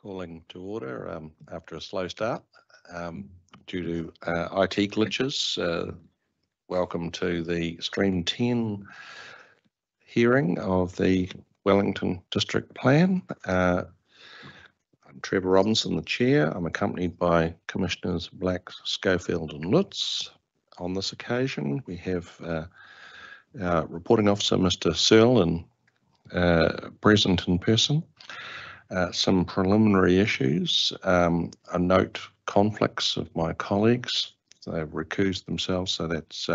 Calling to order after a slow start due to IT glitches. Welcome to the Stream 10 hearing of the Wellington District Plan. I'm Trevor Robinson, the Chair. I'm accompanied by Commissioners Black, Schofield and Lutz. On this occasion, we have our reporting officer, Mr. Searle, present in person. Some preliminary issues. I note conflicts of my colleagues. They've recused themselves, so that's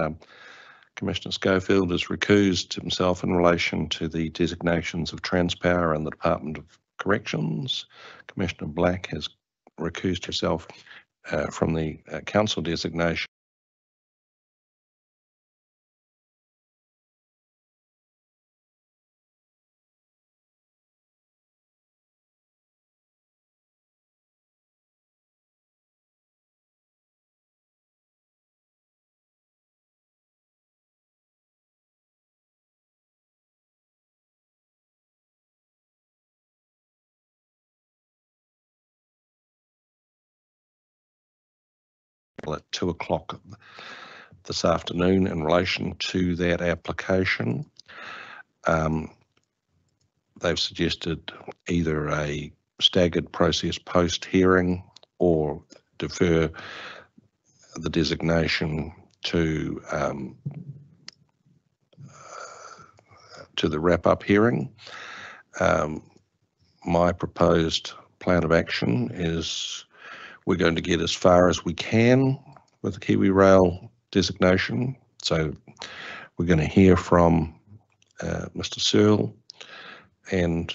Commissioner Schofield has recused himself in relation to the designations of Transpower and the Department of Corrections. Commissioner Black has recused herself from the council designation. At 2 o'clock this afternoon in relation to that application. They've suggested either a staggered process post-hearing or defer the designation to the wrap-up hearing. My proposed plan of action is we're going to get as far as we can with the KiwiRail designation. So we're going to hear from Mr. Searle and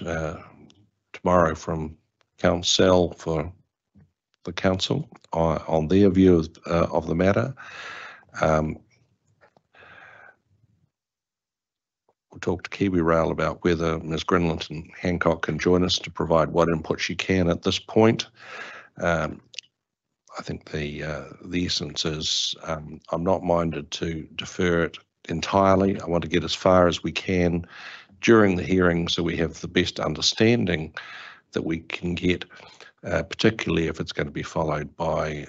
tomorrow from Council for the council on their view of the matter. We'll talk to KiwiRail about whether Ms. Grinland and Hancock can join us to provide what input she can at this point. I think the essence is I'm not minded to defer it entirely. I want to get as far as we can during the hearing so we have the best understanding that we can get, particularly if it's going to be followed by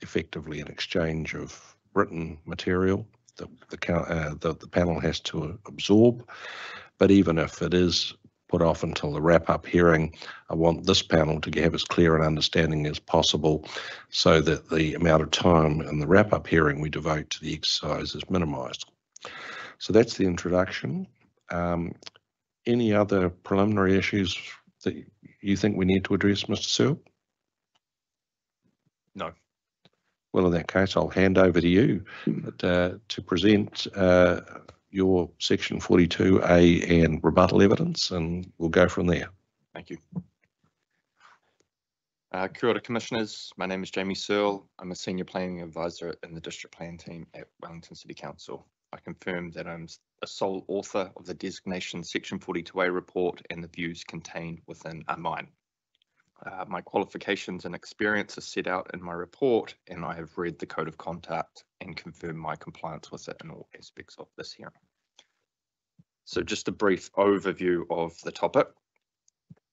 effectively an exchange of written material that the panel has to absorb. But even if it is put off until the wrap-up hearing, I want this panel to have as clear an understanding as possible so that the amount of time in the wrap-up hearing we devote to the exercise is minimised. So that's the introduction. Any other preliminary issues that you think we need to address, Mr. Searle? No. Well, in that case, I'll hand over to you to present your section 42A and rebuttal evidence, and we'll go from there. Thank you. Kia ora, Commissioners. My name is Jamie Searle. I'm a Senior Planning Advisor in the District Plan team at Wellington City Council. I confirm that I'm a sole author of the designation section 42A report and the views contained within mine. My qualifications and experience are set out in my report, and I have read the Code of Conduct and confirmed my compliance with it in all aspects of this hearing. So just a brief overview of the topic.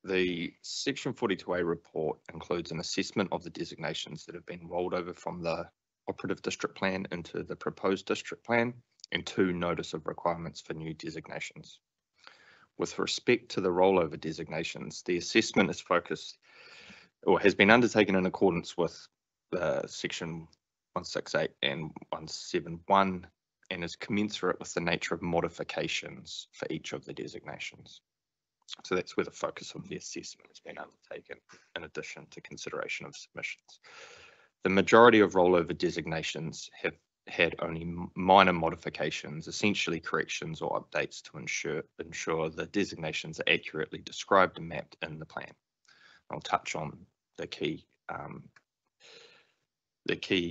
The Section 42A report includes an assessment of the designations that have been rolled over from the operative district plan into the proposed district plan and 2 notice of requirements for new designations. With respect to the rollover designations, the assessment is focused or has been undertaken in accordance with Section 168 and 171 and is commensurate with the nature of modifications for each of the designations. So that's where the focus of the assessment has been undertaken in addition to consideration of submissions. The majority of rollover designations have had only minor modifications, essentially corrections or updates to ensure the designations are accurately described and mapped in the plan. I'll touch on the key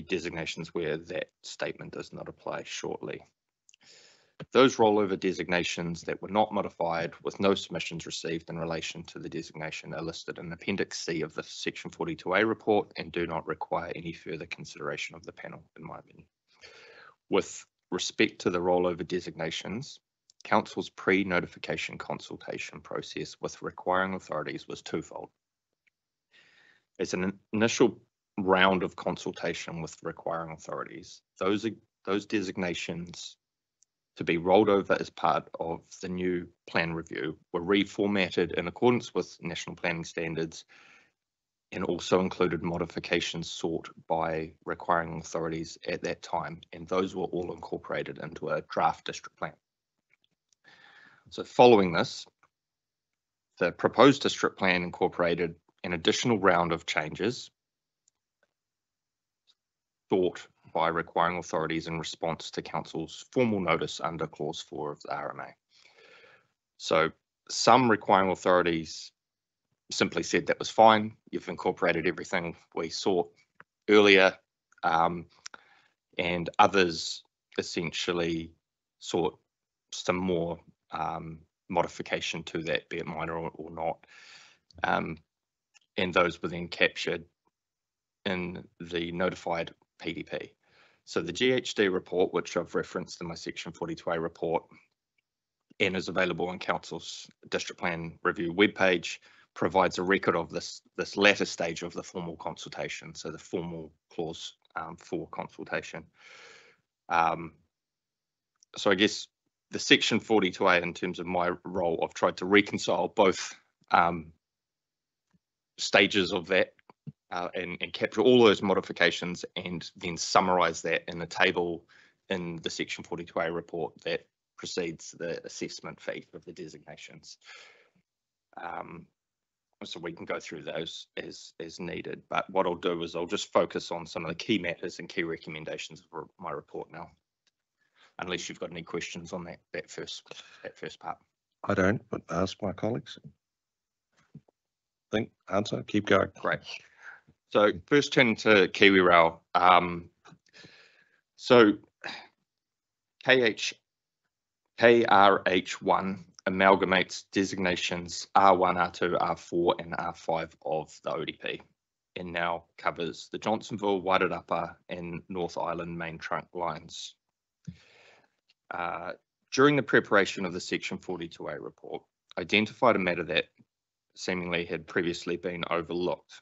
designations where that statement does not apply shortly. Those rollover designations that were not modified with no submissions received in relation to the designation are listed in Appendix C of the Section 42A report and do not require any further consideration of the panel, in my opinion. With respect to the rollover designations, Council's pre-notification consultation process with requiring authorities was twofold. As an initial round of consultation with requiring authorities, those designations to be rolled over as part of the new plan review were reformatted in accordance with national planning standards and also included modifications sought by requiring authorities at that time, and those were all incorporated into a draft district plan. So following this, the proposed district plan incorporated an additional round of changes sought by requiring authorities in response to Council's formal notice under Clause 4 of the RMA. So some requiring authorities simply said that was fine, you've incorporated everything we sought earlier, and others essentially sought some more modification to that, be it minor or not, and those were then captured in the notified PDP. So the GHD report, which I've referenced in my Section 42A report and is available on Council's District Plan Review webpage, provides a record of this latter stage of the formal consultation, so the formal Clause 4 consultation. So I guess the Section 42A, in terms of my role, I've tried to reconcile both stages of that and capture all those modifications and then summarize that in a table in the Section 42A report that precedes the assessment fee of the designations. So we can go through those as needed, but what I'll do is I'll just focus on some of the key matters and key recommendations of my report now, unless you've got any questions on that first part. I don't, but ask my colleagues. Think, answer, keep going. Great. So first turning to KiwiRail. So KRH1 amalgamates designations R1, R2, R4 and R5 of the ODP and now covers the Johnsonville, Wairarapa and North Island main trunk lines. During the preparation of the Section 42A report, identified a matter that seemingly had previously been overlooked,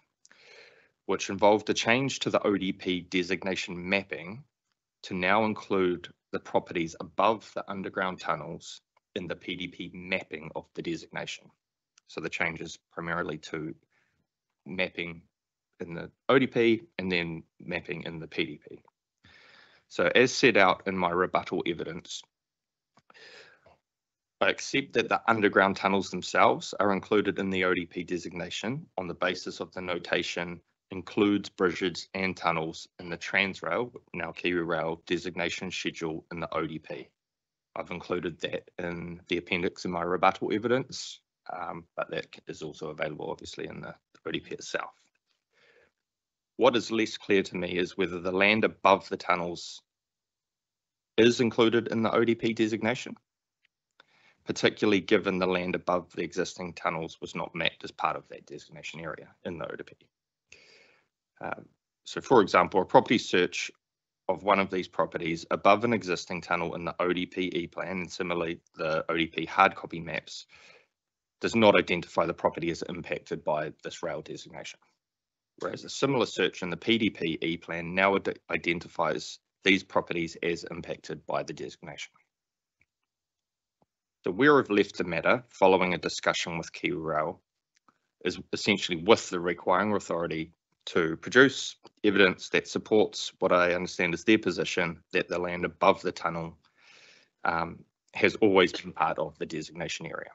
which involved a change to the ODP designation mapping to now include the properties above the underground tunnels in the PDP mapping of the designation. So the change is primarily to mapping in the ODP and then mapping in the PDP. So as set out in my rebuttal evidence, I accept that the underground tunnels themselves are included in the ODP designation on the basis of the notation includes bridges and tunnels in the Transrail, now KiwiRail, designation schedule in the ODP. I've included that in the appendix in my rebuttal evidence, but that is also available obviously in the ODP itself. What is less clear to me is whether the land above the tunnels is included in the ODP designation, particularly given the land above the existing tunnels was not mapped as part of that designation area in the ODP. So for example, a property search of one of these properties above an existing tunnel in the ODP E-plan, and similarly the ODP hard copy maps, does not identify the property as impacted by this rail designation. Whereas a similar search in the PDP E-plan now identifies these properties as impacted by the designation. So where I've left the matter following a discussion with KiwiRail is essentially with the requiring authority to produce evidence that supports what I understand is their position that the land above the tunnel has always been part of the designation area.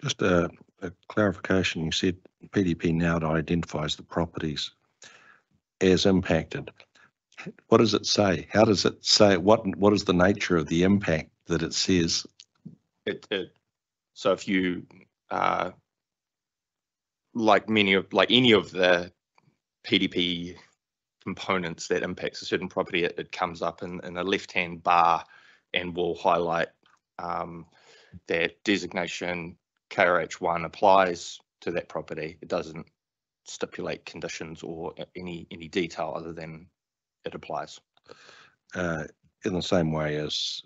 Just a clarification, you said PDP now identifies the properties as impacted. What does it say? How does it say? What is the nature of the impact that it says? So if you like any of the PDP components that impacts a certain property, it comes up in a left-hand bar and will highlight that designation KRH1 applies to that property. It doesn't stipulate conditions or any detail other than it applies. in the same way as,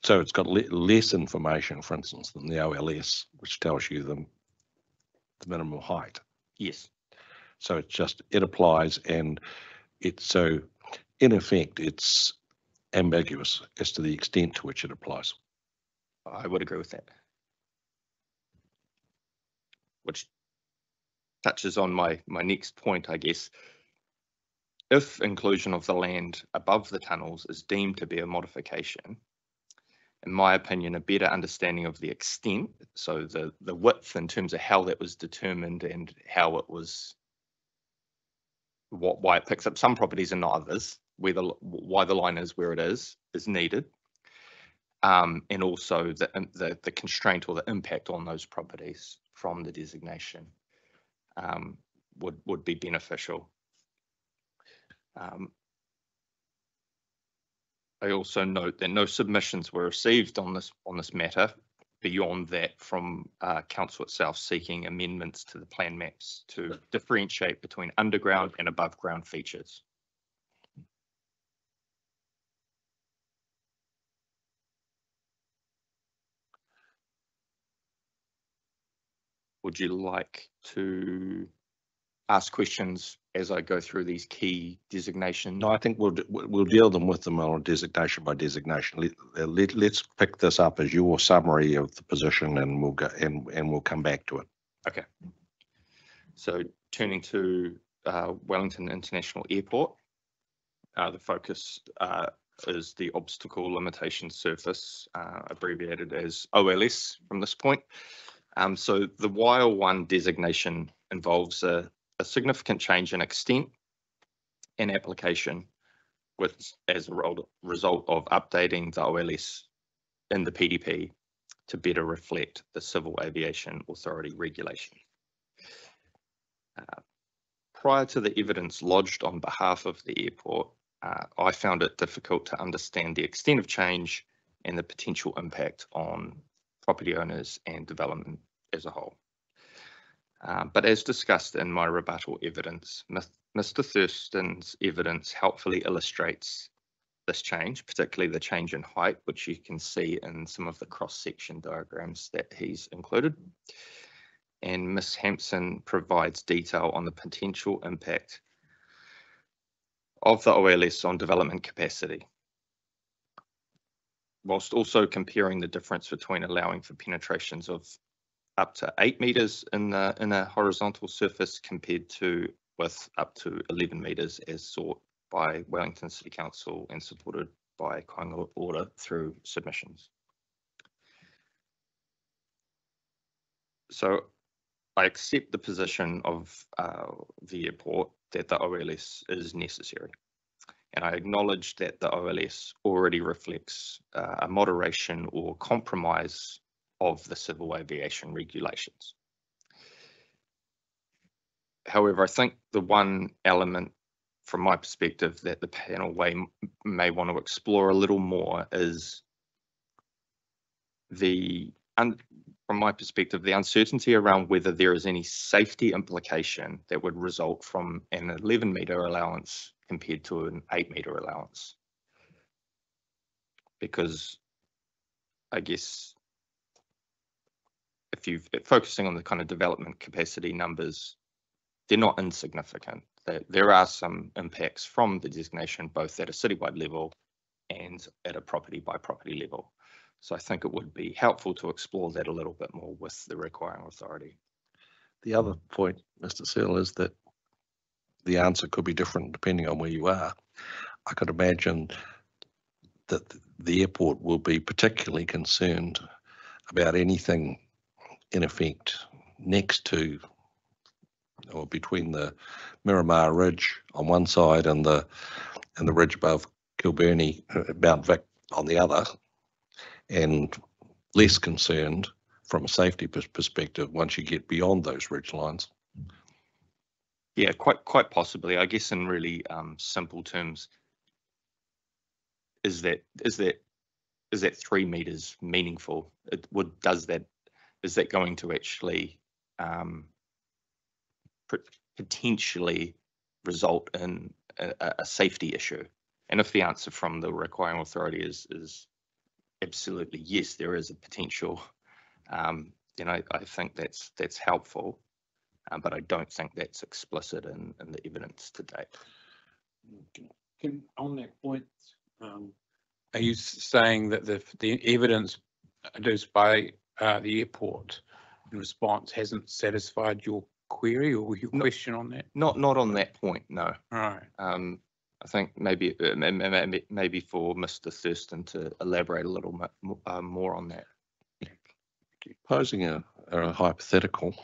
so it's got less information, for instance, than the OLS, which tells you the minimum height. Yes. So it applies, and so in effect, it's ambiguous as to the extent to which it applies. I would agree with that. Which touches on my next point, I guess. If inclusion of the land above the tunnels is deemed to be a modification, in my opinion, a better understanding of the extent, so the width in terms of how that was determined and how it was, why it picks up some properties and not others, why the line is where it is needed, and also the constraint or the impact on those properties from the designation would be beneficial. I also note that no submissions were received on this matter beyond that from council itself seeking amendments to the plan maps to differentiate between underground and above ground features. Would you like to ask questions as I go through these key designations? No, I think we'll deal with them on a designation by designation. Let's pick this up as your summary of the position, and we'll go and we'll come back to it. Okay. So turning to Wellington International Airport, the focus is the obstacle limitation surface, abbreviated as OLS from this point. So the WILE1 designation involves a significant change in extent and application, which as a result of updating the OLS in the PDP to better reflect the Civil Aviation Authority regulation. Prior to the evidence lodged on behalf of the airport, I found it difficult to understand the extent of change and the potential impact on property owners and development as a whole. But as discussed in my rebuttal evidence, Mr. Thurston's evidence helpfully illustrates this change, particularly the change in height, which you can see in some of the cross-section diagrams that he's included. And Ms. Hampson provides detail on the potential impact of the OLS on development capacity, whilst also comparing the difference between allowing for penetrations of up to 8 meters in a horizontal surface compared to with up to 11 meters as sought by Wellington City Council and supported by Kāinga Order through submissions. So I accept the position of the airport that the OLS is necessary. And I acknowledge that the OLS already reflects a moderation or compromise of the civil aviation regulations. However, I think the one element from my perspective that the panel may want to explore a little more is from my perspective, the uncertainty around whether there is any safety implication that would result from an 11-meter allowance compared to an 8-meter allowance. Because I guess if you're focusing on the kind of development capacity numbers, they're not insignificant. There are some impacts from the designation, both at a citywide level and at a property by property level. So I think it would be helpful to explore that a little bit more with the requiring authority. The other point, Mr. Searle, is that the answer could be different depending on where you are. I could imagine that the airport will be particularly concerned about anything in effect next to or between the Miramar Ridge on one side and the ridge above Kilbirnie, Mount Vic on the other, and less concerned from a safety perspective once you get beyond those ridge lines. Yeah, quite possibly. I guess in really simple terms, is that 3 meters meaningful? Is that going to actually potentially result in a safety issue? And if the answer from the requiring authority is absolutely yes, there is a potential, then I think that's helpful, but I don't think that's explicit in the evidence to date. On that point, are you saying that the evidence produced by the airport in response hasn't satisfied your query or your question on that? Not on that point, no. Right. I think maybe for Mr. Thurston to elaborate a little more on that. Posing a hypothetical,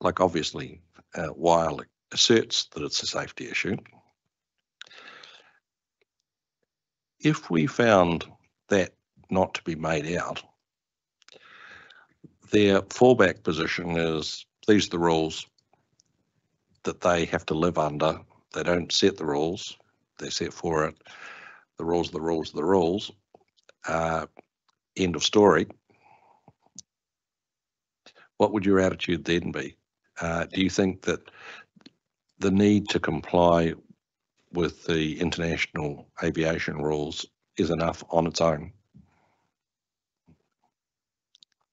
like obviously Weil asserts that it's a safety issue. If we found that not to be made out, their fallback position is these are the rules that they have to live under. They don't set the rules, they're set for it. The rules are the rules are the rules. End of story. What would your attitude then be? Do you think that the need to comply with the international aviation rules is enough on its own?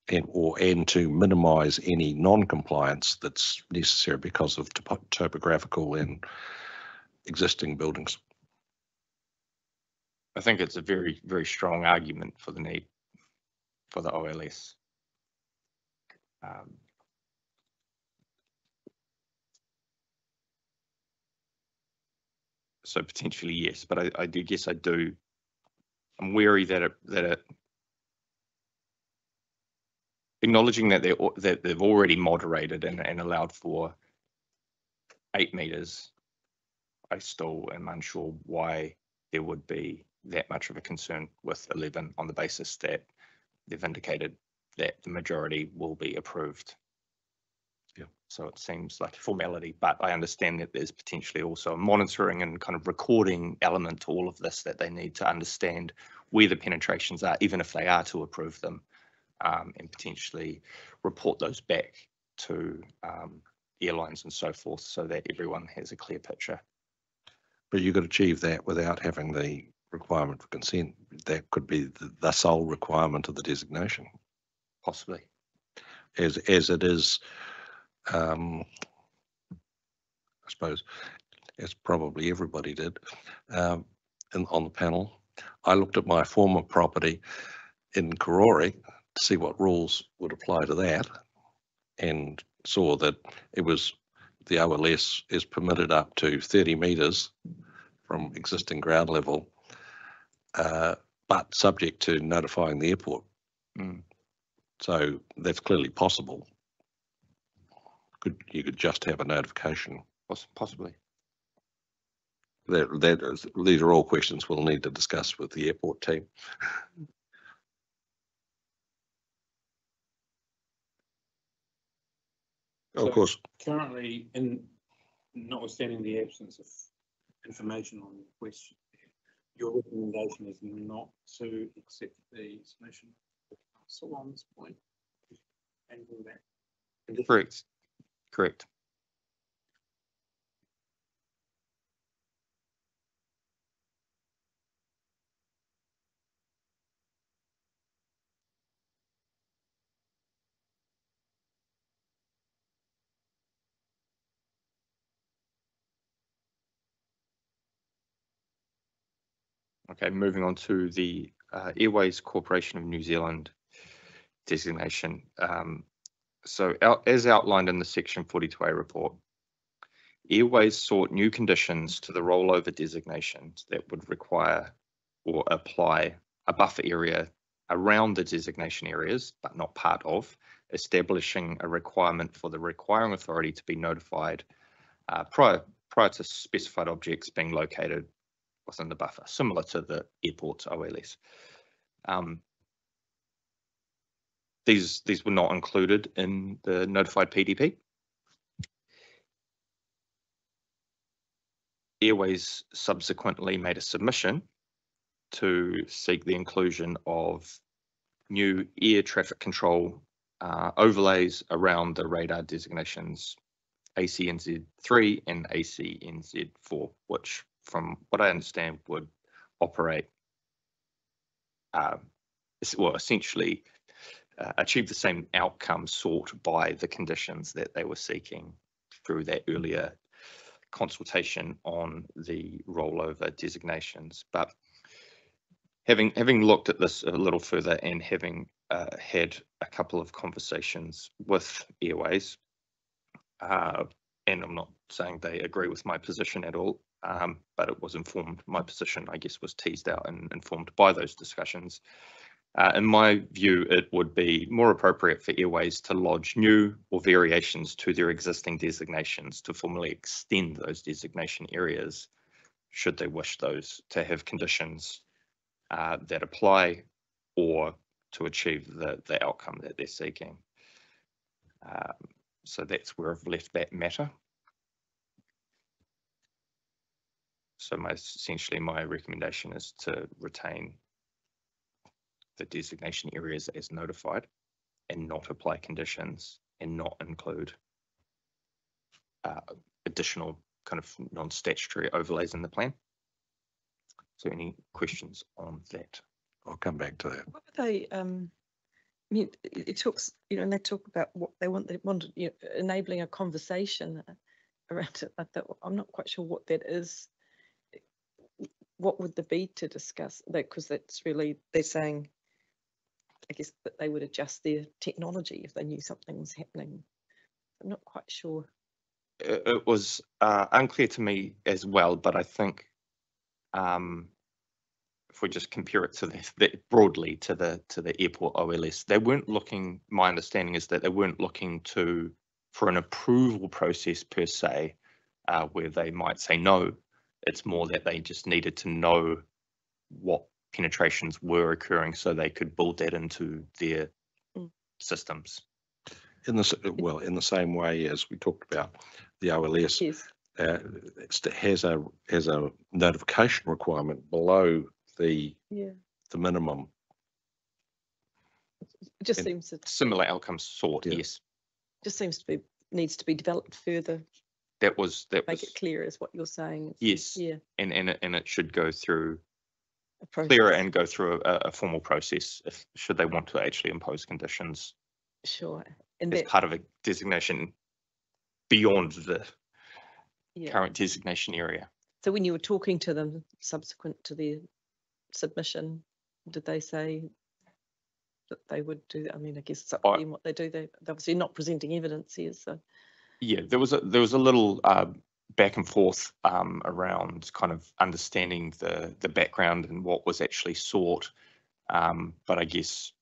And to minimise any non-compliance that's necessary because of topographical and existing buildings? I think it's a very, very strong argument for the need for the OLS. So potentially yes, but I do guess I'm wary that it acknowledging that they've already moderated and allowed for 8 meters. I still am unsure why there would be that much of a concern with 11 on the basis that they've indicated that the majority will be approved. Yeah. So it seems like a formality, but I understand that there's potentially also a monitoring and kind of recording element to all of this, that they need to understand where the penetrations are, even if they are to approve them, and potentially report those back to airlines and so forth, so that everyone has a clear picture. But you could achieve that without having the requirement for consent. That could be the sole requirement of the designation. Possibly. As it is, I suppose, as probably everybody did, on the panel, I looked at my former property in Karori to see what rules would apply to that, and saw that it was the OLS is permitted up to 30 metres from existing ground level, but subject to notifying the airport. So that's clearly possible. You could just have a notification. Possibly. These are all questions we'll need to discuss with the airport team. So of course. Currently, notwithstanding the absence of information on the question, your recommendation is not to accept the submission of the council on this point. And that. Correct. Okay, moving on to the Airways Corporation of New Zealand designation. As outlined in the Section 42A report, Airways sought new conditions to the rollover designations that would require or apply a buffer area around the designation areas, but not part of, establishing a requirement for the requiring authority to be notified prior to specified objects being located within the buffer, similar to the airport's OLS. These were not included in the notified PDP. Airways subsequently made a submission to seek the inclusion of new air traffic control overlays around the radar designations ACNZ3 and ACNZ4, which from what I understand would operate, well, essentially achieve the same outcome sought by the conditions that they were seeking through that earlier consultation on the rollover designations. But having looked at this a little further and having had a couple of conversations with Airways, and I'm not saying they agree with my position at all, but it was informed, my position, I guess, was teased out and informed by those discussions. In my view, it would be more appropriate for Airways to lodge new or variations to their existing designations to formally extend those designation areas, should they wish those to have conditions that apply or to achieve the outcome that they're seeking. So that's where I've left that matter. So essentially my recommendation is to retain the designation areas as notified and not apply conditions and not include additional kind of non-statutory overlays in the plan. So any questions on that? I'll come back to that. What are they, I mean, it talks, and they talk about what they want, enabling a conversation around it. I'm not quite sure what that is. What would there be to discuss that? Because that's really, they're saying, I guess, that they would adjust their technology if they knew something was happening. I'm not quite sure. It was unclear to me as well, but I think if we just compare it to broadly to the airport OLS, they weren't looking. My understanding is that they weren't looking for an approval process per se, where they might say no. It's more that they just needed to know what penetrations were occurring so they could build that into their systems. In the same way as we talked about the OLS, Yes. it has a notification requirement below the minimum. It just seems that Similar outcomes sought. Yeah. Yes. just seems to be needs to be developed further. That was Make it clear is what you're saying. Yes. Yeah. And it should go through A process. clearer and go through a formal process should they want to actually impose conditions Sure. And as that, part of a designation beyond the yeah. current designation area. So when you were talking to them subsequent to their submission, did they say that they would do that? I mean, I guess it's up to them what they do. They're obviously not presenting evidence here, so. Yeah, there was a little back and forth around kind of understanding the background and what was actually sought. But I guess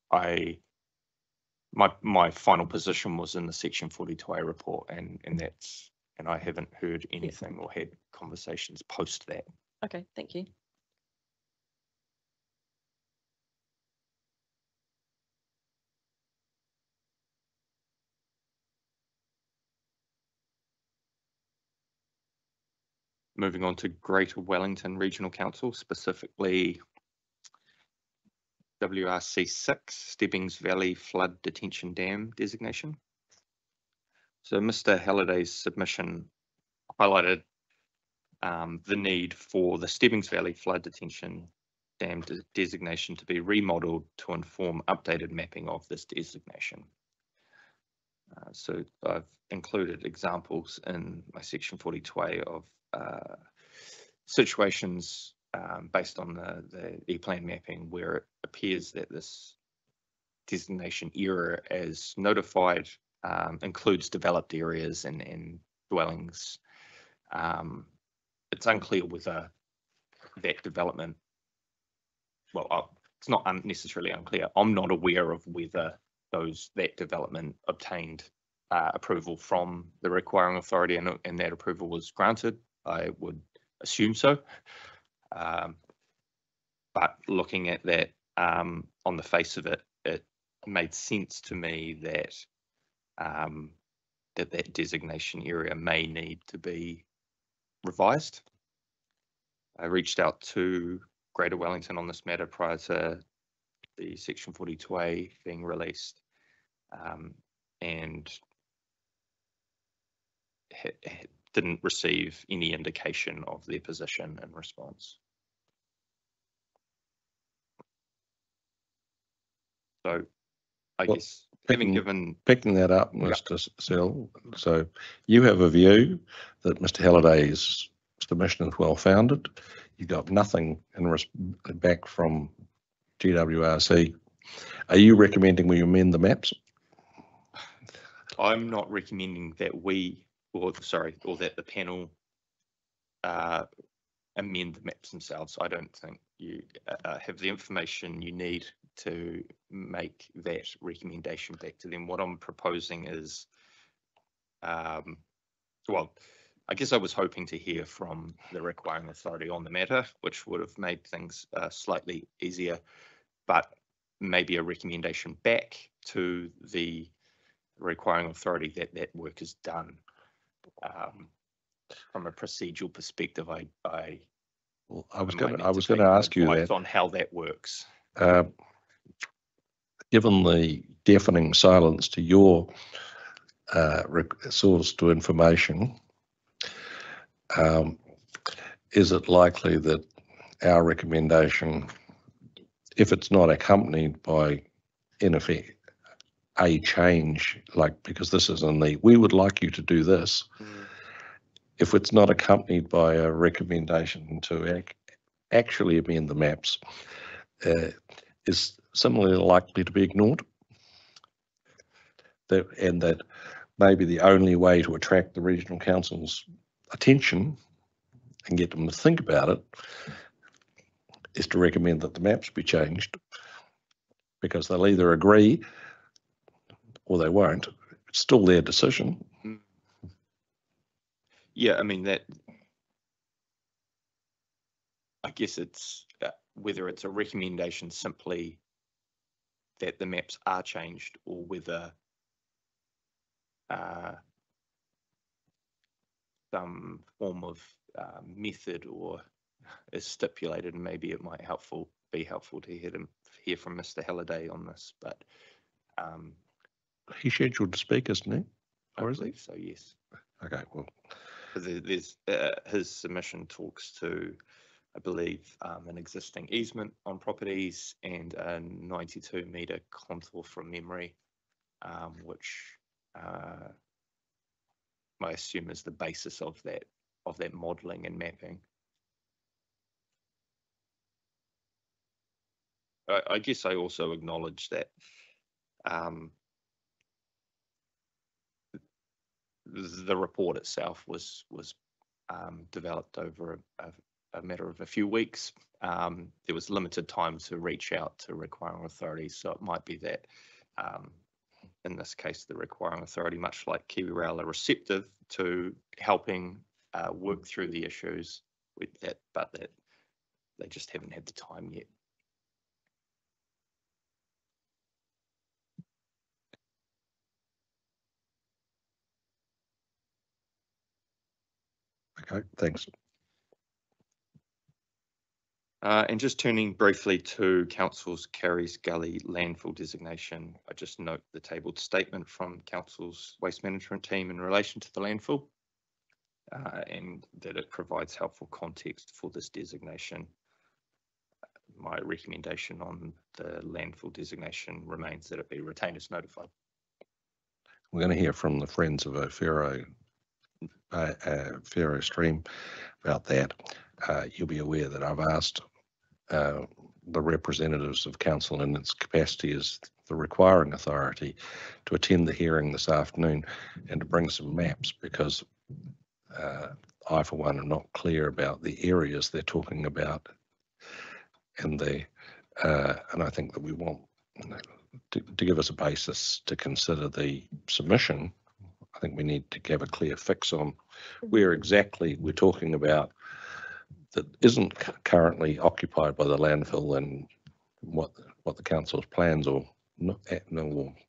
my final position was in the Section 42A report, and I haven't heard anything or had conversations post that. Okay, thank you. Moving on to Greater Wellington Regional Council, specifically WRC6, Stebbings Valley Flood Detention Dam designation. So Mr. Halliday's submission highlighted the need for the Stebbings Valley Flood Detention Dam designation to be remodeled to inform updated mapping of this designation. So I've included examples in my Section 42A of situations based on the E-plan mapping where it appears that this designation area as notified includes developed areas and dwellings. It's unclear whether that development, well, it's not necessarily unclear. I'm not aware of whether that development obtained approval from the requiring authority and that approval was granted. I would assume so. But looking at that on the face of it, it made sense to me that that designation area may need to be revised. I reached out to Greater Wellington on this matter prior to the Section 42A being released, and didn't receive any indication of their position in response. So I Well, guess having picking- given, Picking that up, Mr. Searle, so you have a view that Mr. Halliday's submission is well founded. You got nothing back from GWRC. Are you recommending we amend the maps? I'm not recommending that or that the panel amend the maps themselves. I don't think you have the information you need to make that recommendation back to them. What I'm proposing is, well, I guess I was hoping to hear from the requiring authority on the matter, which would have made things slightly easier, but maybe a recommendation back to the requiring authority that work is done. From a procedural perspective, I was might going need to take ask you advice that. on how that works. Given the deafening silence to your source to information, is it likely that our recommendation, if it's not accompanied by, in effect, a change, like, because this is we would like you to do this, if it's not accompanied by a recommendation to actually amend the maps, is similarly likely to be ignored? And that maybe the only way to attract the regional council's attention and get them to think about it is to recommend that the maps be changed, because they'll either agree or they won't. It's still their decision. Yeah, I mean, I guess it's whether it's a recommendation simply that the maps are changed, or whether some form of method or is stipulated, and maybe it might be helpful to hear from Mr. Halliday on this. But He's scheduled to speak, isn't he? I believe so, yes. Okay, well, there's his submission talks to, I believe, an existing easement on properties and a 92-metre contour from memory, which I assume is the basis of that modelling and mapping. I guess I also acknowledge that the report itself was developed over a matter of a few weeks. There was limited time to reach out to requiring authorities, so it might be that in this case the requiring authority, much like KiwiRail, are receptive to helping work through the issues with that, but that they just haven't had the time yet. okay, thanks. And just turning briefly to Council's Carries Gully landfill designation, I just note the tabled statement from Council's waste management team in relation to the landfill, and that it provides helpful context for this designation. My recommendation on the landfill designation remains that it be retained as notified. We're going to hear from the Friends of Fero Stream about that. You'll be aware that I've asked the representatives of council in its capacity as the requiring authority to attend the hearing this afternoon and to bring some maps, because I, for one, am not clear about the areas they're talking about, and I think that we want to give us a basis to consider the submission. I think we need to have a clear fix on where exactly we're talking about that isn't currently occupied by the landfill, and what the council's plans or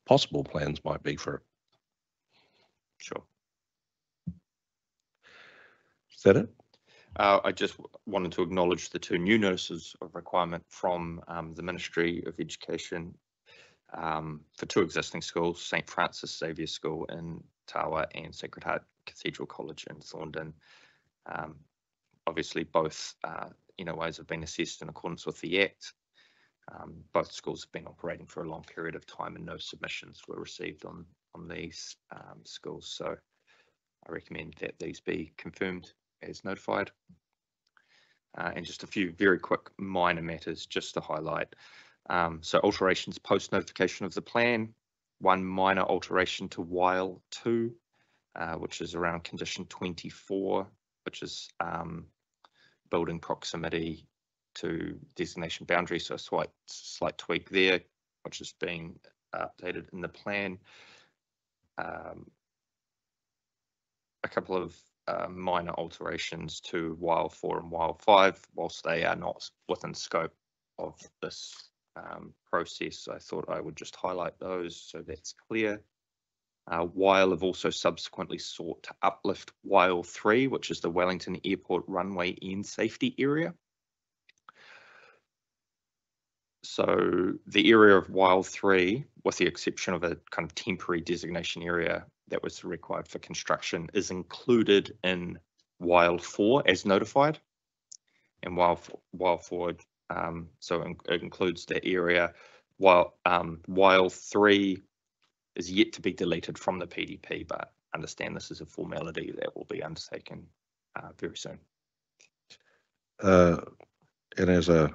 possible plans might be for it. Sure. Is that it? I just wanted to acknowledge the 2 new notices of requirement from the Ministry of Education for 2 existing schools, St. Francis Xavier School in Tawa and Sacred Heart Cathedral College in Thorndon. Obviously, both NOAs have been assessed in accordance with the Act. Both schools have been operating for a long period of time and no submissions were received on these schools. So I recommend that these be confirmed as notified. And just a few very quick minor matters just to highlight. So alterations post notification of the plan. One minor alteration to WILE 2, which is around condition 24, which is building proximity to designation boundary. So a slight tweak there, which is being updated in the plan. A couple of minor alterations to WILE 4 and WILE 5, whilst they are not within scope of this process. I thought I would just highlight those so that's clear. WILE have also subsequently sought to uplift WILE 3, which is the Wellington Airport runway end safety area. So the area of WILE 3, with the exception of a kind of temporary designation area that was required for construction, is included in WILE 4 as notified. And WILE 4, so it includes that area, while WILE 3 is yet to be deleted from the PDP, but understand this is a formality that will be undertaken very soon. And as a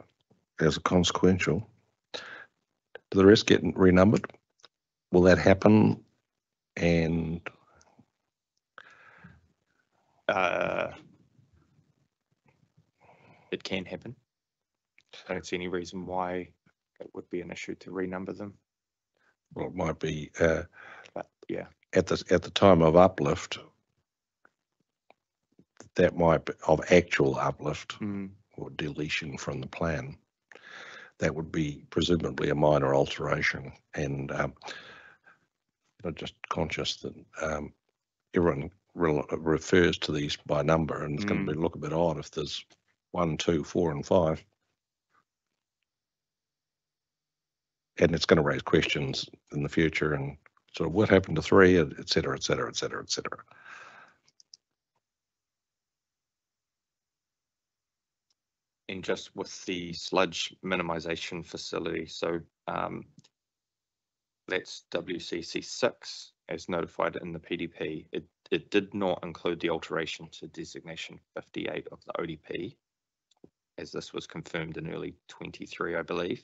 consequential, do the rest get renumbered? Will that happen? And it can happen. I don't see any reason why it would be an issue to renumber them. well, it might be But yeah, at the time of uplift, that might be of actual uplift or deletion from the plan. That would be presumably a minor alteration, and I'm just conscious that everyone refers to these by number, and it's going to look a bit odd if there's 1, 2, 4, and 5, and it's going to raise questions in the future, and sort of what happened to 3, et cetera, et cetera, et cetera, et cetera. and just with the sludge minimisation facility, so that's WCC 6 as notified in the PDP. It did not include the alteration to designation 58 of the ODP, as this was confirmed in early 23, I believe.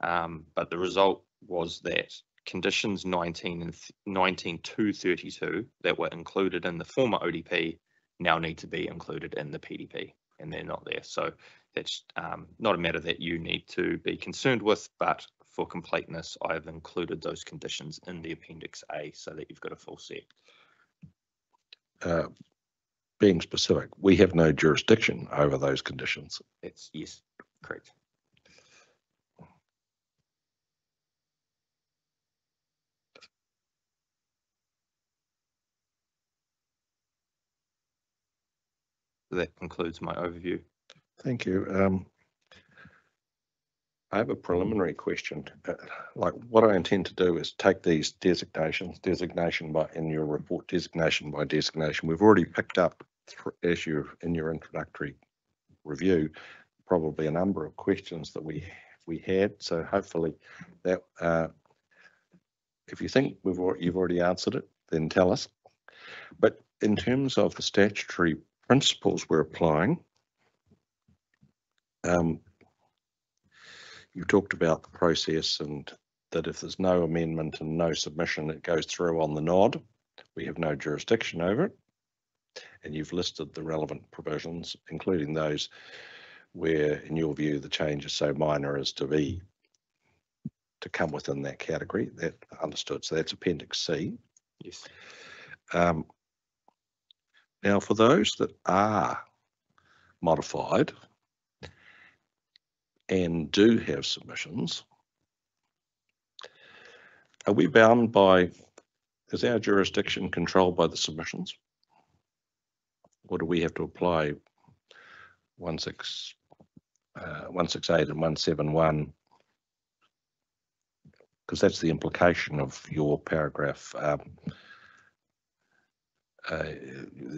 But the result was that conditions 19 to 32 that were included in the former ODP now need to be included in the PDP, and they're not there. So that's not a matter that you need to be concerned with, but for completeness, I've included those conditions in the Appendix A so that you've got a full set. Being specific, we have no jurisdiction over those conditions. It's yes, correct. That concludes my overview. Thank you. I have a preliminary question. Like what I intend to do is take these designations, designation by in your report, designation by designation. We've already picked up, as you in your introductory review, probably a number of questions that we had. So hopefully that if you think you've already answered it, then tell us. But in terms of the statutory principles we're applying, you talked about the process and that if there's no amendment and no submission, it goes through on the nod. We have no jurisdiction over it. And you've listed the relevant provisions, including those where, in your view, the change is so minor as to come within that category. That understood. So that's Appendix C. Yes. Now, for those that are modified and do have submissions, are we bound by, is our jurisdiction controlled by the submissions? Or do we have to apply 168 and 171? Because that's the implication of your paragraph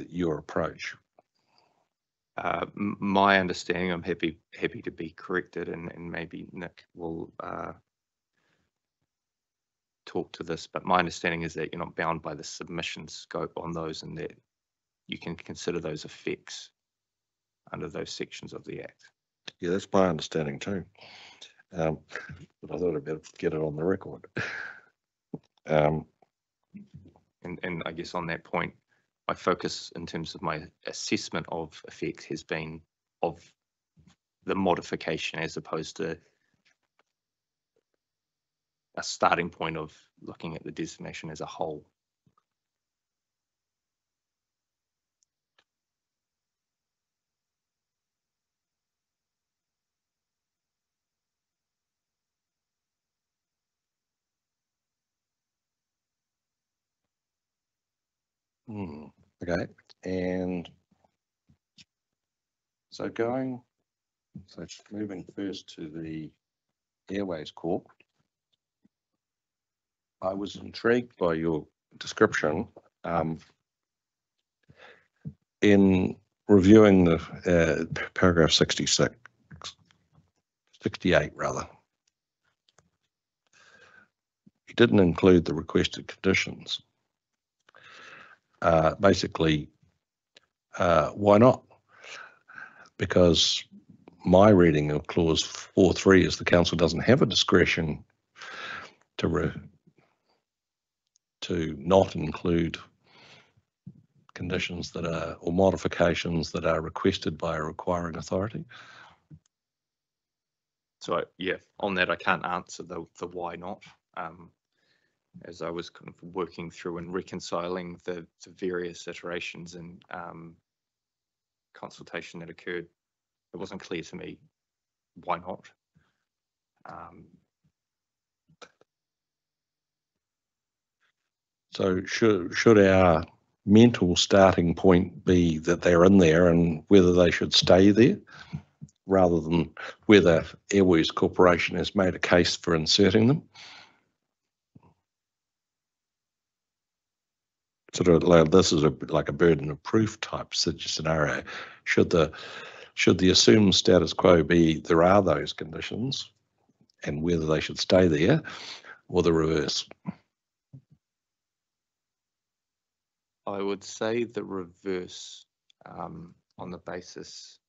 your approach? My understanding, I'm happy to be corrected, and maybe Nick will talk to this, but my understanding is that you're not bound by the submission scope on those, and that you can consider those effects under those sections of the Act. Yeah, that's my understanding too. But I thought I'd better get it on the record. And I guess on that point, my focus in terms of my assessment of effect has been of the modification, as opposed to a starting point of looking at the designation as a whole. Okay, and so moving first to the Airways Corp. I was intrigued by your description in reviewing the paragraph 68 rather. You didn't include the requested conditions. Basically, why not? Because my reading of clause 4.3 is the council doesn't have a discretion to not include conditions that are, or modifications that are requested by a requiring authority. So yeah, on that I can't answer the why not. As I was kind of working through and reconciling the various iterations and consultation that occurred, it wasn't clear to me why not. So should our mental starting point be that they're in there and whether they should stay there, rather than whether Airways Corporation has made a case for inserting them? Sort of like, this is like a burden of proof type scenario. Should the assumed status quo be there are those conditions and whether they should stay there, or the reverse? I would say the reverse, on the basis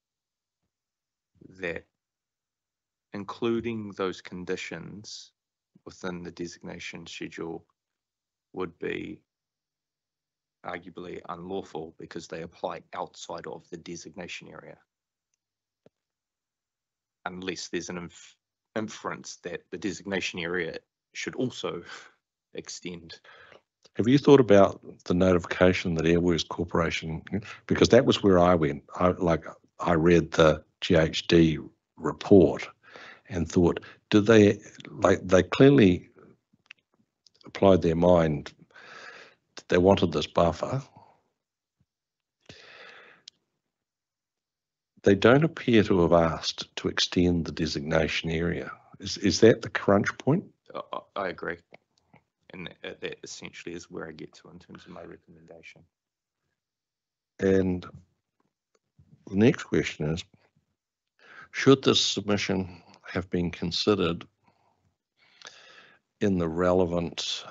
that including those conditions within the designation schedule would be arguably unlawful because they apply outside of the designation area, unless there's an inference that the designation area should also extend. Have you thought about the notification that Airways Corporation, because that was where I went. I read the GHD report and thought, did they clearly applied their mind that they wanted this buffer. They don't appear to have asked to extend the designation area. Is that the crunch point? I agree. And that essentially is where I get to in terms of my recommendation. And the next question is, should this submission have been considered in the relevant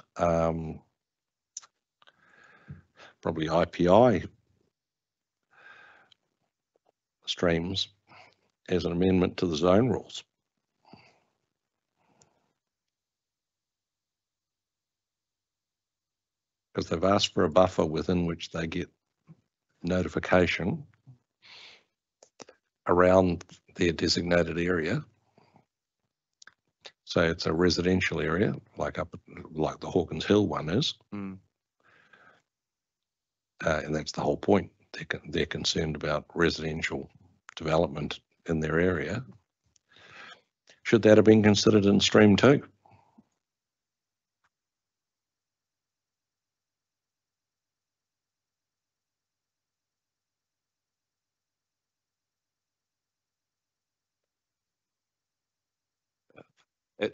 probably IPI streams as an amendment to the zone rules? Because they've asked for a buffer within which they get notification around their designated area. So it's a residential area, like the Hawkins Hill one is. And that's the whole point. They're concerned about residential development in their area. Should that have been considered in stream 2?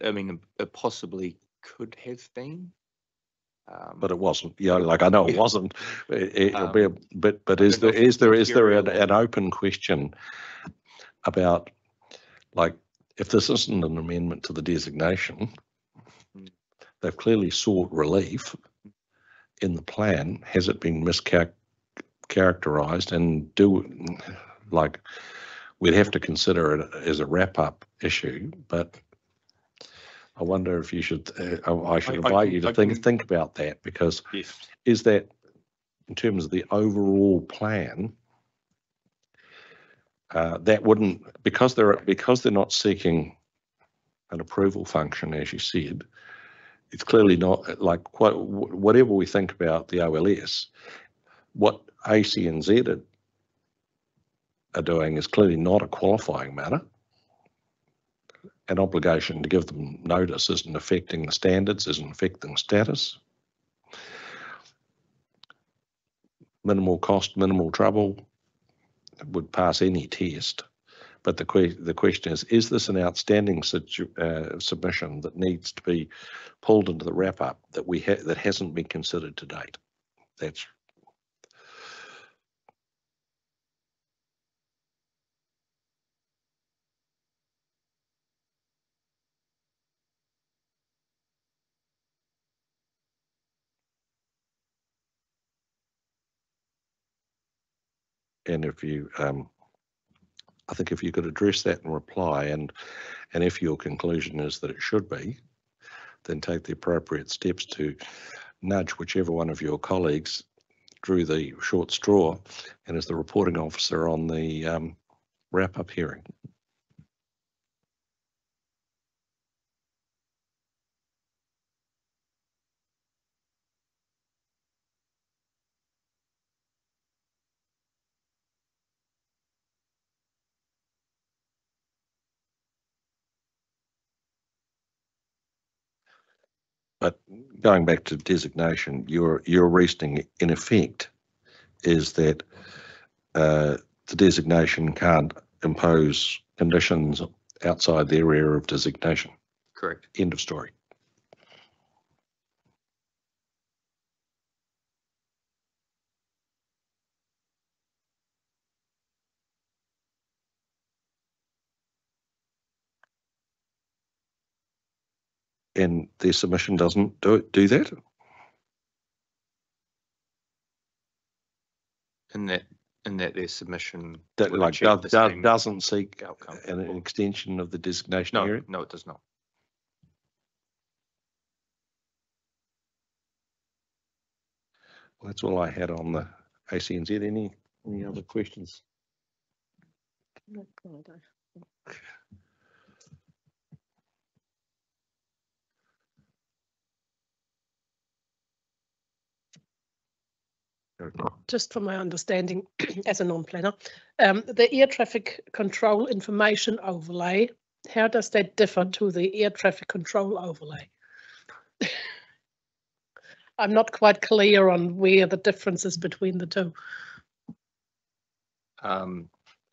I mean, it possibly could have been. But it wasn't, you know, like I know it wasn't. It'll be but I is don't know there if it's is there material an open question about, like, if this isn't an amendment to the designation, they've clearly sought relief in the plan. Has it been mischaracterized? And like, we'd have to consider it as a wrap-up issue, but I wonder if you should, I should invite you to think about that, because Yes. is that, in terms of the overall plan, that wouldn't, because they're not seeking an approval function, as you said, it's clearly not, like, whatever we think about the OLS, what ACNZ are doing is clearly not a qualifying matter. An obligation to give them notice isn't affecting the standards, isn't affecting status. Minimal cost, minimal trouble, would pass any test. But the question is this an outstanding submission that needs to be pulled into the wrap-up that hasn't been considered to date? That's and if you, I think if you could address that and reply, and if your conclusion is that it should be, then take the appropriate steps to nudge whichever one of your colleagues drew the short straw and is the reporting officer on the wrap-up hearing. But going back to designation, your reasoning in effect is that the designation can't impose conditions outside their area of designation. Correct. End of story. And their submission doesn't do that? In that their submission That, would like, achieve the same doesn't seek outcome. an extension of the designation No, area? no, it does not. Well, that's all I had on the ACNZ. Any other questions? No, I don't. Just from my understanding as a non-planner, the air traffic control information overlay, how does that differ to the air traffic control overlay? I'm not quite clear on where the difference is between the two. Do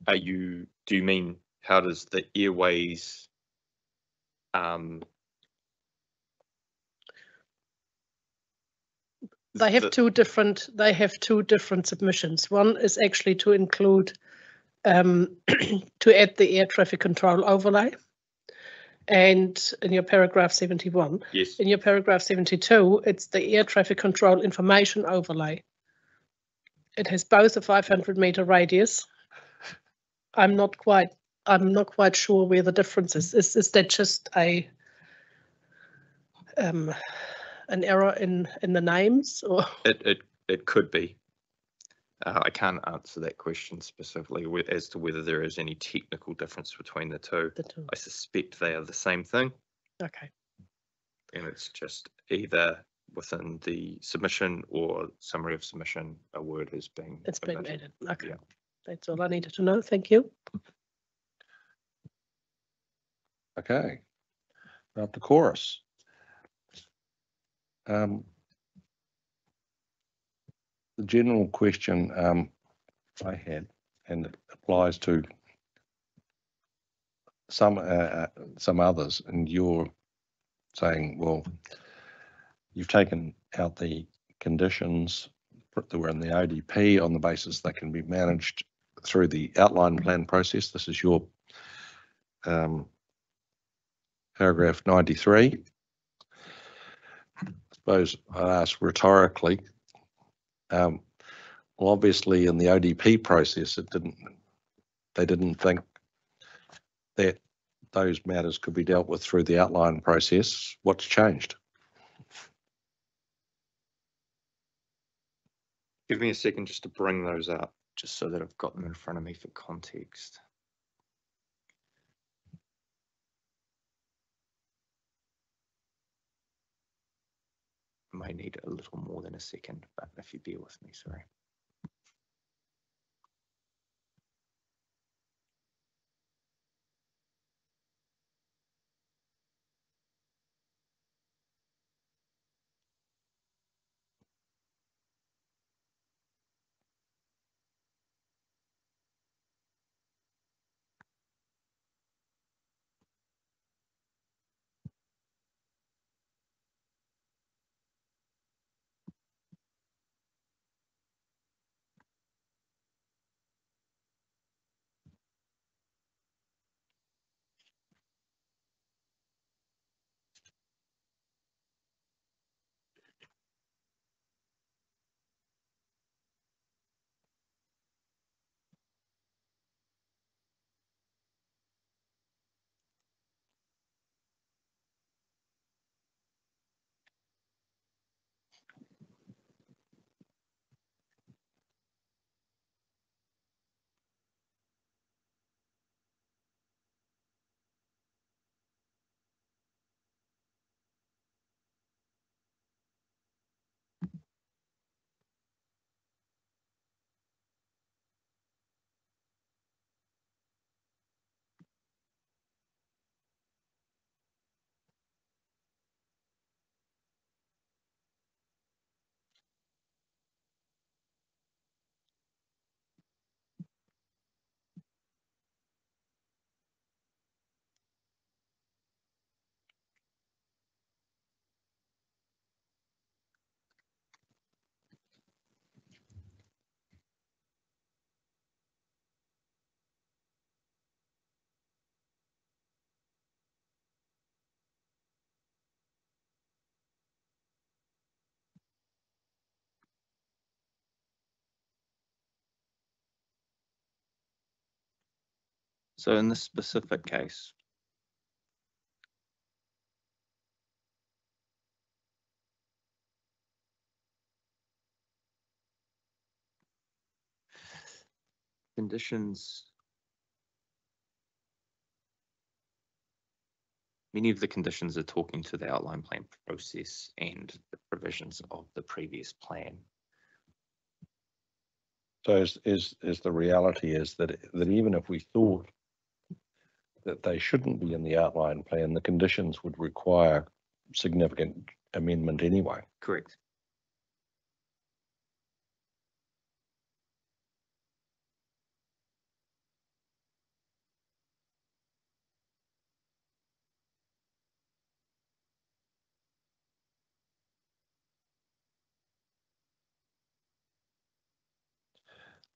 you mean how does the airways They have two different submissions. One is actually to include to add the air traffic control overlay. And in your paragraph 71, yes. In your paragraph 72, it's the air traffic control information overlay. It has both a 500-meter radius. I'm not quite sure where the difference is. Is that just an error in the names, or It could be. I can't answer that question specifically as to whether there is any technical difference between the two. I suspect they are the same thing. Okay. And it's just either within the submission or summary of submission, a word has been It's been added. Okay. Yeah. That's all I needed to know. Thank you. Okay. Up to chorus. The general question I had, and it applies to some others, and you're saying, well, you've taken out the conditions that were in the ODP on the basis they can be managed through the outline plan process. This is your paragraph 93. I suppose I ask rhetorically, well, obviously in the ODP process, they didn't think that those matters could be dealt with through the outline process. What's changed? Give me a second just to bring those up, just so that I've got them in front of me for context. I might need a little more than a second, but if you bear with me, sorry. So in this specific case, conditions, many of the conditions are talking to the outline plan process and the provisions of the previous plan. So is the reality is that even if we thought that they shouldn't be in the outline plan, the conditions would require significant amendment anyway. Correct.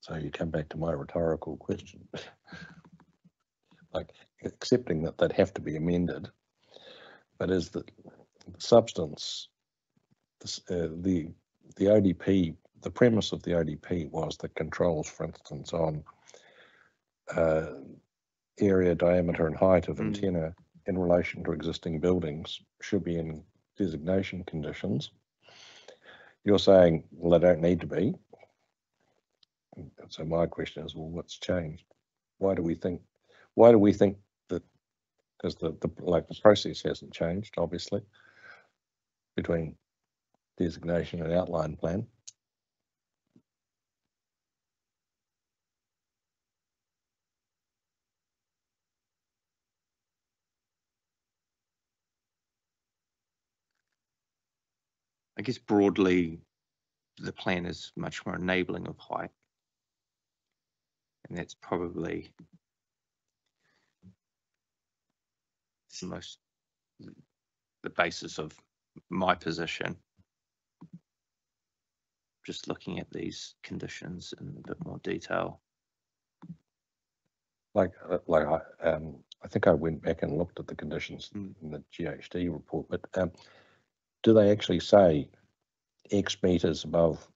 So you come back to my rhetorical question, like accepting that they'd have to be amended, but is the substance, the ODP, the premise of the ODP was that controls, for instance, on area, diameter and height of antenna in relation to existing buildings should be in designation conditions. You're saying, well, they don't need to be. So my question is, well, what's changed? Why do we think that, because the process hasn't changed, obviously, between designation and outline plan. I guess broadly, the plan is much more enabling of height. And that's probably the basis of my position. just looking at these conditions in a bit more detail. I think I went back and looked at the conditions Mm. in the GHD report, but do they actually say X meters above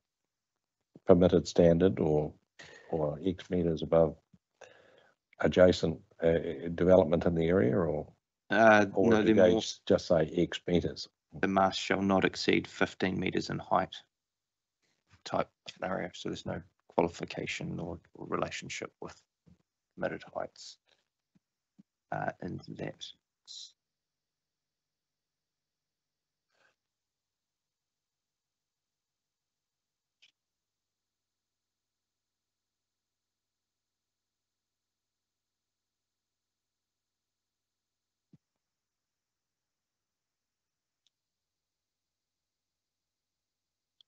permitted standard or X meters above adjacent development in the area, or No, do they're they more, just say X meters? the mast shall not exceed 15 meters in height type scenario. So there's no qualification or relationship with permitted heights in that.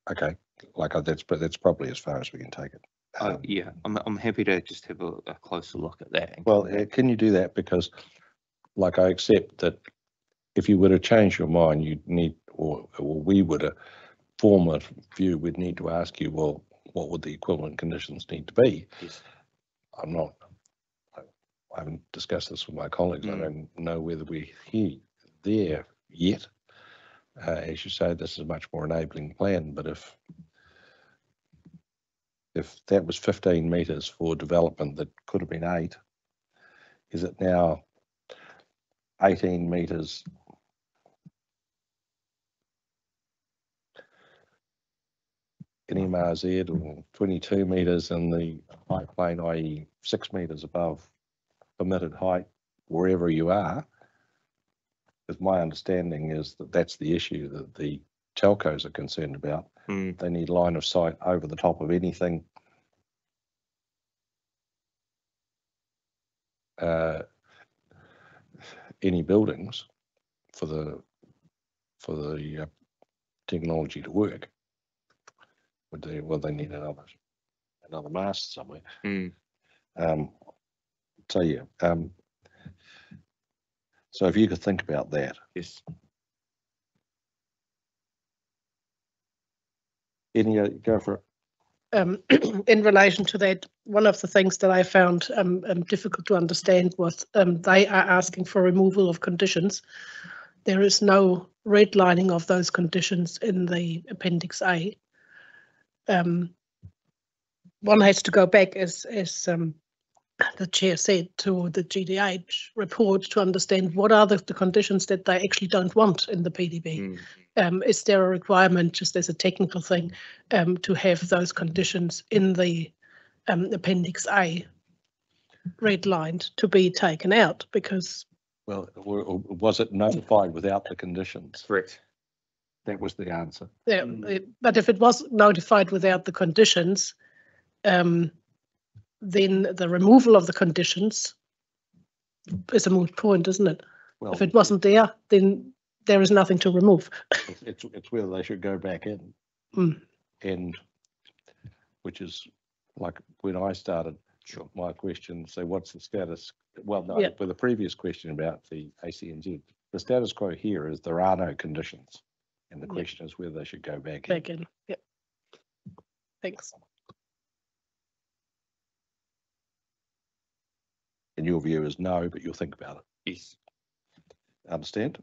Okay, that's probably as far as we can take it. Yeah, I'm happy to just have a closer look at that. And Well, come back. can you do that? Because like I accept that if you were to change your mind, you'd need, or we would form a view, we'd need to ask you, well, what would the equivalent conditions need to be? Yes. I haven't discussed this with my colleagues. I Mm. don't know whether we're there yet. As you say, this is a much more enabling plan, but if that was 15 metres for development that could have been 8, is it now 18 metres in MRZ or 22 metres in the high plane, i.e. 6 metres above permitted height wherever you are? Because my understanding is that that's the issue that the telcos are concerned about. Mm. They need line of sight over the top of anything any buildings for the technology to work. They need another mast somewhere. Mm. So yeah. So if you could think about that. Yes. Go for it. In relation to that, one of the things that I found difficult to understand was they are asking for removal of conditions. There is no redlining of those conditions in the Appendix A. One has to go back, as the chair said, to the GDH report to understand what are the conditions that they actually don't want in the PDB. Mm. Is there a requirement, just as a technical thing, to have those conditions in the Appendix A redlined to be taken out? Because Well, was it notified without the conditions? Correct. That was the answer. yeah, Mm. but if it was notified without the conditions, then the removal of the conditions is a moot point, isn't it? Well, If it wasn't there, then there is nothing to remove. it's whether they should go back in, Mm. and which is like when I started. Sure. My question, so what's the status? Well, no, Yeah. for the previous question about the ACNZ, the status quo here is there are no conditions, and the Yeah. question is whether they should go back in. Back in. Yep. Thanks. And your view is no, but you'll think about it. Yes. Understand?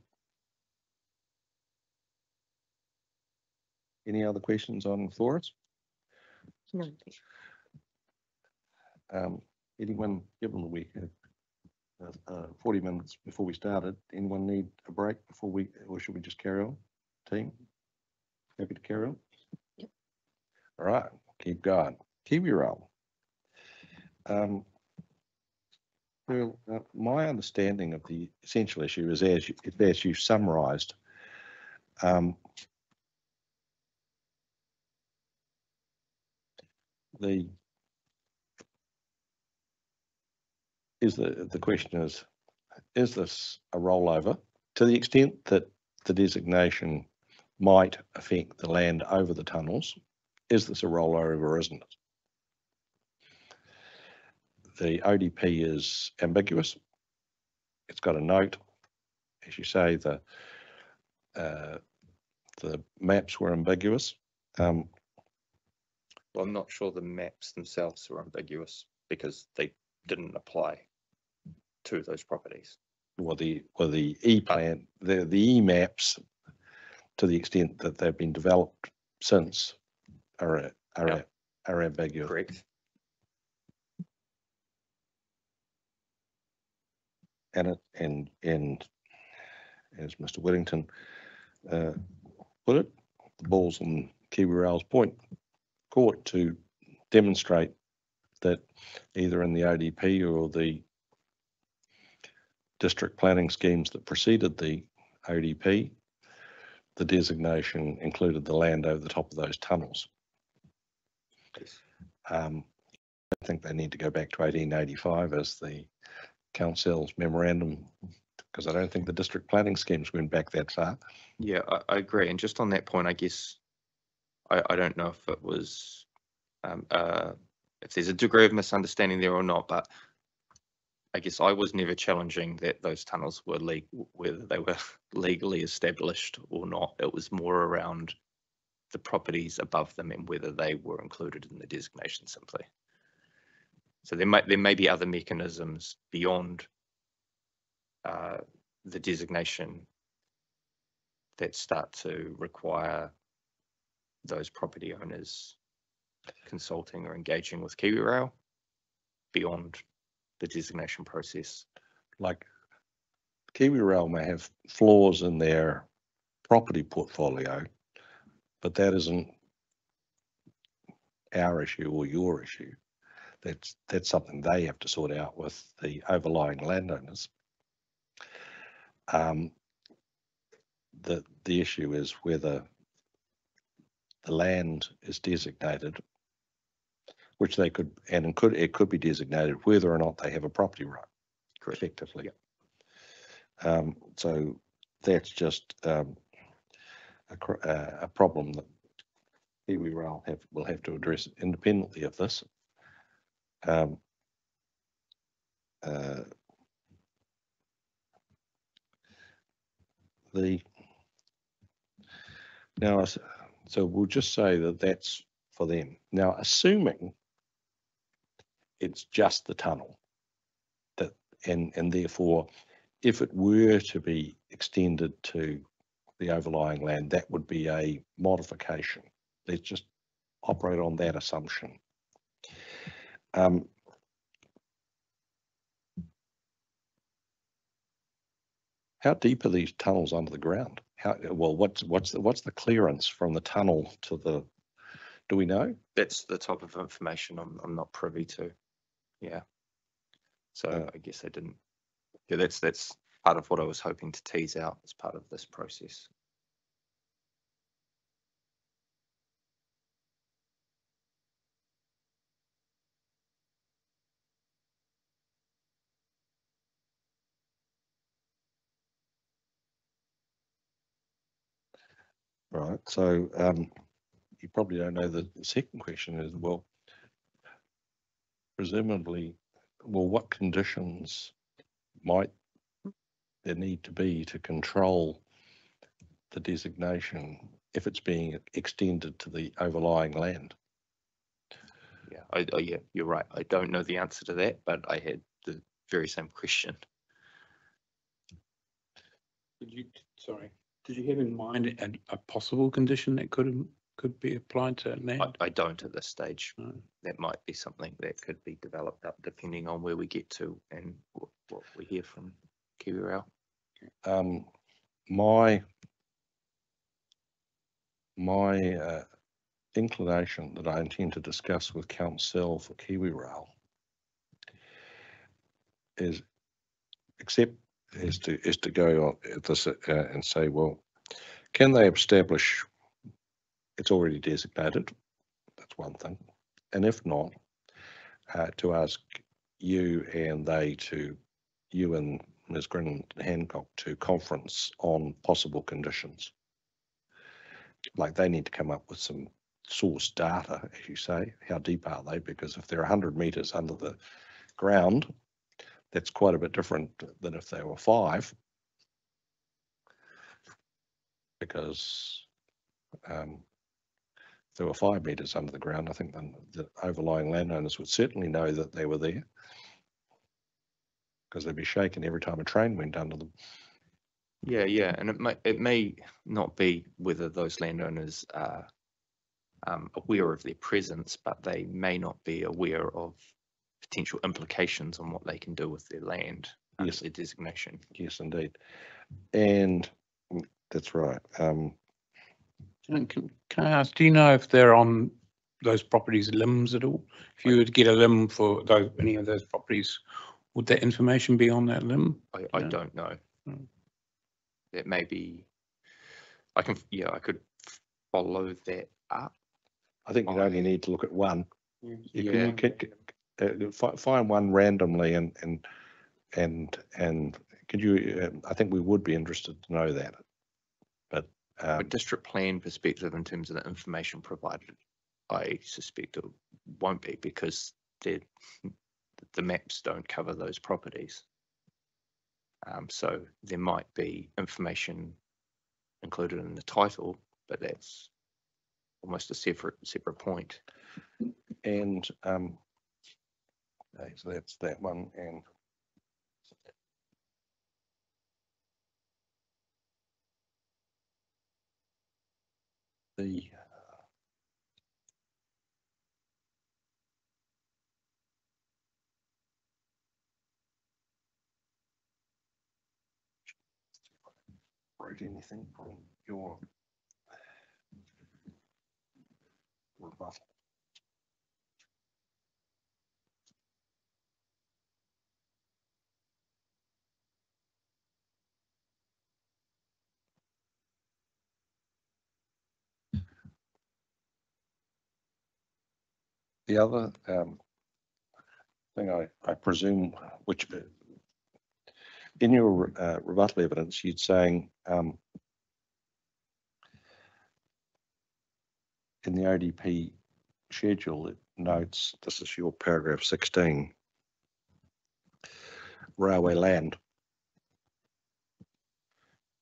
Any other questions on Florence? No, Anyone, given that we have 40 minutes before we started, anyone need a break before or should we just carry on? Team? Happy to carry on? Yep. All right, keep going. Kiwi roll. Well, my understanding of the essential issue is as you summarised, the question is this a rollover to the extent that the designation might affect the land over the tunnels? Is this a rollover or isn't it? The ODP is ambiguous. It's got a note, as you say, the maps were ambiguous. Well, I'm not sure the maps themselves are ambiguous because they didn't apply to those properties. Or the E-plan, the E-maps, to the extent that they've been developed since, are ambiguous. Correct. And as Mr. Whittington put it, the ball's on KiwiRail's court to demonstrate that either in the ODP or the district planning schemes that preceded the ODP, the designation included the land over the top of those tunnels. Yes. I think they need to go back to 1885 as the council's memorandum, because I don't think the district planning schemes went back that far. Yeah, I agree. And just on that point, I guess I don't know if it was if there's a degree of misunderstanding there or not, but I guess I was never challenging that those tunnels were whether they were legally established or not. It was more around the properties above them and whether they were included in the designation simply. So there may be other mechanisms beyond the designation that start to require those property owners consulting or engaging with KiwiRail beyond the designation process. Like KiwiRail may have flaws in their property portfolio, but that isn't our issue or your issue. That's something they have to sort out with the overlying landowners. The issue is whether the land is designated, which they could, and it could be designated whether or not they have a property right, effectively. Yeah. So that's just a problem that KiwiRail will have to address independently of this. So we'll just say that that's for them. Now, assuming it's just the tunnel, that and therefore, if it were to be extended to the overlying land, that would be a modification. Let's just operate on that assumption. How deep are these tunnels under the ground? What's the clearance from the tunnel to the? Do we know? That's the type of information I'm not privy to. Yeah. So I guess I didn't. Yeah, that's part of what I was hoping to tease out as part of this process. Right. So you probably don't know the second question is, well, presumably, well, what conditions might there need to be to control the designation if it's being extended to the overlying land? Yeah, yeah, you're right. I don't know the answer to that, but I had the very same question. Did you have in mind a possible condition that could be applied to land? I don't at this stage. No. That might be something that could be developed up depending on where we get to and what we hear from KiwiRail. My inclination that I intend to discuss with Council for KiwiRail is to go on this and say, well, can they establish it's already designated? That's one thing. And if not, to ask you and Ms. Grin Hancock to conference on possible conditions. Like they need to come up with some source data, as you say. How deep are they? Because if they're 100 meters under the ground, that's quite a bit different than if they were 5. Because they were 5 metres under the ground, I think the overlying landowners would certainly know that they were there, because they'd be shaken every time a train went under them. Yeah, and it may not be whether those landowners are aware of their presence, but they may not be aware of potential implications on what they can do with their land under Yes. their designation. Yes, indeed. And that's right. Can I ask, do you know if they're on those properties limbs at all? If you were to get a limb for those, any of those properties, would that information be on that limb? I Yeah. don't know. Mm. That may be, I could follow that up. I think you'd only need to look at one. Yeah. Find one randomly and could you? I think we would be interested to know that. But From a district plan perspective, in terms of the information provided, I suspect it won't be, because the maps don't cover those properties. So there might be information included in the title, but that's almost a separate point. and okay, so that's that one. And the wrote anything from your rebuttal. The other thing I presume, which in your rebuttal evidence, you'd saying in the ODP schedule, it notes, this is your paragraph 16, railway land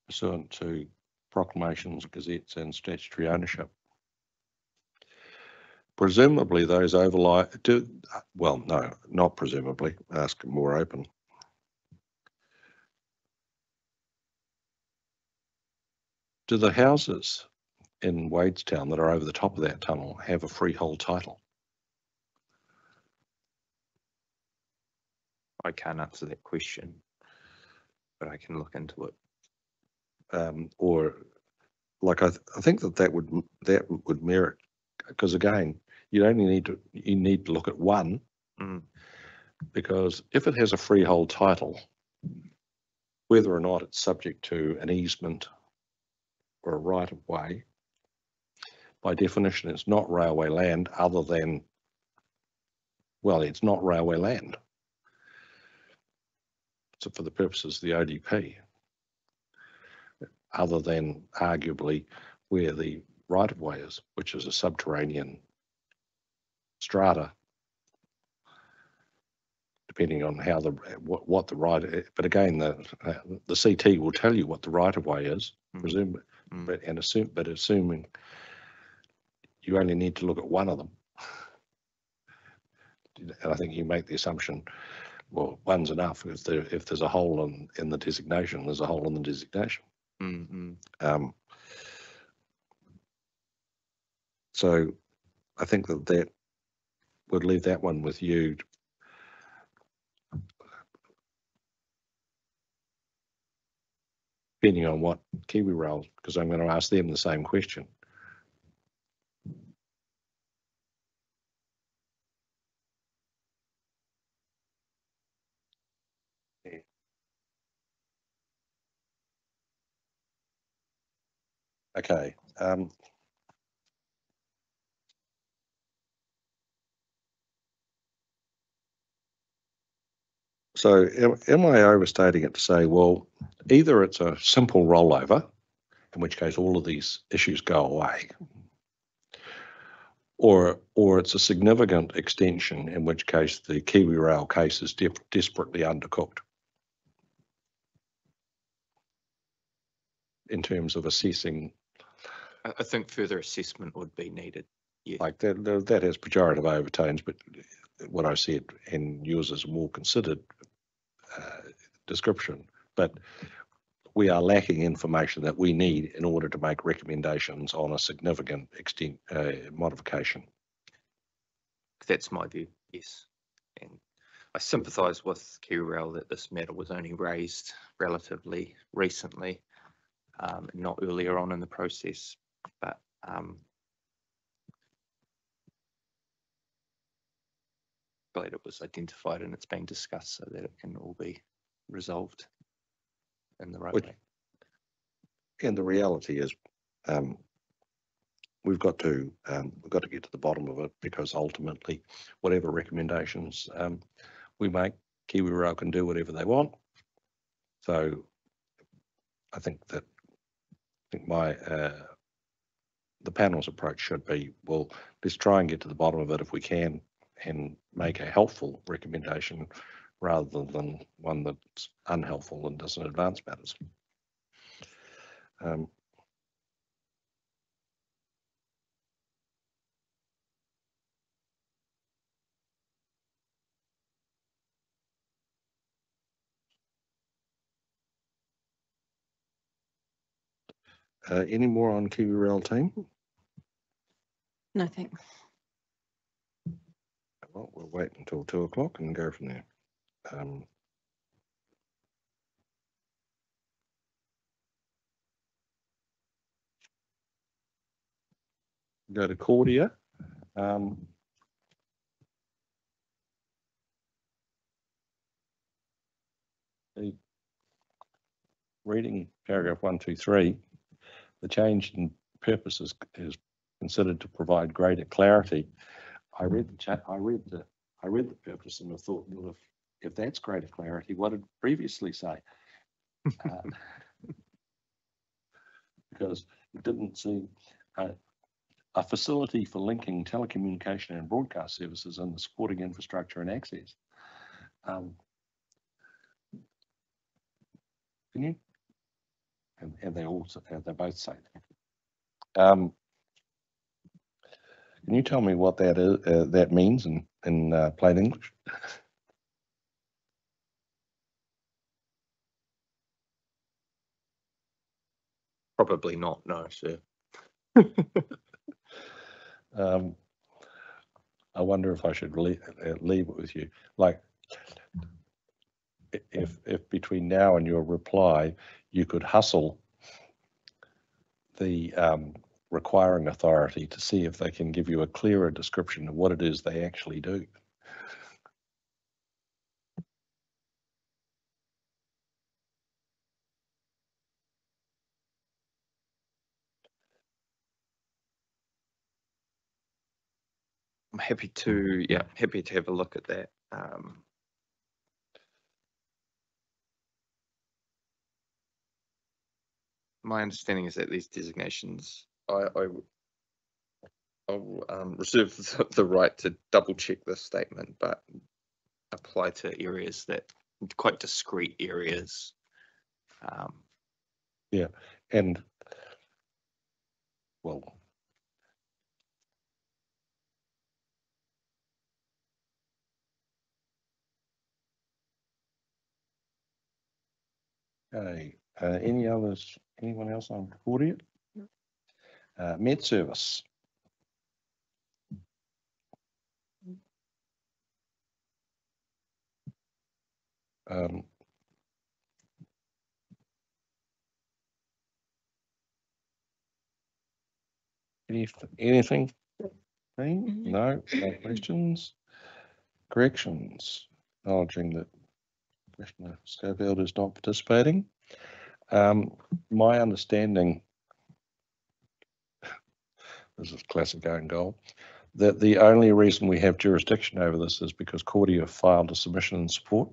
pursuant to proclamations, gazettes and statutory ownership. Presumably those overlie, well, no, not presumably, ask more open. Do the houses in Wadestown that are over the top of that tunnel have a freehold title? I can't answer that question, but I can look into it. Or like I think that would merit, because again, you need to look at one, because if it has a freehold title, whether or not it's subject to an easement or a right of way, by definition, it's not railway land, other than, well, it's not railway land. So for the purposes of the ODP, other than arguably where the right of way is, which is a subterranean strata, depending on how what the right. But again, the CT will tell you what the right of way is, presumably, but assuming you only need to look at one of them, and I think you make the assumption, well, one's enough. If there's a hole in the designation, there's a hole in the designation. So I think that would leave that one with you. Depending on what KiwiRail, because I'm going to ask them the same question. Yeah. Okay. So am I overstating it to say, well, either it's a simple rollover, in which case all of these issues go away, or it's a significant extension, in which case the KiwiRail case is desperately undercooked in terms of assessing? I think further assessment would be needed Yeah. Like that has pejorative overtones, but what I said, and yours is a more considered description, but we are lacking information that we need in order to make recommendations on a significant extent modification. That's my view, yes. And I sympathise with KiwiRail that this matter was only raised relatively recently, not earlier on in the process, but glad it was identified and it's being discussed so that it can all be resolved in the right way. And the reality is, we've got to get to the bottom of it, because ultimately, whatever recommendations we make, KiwiRail can do whatever they want. So, I think my the panel's approach should be, well, let's try and get to the bottom of it if we can, and make a helpful recommendation rather than one that's unhelpful and doesn't advance matters. Any more on KiwiRail team? No, thanks. Well, we'll wait until 2 o'clock and go from there. Go to Cordia. Reading paragraph 1, 2, 3, the change in purpose is considered to provide greater clarity. I read the purpose and I thought, well, if that's greater clarity, what did it previously say? Because it didn't seem a facility for linking telecommunication and broadcast services and the supporting infrastructure and access. Can you? And they both say that. Can you tell me what that is? That means in plain English? Probably not, no, sir. I wonder if I should leave it with you. Like, if between now and your reply, you could hustle the requiring authority to see if they can give you a clearer description of what it is they actually do. I'm happy to, happy to have a look at that. My understanding is that these designations, I'll reserve the right to double check this statement, but apply to areas that quite discrete areas. Yeah, and well, okay. Any others? Anyone else on Cordia? Med service. Anything? No questions. Corrections. Acknowledging that Commissioner Schofield is not participating. My understanding, this is classic own goal, that the only reason we have jurisdiction over this is because Cordia filed a submission in support.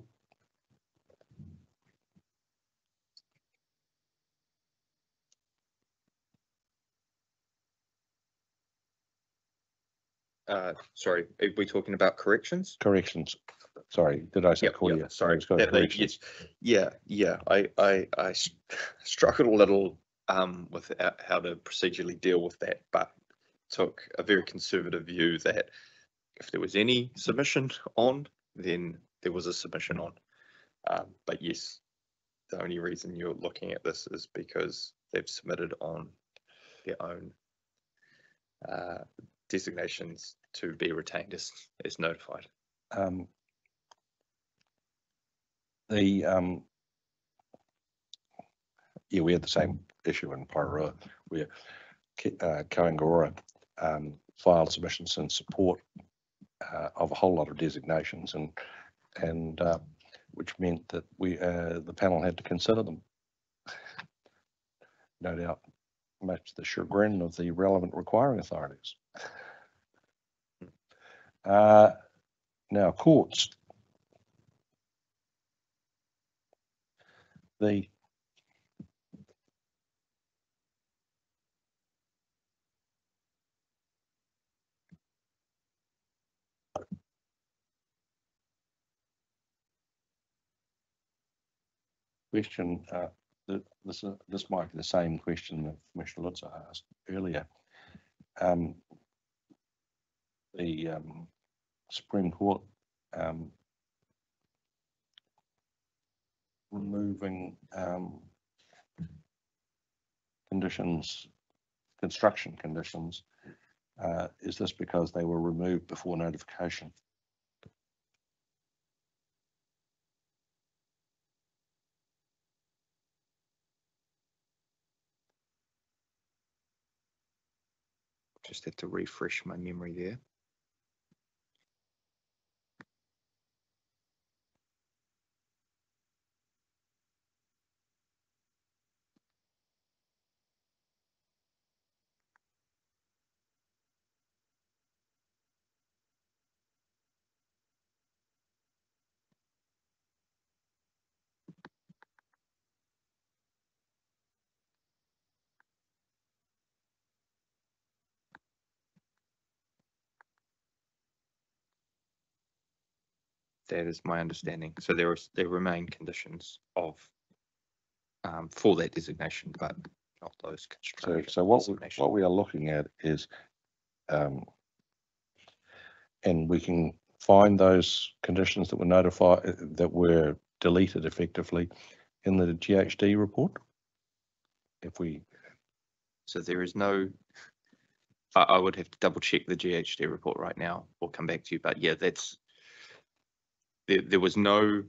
Sorry, are we talking about corrections? Corrections. Sorry, did I say Yep, Cordia? yep, sorry. Corrections. I struggled a little with how to procedurally deal with that, but took a very conservative view that if there was any submission on, then there was a submission on. But yes, the only reason you're looking at this is because they've submitted on their own designations to be retained as notified. Yeah, we had the same issue in Pairua where Kaingora filed submissions in support of a whole lot of designations, and which meant that the panel had to consider them. No doubt, much to the chagrin of the relevant requiring authorities. Now, courts. The question, this might be the same question that Commissioner Lutzer asked earlier. The Supreme Court removing construction conditions, is this because they were removed before notification? Just had to refresh my memory there. That is my understanding. So there remain conditions of for that designation, but not those construction. So what we are looking at is, and we can find those conditions that were notified, that were deleted effectively in the GHD report. So there is no, I would have to double check the GHD report right now or come back to you, but yeah, there was no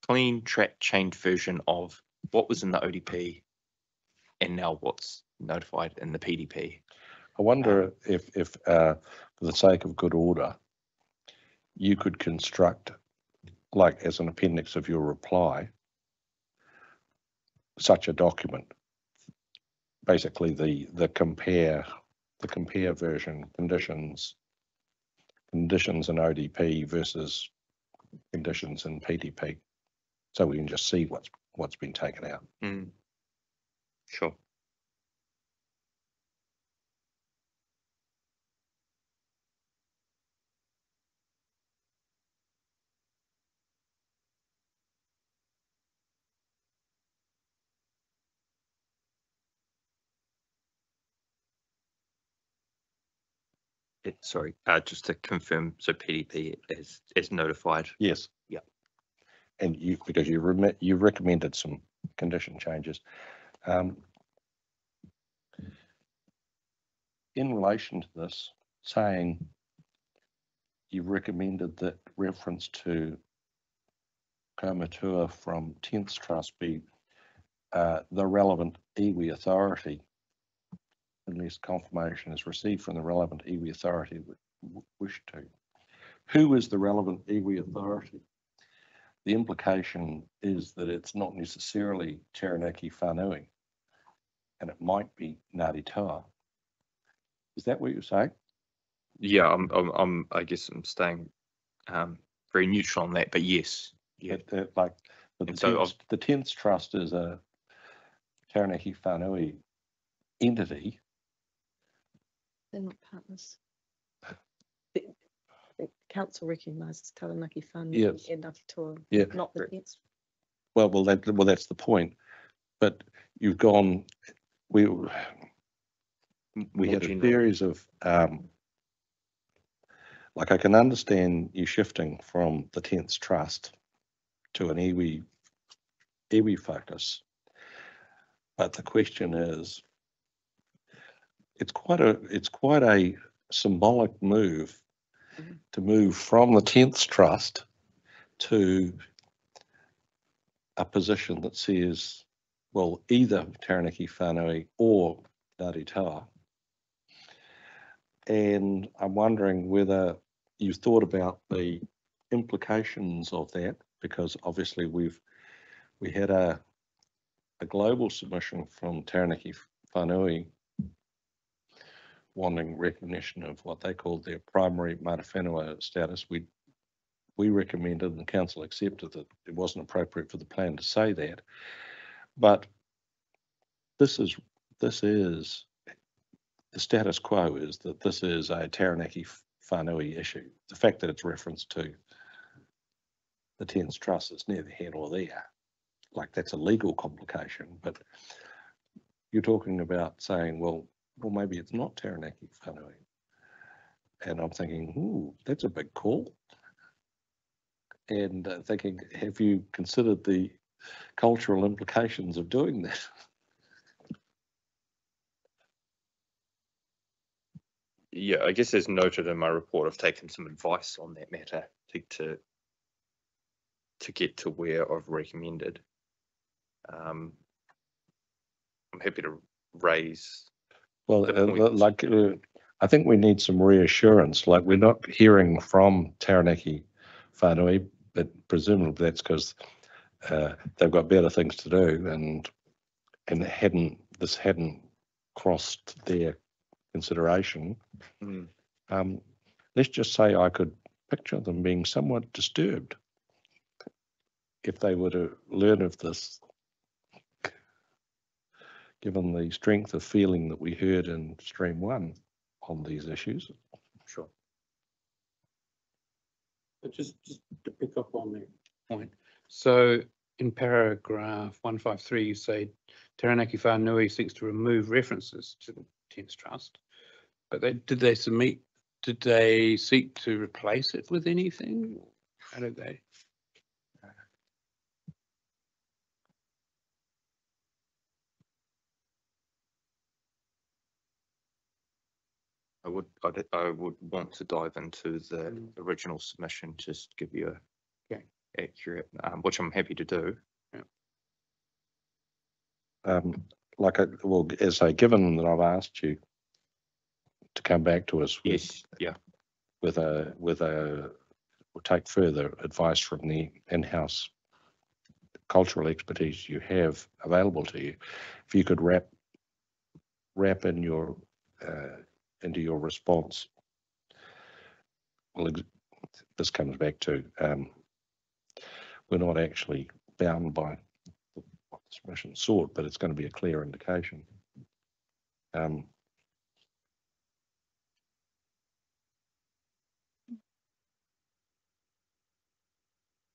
clean track change version of what was in the ODP and now what's notified in the PDP. I wonder if for the sake of good order, you could construct, like as an appendix of your reply, such a document, basically the compare version, conditions in ODP versus conditions in PDP, so we can just see what's been taken out. Sure. Sorry, just to confirm, so PDP is notified. Yes. Yeah. And because you recommended some condition changes. In relation to this, saying you recommended that reference to Kaumatua from 10th Trust be the relevant iwi authority, unless confirmation is received from the relevant iwi authority wish to. Who is the relevant iwi authority? The implication is that it's not necessarily Taranaki Whanui, and it might be Ngāti Toa. Is that what you're saying? Yeah, I guess I'm staying very neutral on that, but yes. Yeah. Like the 10th Trust is a Taranaki Whanui entity. They're not partners. The council recognises Taranaki Whanui and Ngāti Toa, not the Tenth. Well, that's the point. But you've gone. we more had a general. series of, like I can understand you shifting from the 10th Trust to an iwi focus. But the question is, it's quite a symbolic move to move from the 10th Trust to a position that says, well, either Taranaki Whanui or Ngāti Tawa. And I'm wondering whether you've thought about the implications of that, because obviously we had a global submission from Taranaki Whanui wanting recognition of what they called their primary mata whenua status. We recommended and the council accepted that it wasn't appropriate for the plan to say that, but this is the status quo is that this is a Taranaki Whanui issue. The fact that it's referenced to the 10th Trust is neither here nor there. Like, that's a legal complication, but you're talking about saying, well, maybe it's not Taranaki Whanui. And I'm thinking, ooh, that's a big call. And thinking, have you considered the cultural implications of doing that? Yeah, I guess as noted in my report, I've taken some advice on that matter to get to where I've recommended. I'm happy to raise. Well, The point. I think we need some reassurance. Like, we're not hearing from Taranaki Whanui, but presumably that's because they've got better things to do, and this hadn't crossed their consideration. Let's just say I could picture them being somewhat disturbed if they were to learn of this, given the strength of feeling that we heard in Stream 1 on these issues. Sure. But just to pick up on that point. So in paragraph 153, you say Taranaki Whanui seeks to remove references to the 10th Trust, but did they seek to replace it with anything? How did they? I would want to dive into the original submission, just give you a accurate, which I'm happy to do. Given that I've asked you to come back to us Yes, we'll take further advice from the in-house cultural expertise you have available to you. If you could wrap in your into your response. Well, this comes back to we're not actually bound by what the submission sought, but it's going to be a clear indication.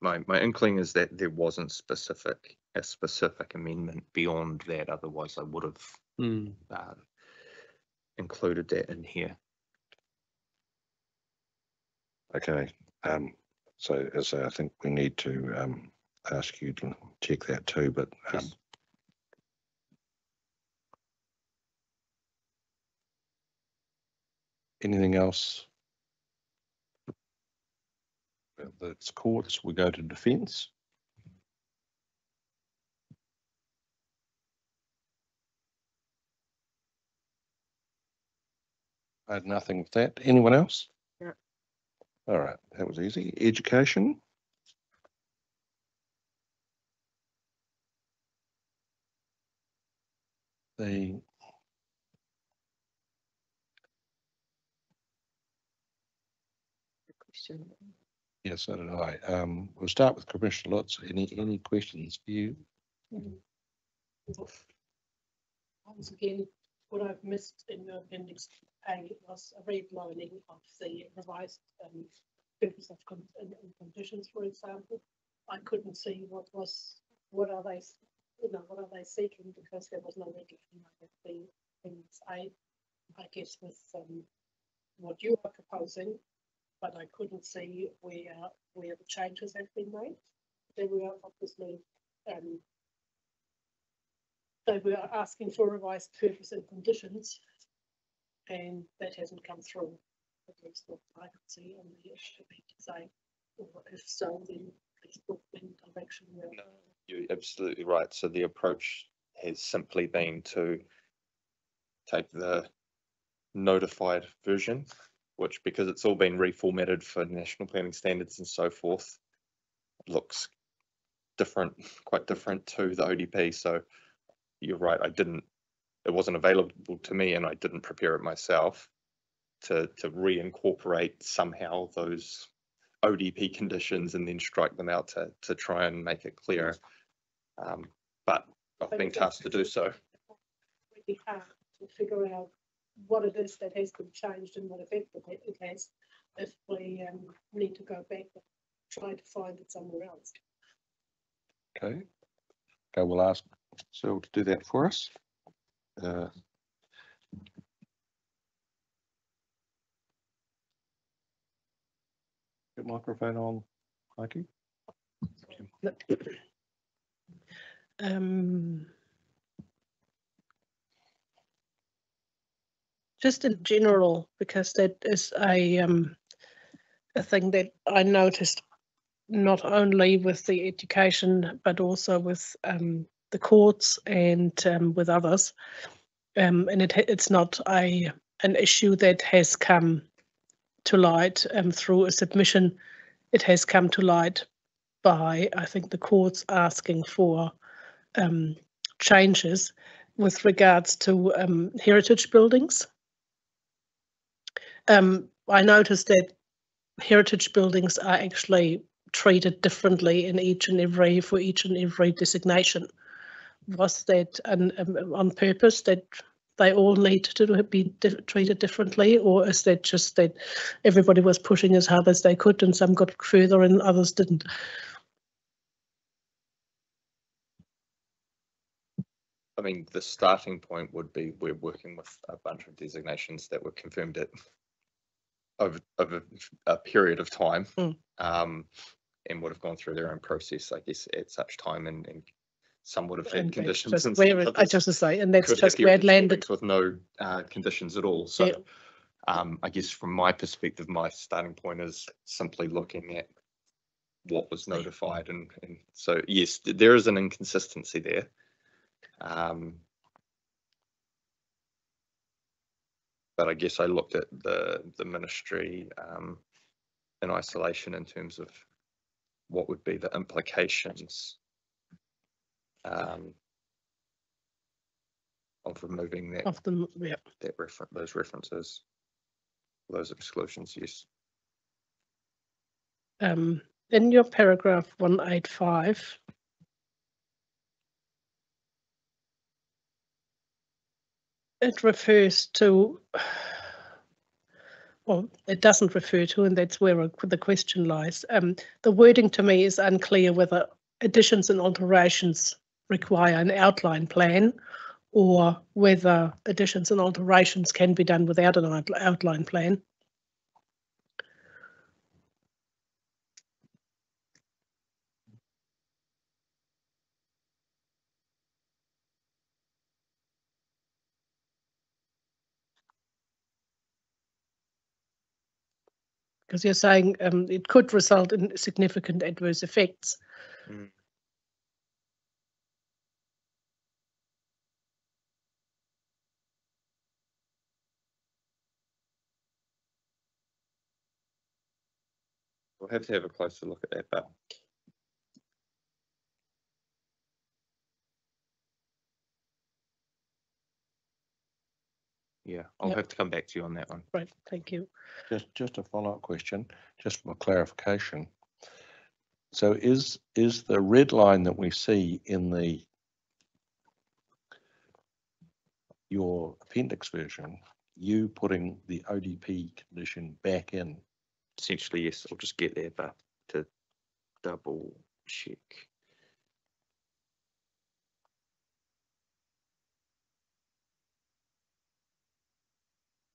My inkling is that there wasn't a specific amendment beyond that. Otherwise, I would have included that in here. Okay. So as I think we need to ask you to check that too, but Yes. Anything else? That's courts, we go to defence. I had nothing with that. Anyone else? Yeah. All right, that was easy. Education. Question. Yes, so did I. We'll start with Commissioner Lutz. Any questions for you? Once again, what I've missed in your appendix A was a redlining of the revised purpose of conditions, for example. I couldn't see what are they seeking, because there was no redlining of the appendix A. I guess, with what you are proposing, but I couldn't see where the changes have been made. They were obviously they were asking for revised purpose and conditions, and that hasn't come through. At least what I could see on the say, or if so, then please put in direction. No, you're absolutely right. So the approach has simply been to take the notified version, which, because it's all been reformatted for national planning standards and so forth, looks different, quite different to the ODP. So you're right, it wasn't available to me, and I didn't prepare it myself to reincorporate somehow those ODP conditions and then strike them out to try and make it clearer. But I've been tasked to do so. Really hard to figure out what it is that has been changed and what effect it has, if we need to go back and try to find it somewhere else. Okay, we'll ask Cyril to do that for us. Your microphone on, Mikey. Just in general, because that is a thing that I noticed not only with the education but also with the courts and with others, and it's not an issue that has come to light through a submission. It has come to light by, I think, the courts asking for changes with regards to heritage buildings. I noticed that heritage buildings are actually treated differently in for each and every designation. Was that on purpose, that they all need to be treated differently, or is that just that everybody was pushing as hard as they could and some got further and others didn't? I mean, the starting point would be we're working with a bunch of designations that were confirmed over a period of time, and would have gone through their own process, I guess, at such time, and some would have had conditions. Just where I just to say, and that's just where it landed with no conditions at all. So, yeah. I guess from my perspective, my starting point is simply looking at what was notified, and so yes, there is an inconsistency there. But I guess I looked at the ministry in isolation in terms of what would be the implications of removing that those references, those exclusions. Yes. In your paragraph 185. It refers to, well, it doesn't refer to, and that's where the question lies. The wording to me is unclear whether additions and alterations require an outline plan or whether additions and alterations can be done without an outline plan. Because you're saying it could result in significant adverse effects. We'll have to have a closer look at that, but yeah, I'll have to come back to you on that one. Right, thank you. Just a follow-up question, just for clarification. So is the red line that we see in your appendix version, you putting the ODP condition back in? Essentially, yes. I'll just get there, but to double check.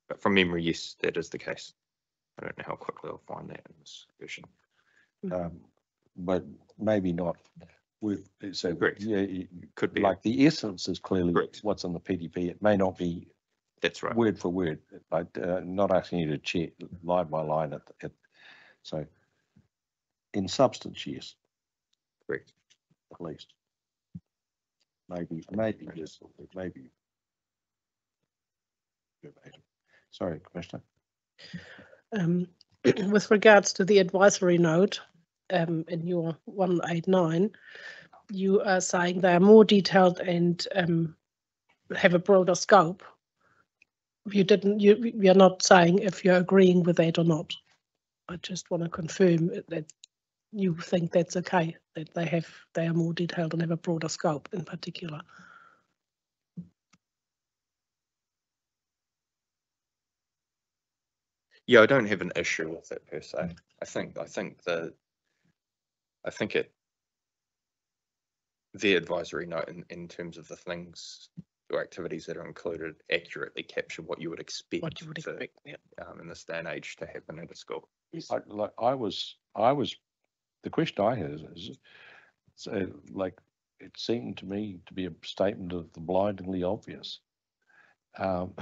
But from memory, yes, that is the case. I don't know how quickly I'll find that in this version. But maybe not with, so, Correct. yeah, Could be. like the essence is clearly Correct. what's in the PDP. It may not be That's right. word for word, but not asking you to check line by line so in substance, yes, Correct. at least. Maybe yes, maybe. Sorry, Commissioner. With regards to the advisory note, in your 189, you are saying they are more detailed and have a broader scope. You're not saying if you're agreeing with that or not. I just want to confirm that you think that's okay, that they are more detailed and have a broader scope in particular. Yeah, I don't have an issue with it per se. I think the advisory note in terms of the things or activities that are included accurately capture what you would expect. What you would expect, yeah. In this day and age to happen at a school. The question I had is so like, it seemed to me to be a statement of the blindingly obvious. That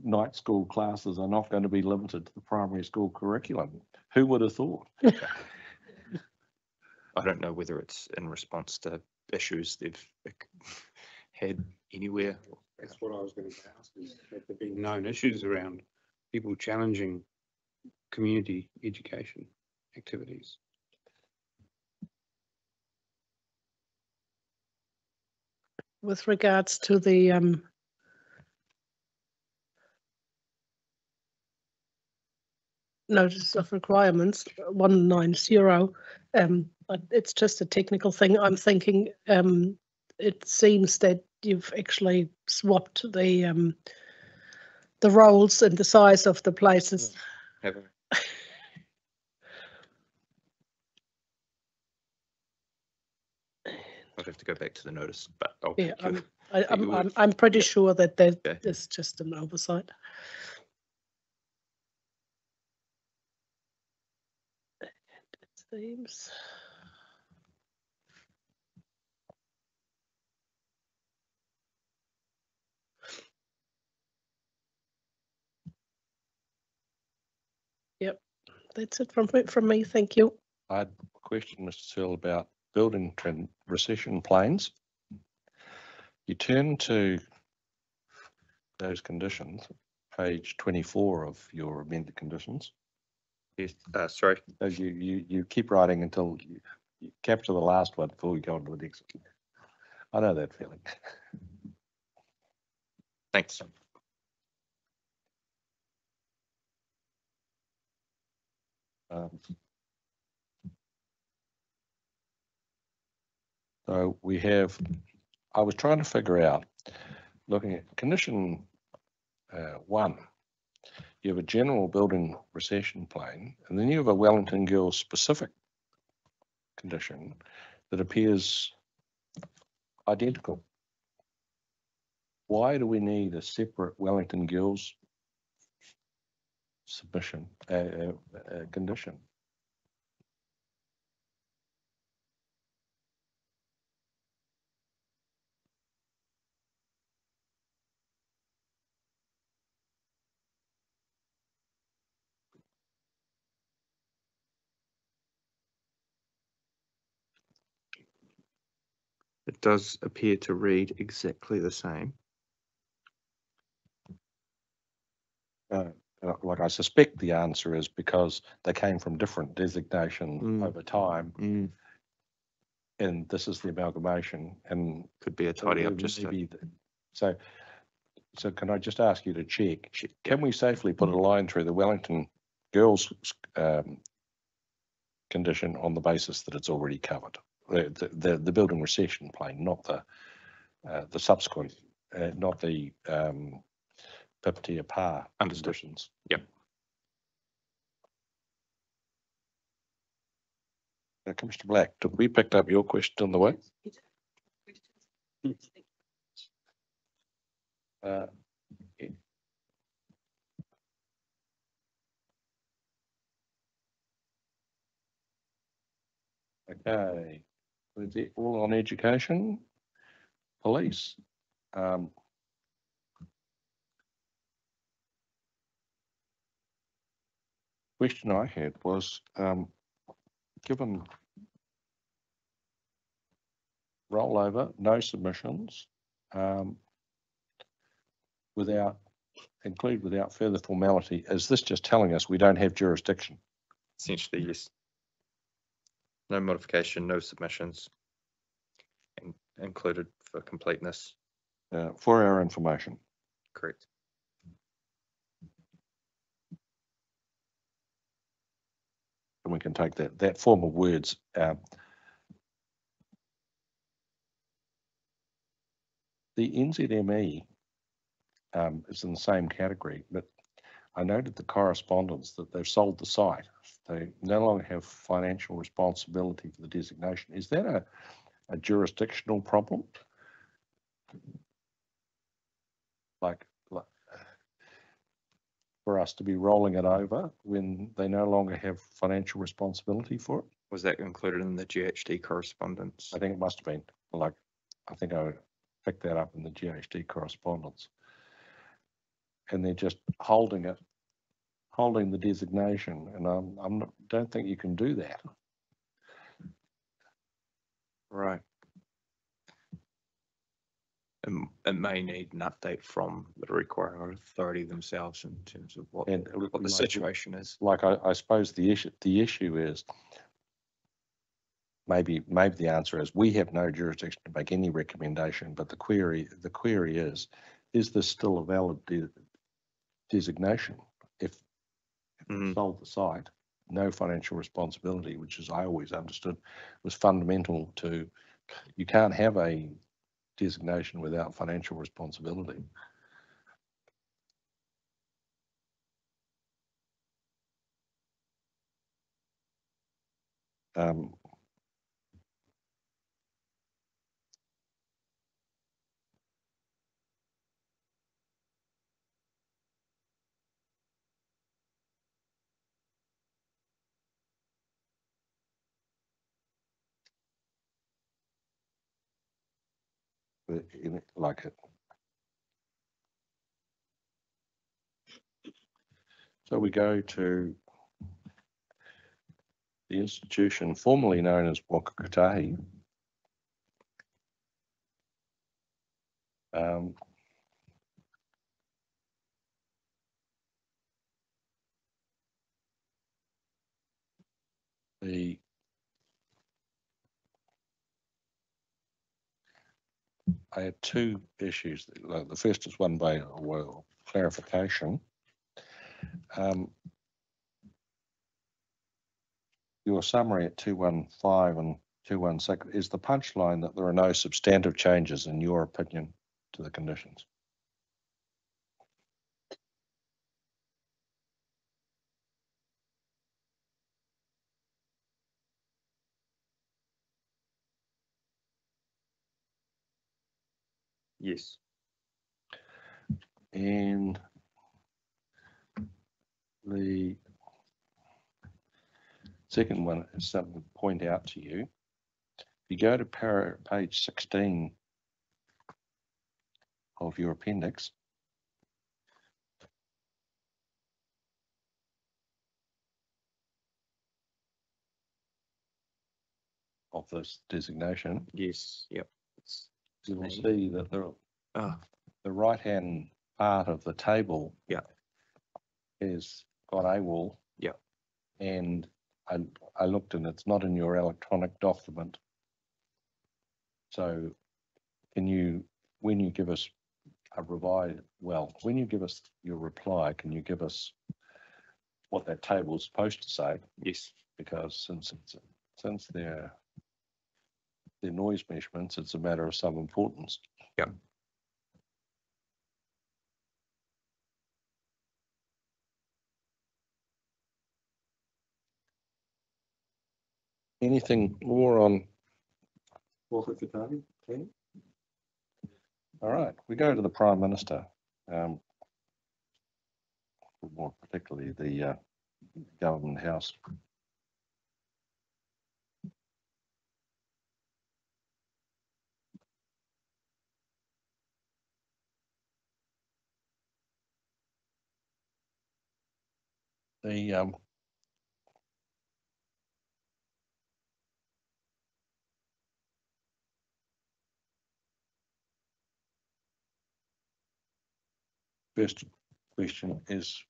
night school classes are not going to be limited to the primary school curriculum. Who would have thought? I don't know whether it's in response to issues they've had anywhere. That's what I was going to ask, is have there been known issues around people challenging community education activities? With regards to the notice of requirements 190, it's just a technical thing. I'm thinking it seems that you've actually swapped the roles and the size of the places. I'd have to go back to the notice, but I'll Yeah, take you. I'm pretty Yeah. sure that there's Okay. just an oversight. It seems. Yep, that's it from me. Thank you. I had a question, Mr. Searle, about building recession planes. You turn to those conditions, page 24 of your amended conditions. Yes, sorry. As you keep writing until you capture the last one before we go on to the next one. I know that feeling. Thanks. So we have, I was trying to figure out, looking at condition 1, you have a general building recession plane, and then you have a Wellington Girls specific condition that appears identical. Why do we need a separate Wellington Girls submission condition? It does appear to read exactly the same. Like, I suspect the answer is because they came from different designation over time, and this is the amalgamation, and Could be a tidy up just to, maybe so can I just ask you to check, can we safely put a line through the Wellington Girls condition on the basis that it's already covered? The building recession plane, not the subsequent, not the Pipitea Pa conditions. Yep. Commissioner Black, did we pick up your question on the way? yeah. Okay, is it all on education? Police. Question I had was, given rollover, no submissions, include without further formality, is this just telling us we don't have jurisdiction? Essentially, yes. No modification, no submissions. Included for completeness. For our information? Correct. And we can take that form of words. The NZME is in the same category, but I noted the correspondence that they've sold the site. They no longer have financial responsibility for the designation. Is that a jurisdictional problem? Like for us to be rolling it over when they no longer have financial responsibility for it? Was that included in the GHD correspondence? I think it must have been. Like, I think I picked that up in the GHD correspondence. And they're just holding the designation, and don't think you can do that. Right. It may need an update from the requiring authority themselves in terms of what the situation is. Like I suppose the issue is maybe the answer is we have no jurisdiction to make any recommendation, but the query is this still a valid designation if they sold the site? No financial responsibility, which is I always understood was fundamental to, you can't have a designation without financial responsibility. Like it. So we go to the institution formerly known as Waka Kotahi. I had two issues. The first is one by clarification. Your summary at 215 and 216 is the punchline that there are no substantive changes in your opinion to the conditions. Yes. And the second one is something to point out to you. If you go to page 16 of your appendix, of this designation, Yes. Yep. you will see that the right-hand part of the table is got AWOL. Yeah. And I looked and it's not in your electronic document. So when you give us when you give us your reply, can you give us what that table is supposed to say? Yes. Because since they're noise measurements, it's a matter of some importance. Yeah. Anything more on Waka Kotahi? All right, we go to the Prime Minister. More particularly the Government House. The first question is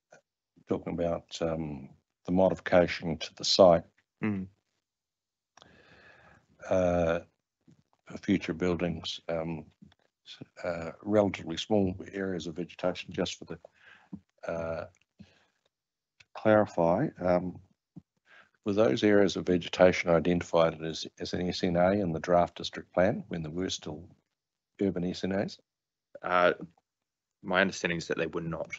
talking about the modification to the site. Mm. Future buildings, relatively small areas of vegetation, just for the clarify, were those areas of vegetation identified as an SNA in the draft district plan when there were still urban SNAs? My understanding is that they were not.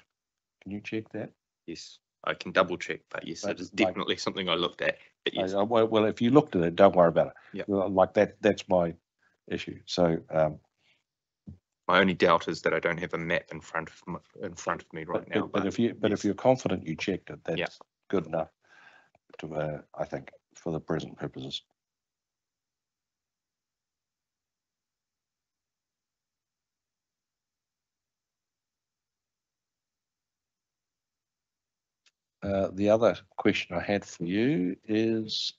Can you check that? Yes, I can double check, but yes, But it is like- definitely something I looked at. But yes, Well, if you looked at it, don't worry about it. Yeah. Well, like that's my issue. So my only doubt is that I don't have a map in front of me right now. but if you're confident you checked it, that's Yeah. good enough to I think for the present purposes. The other question I had for you is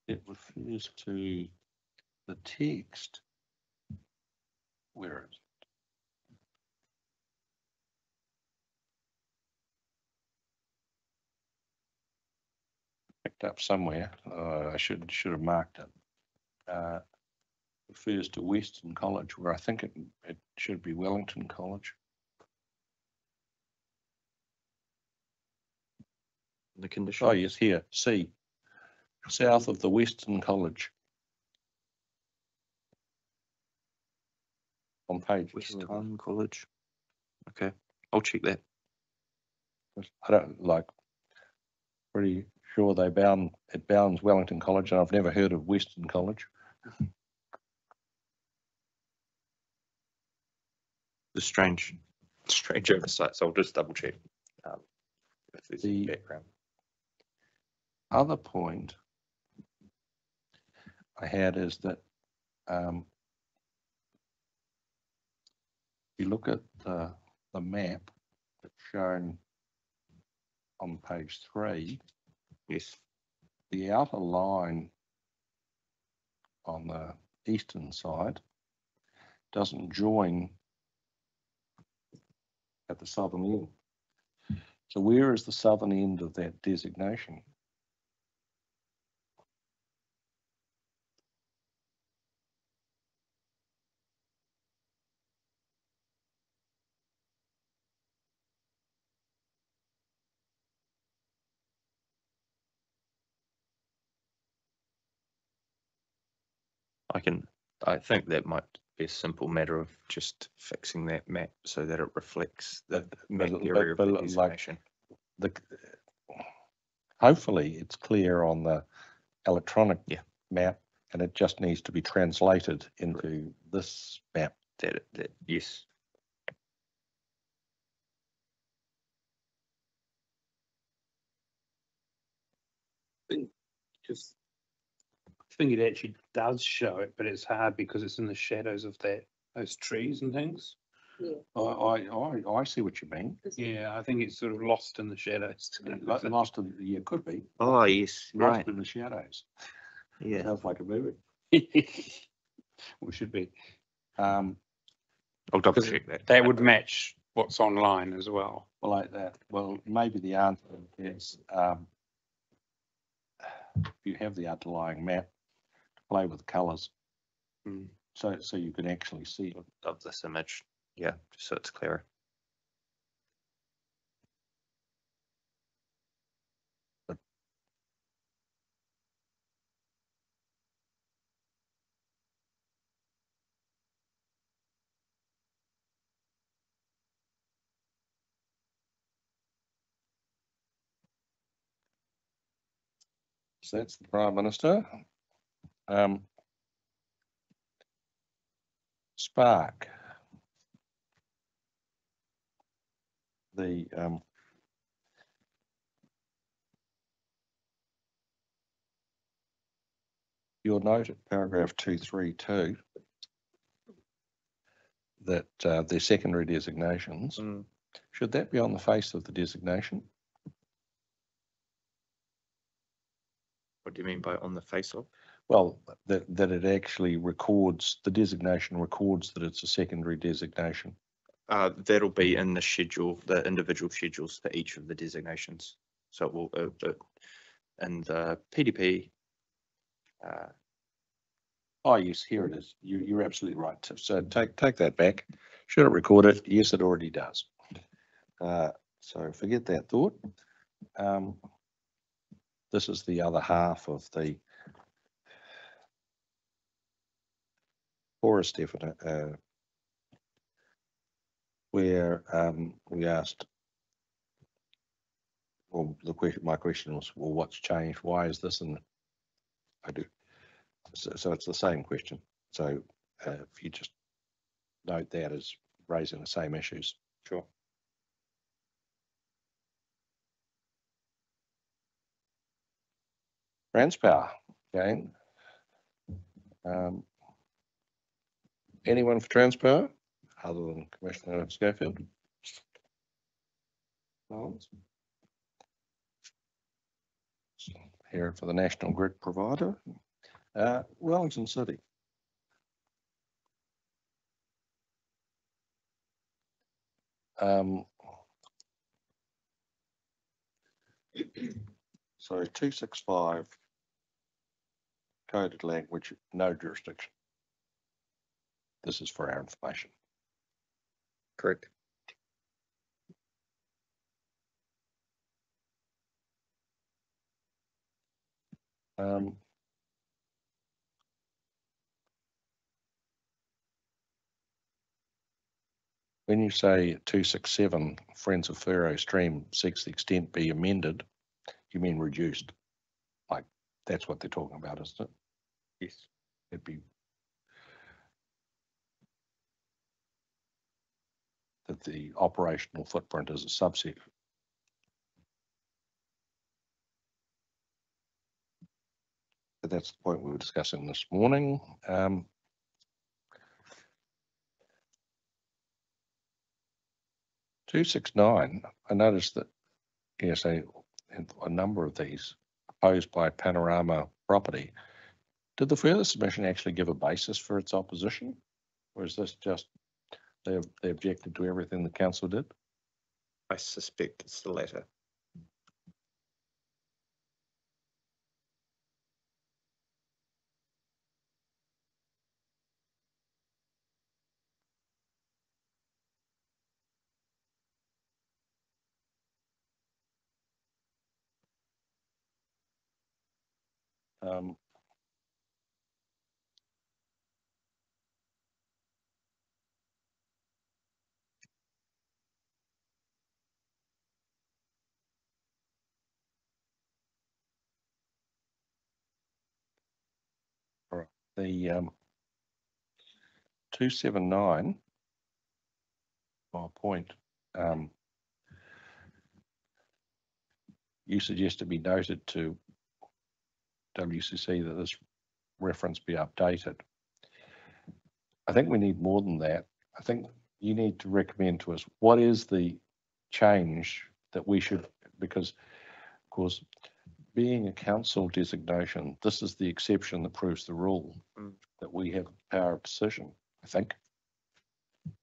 it refers to the text. Where is it? Picked up somewhere. I should have marked it. Refers to Western College, where I think it should be Wellington College. The condition. Oh yes, here, C, south of the Western College. On page West 2 of Time College. Okay, I'll check that. I don't like. Pretty sure it bounds Wellington College, and I've never heard of Western College. The strange oversight. So I'll just double check. If there's The- background. Other point I had is that you look at the map that's shown on page 3, Yes. the outer line on the eastern side doesn't join at the southern end. So where is the southern end of that designation? I think that might be a simple matter of just fixing that map so that it reflects the map area of the like- designation. Hopefully it's clear on the electronic Yeah. map, and it just needs to be translated into this map. That yes. Just, I think it actually does show it, but it's hard because it's in the shadows of those trees and things. I see what you mean. Yeah, I think it's sort of lost in the shadows. Lost in, yeah, could be. Oh, yes, Lost right. in the shadows. Yeah. Sounds like a movie. We should be. I'll double Because check that. That would match what's online as well. Well, like that. Well, maybe the answer is if you have the underlying map, play with colours, Mm. so you can actually see. Of this image. Yeah, just so it's clearer. So that's the Prime Minister. Spark. You'll note at paragraph 232 that the secondary designations, should that be on the face of the designation? What do you mean by on the face of? Well, that it actually records, the designation records that it's a secondary designation. That'll be in the schedule, the individual schedules for each of the designations. So it will, and the PDP. Oh, yes, here it is. You're absolutely right. So take that back. Should it record it? Yes, it already does. So forget that thought. This is the other half of the chorus definite, where we asked, well, my question was, well, what's changed? Why is this? And I do. So it's the same question. So if you just note that as raising the same issues. Sure. Transpower, again. Anyone for Transpower other than Commissioner Schofield? No. Here for the National Grid provider. Wellington City. So 265 coded language, no jurisdiction. This is for our information. Correct. When you say 267 Friends of Furrow Stream seeks the extent be amended, you mean reduced? Like that's what they're talking about, isn't it? Yes. It'd be that the operational footprint is a subset. But that's the point we were discussing this morning. 269, I noticed that a number of these proposed by Panorama Property. Did the further submission actually give a basis for its opposition? Or is this just they objected to everything the council did? I suspect it's the latter. All right. The 279, my point, you suggest to be noted to WCC that this reference be updated. I think we need more than that. I think you need to recommend to us what is the change that we should, because of course, being a council designation, this is the exception that proves the rule, that we have power of decision, I think.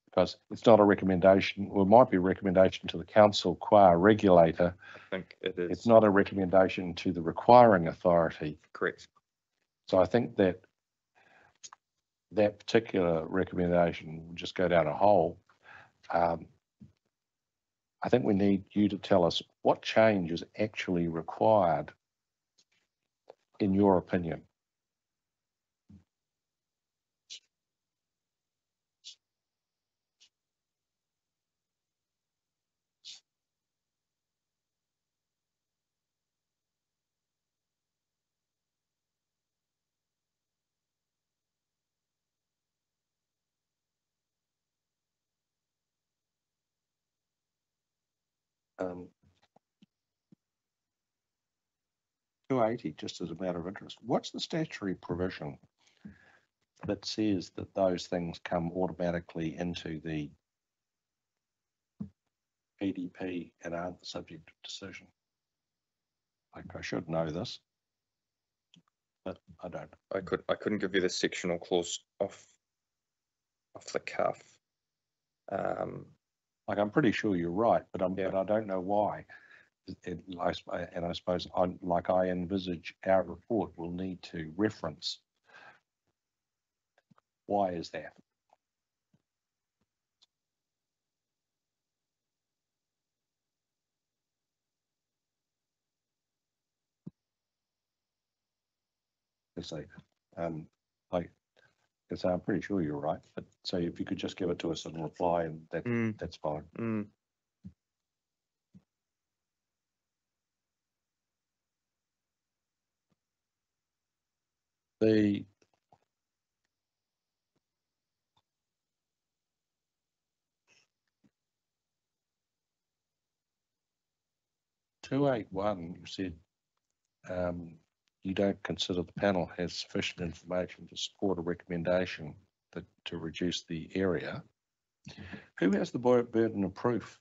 Because it's not a recommendation, or it might be a recommendation to the council qua regulator. I think it is. It's not a recommendation to the requiring authority. Correct. So I think that that particular recommendation will just go down a hole. I think we need you to tell us what change is actually required in your opinion. 280, just as a matter of interest, what's the statutory provision that says that those things come automatically into the PDP and aren't the subject of decision? Like, I should know this, but I don't. I couldn't give you the sectional clause off the cuff. Like, I'm pretty sure you're right, but Yeah. but I don't know why. And I suppose I envisage our report will need to reference why is that. Let's say, because I'm pretty sure you're right, but so if you could just give it to us in reply, and that's fine. The (281), you said you don't consider the panel has sufficient information to support a recommendation to reduce the area. Who has the burden of proof?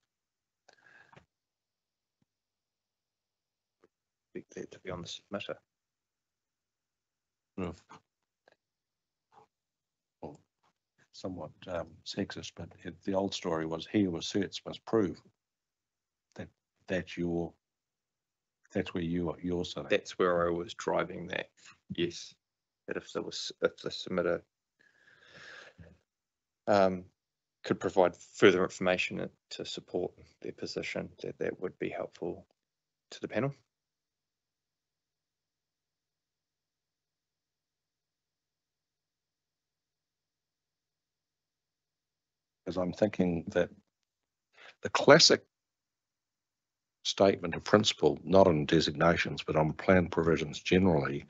To be on the submitter. Well, somewhat sexist, but the old story was he who asserts must prove. That's where you're sitting. That's where I was driving that. Yes, that if the submitter could provide further information to support their position, that would be helpful to the panel. Because I'm thinking that the classic statement of principle, not on designations, but on plan provisions generally,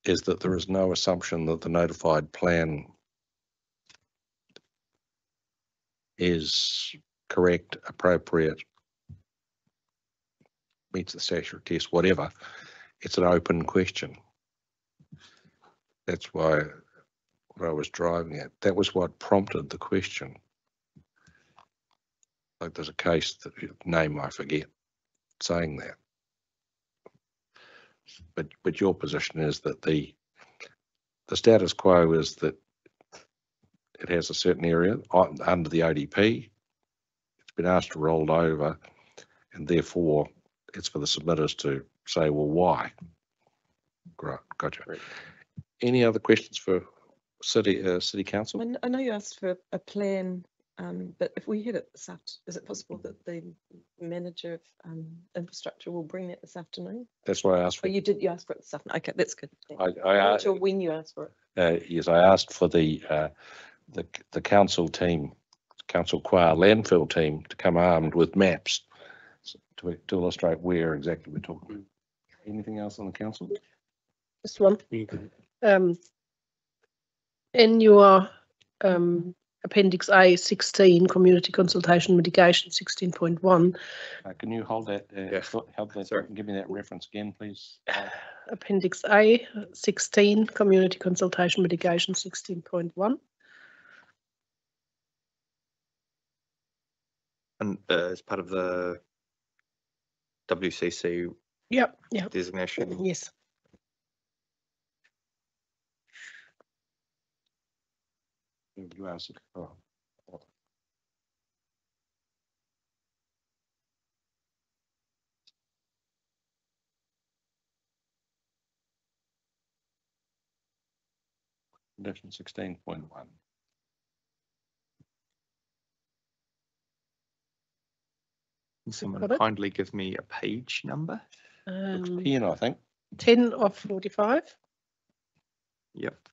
is that there is no assumption that the notified plan is correct, appropriate, meets the statutory test, whatever. It's an open question. That's why what I was driving at. That was what prompted the question. Like there's a case, that name I forget, saying that. But your position is that the status quo is that it has a certain area under the ODP. It's been asked to roll over, and therefore it's for the submitters to say, well, why? Right, gotcha. Great. Any other questions for City Council? I know you asked for a plan, but if we hit it this afternoon, is it possible that the manager of infrastructure will bring that this afternoon? That's why I asked for. Oh, you asked for it this afternoon. Okay, that's good. I I'm not sure when you asked for it. Yes, I asked for the council team, Council Qua landfill team, to come armed with maps to illustrate where exactly we're talking about. Anything else on the council? Just one. In your Appendix A 16, Community Consultation Mitigation 16.1. Can you hold that? Yeah. Help that. Sorry. Give me that reference again, please. Appendix A 16, Community Consultation Mitigation 16.1. And as part of the WCC Yep. designation. Yes. You answered. Oh. Condition 16.1. Can someone Got it? kindly give me a page number? Looks 10, I think. 10 of 45. Yep.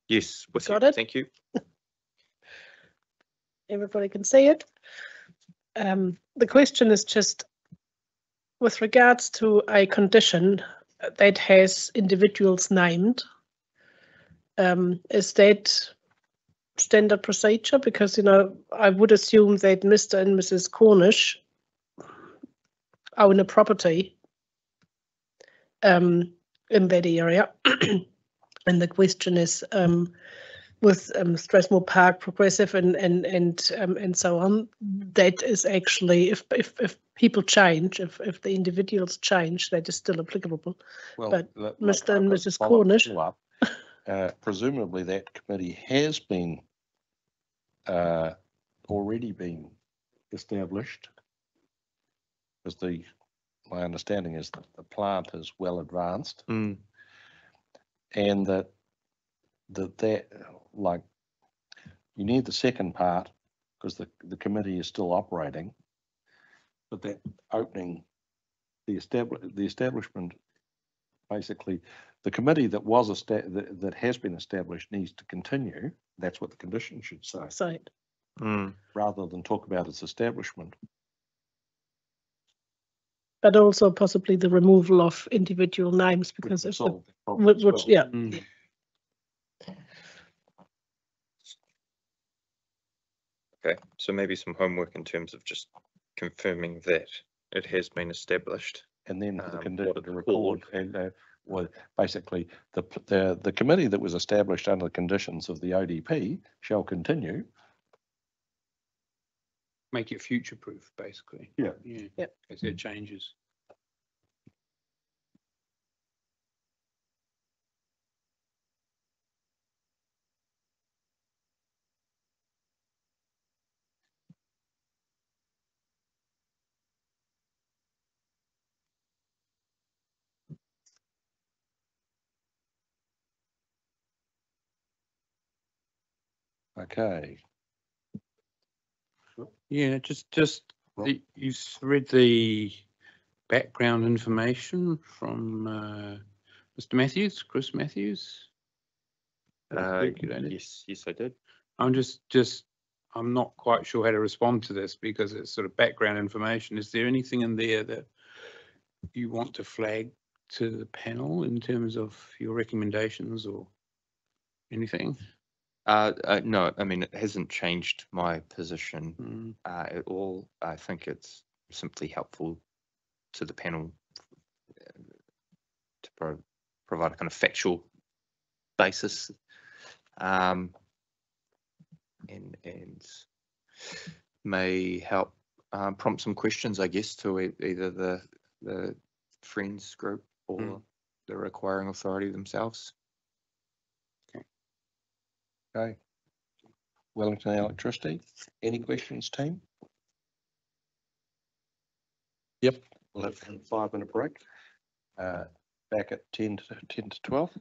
Yes, with Got you. it? Thank you. Everybody can see it. The question is just with regards to a condition that has individuals named. Is that standard procedure? Because, I would assume that Mr. and Mrs. Cornish own a property in that area. And the question is, with Strathmore Park Progressive and so on, that is actually, if people change, if the individuals change, that is still applicable. Well, But look, Mr. and I've got Mrs. follow- Cornish. follow up. Presumably that committee has been already been established, because my understanding is that the plant is well advanced, Mm. and that like you need the second part because the committee is still operating, but that opening the establishment, basically the committee that that has been established needs to continue. That's what the condition should say, So Mm. rather than talk about its establishment. but also possibly the removal of individual names, because if the, Solve that problem as which, well. yeah, Mm. Okay, so maybe some homework in terms of just confirming that it has been established. And then for the what condition it's to record, and well, basically the committee that was established under the conditions of the ODP shall continue. Make it future-proof, basically. Yeah. Yeah. Yep. As it changes. Okay. Yeah, just Well- you read the background information from Mr. Matthews, Chris Matthews. Circulated. Yes, I did. I'm I'm not quite sure how to respond to this because it's sort of background information. Is there anything in there that you want to flag to the panel in terms of your recommendations or anything? No, I mean, it hasn't changed my position Mm. at all. I think it's simply helpful to the panel to provide a kind of factual basis, and may help prompt some questions, I guess, to either the Friends group or the requiring authority themselves. Okay. Wellington Electricity. Any questions, team? Yep. We'll have a 5-minute break. Back at 10 to 12.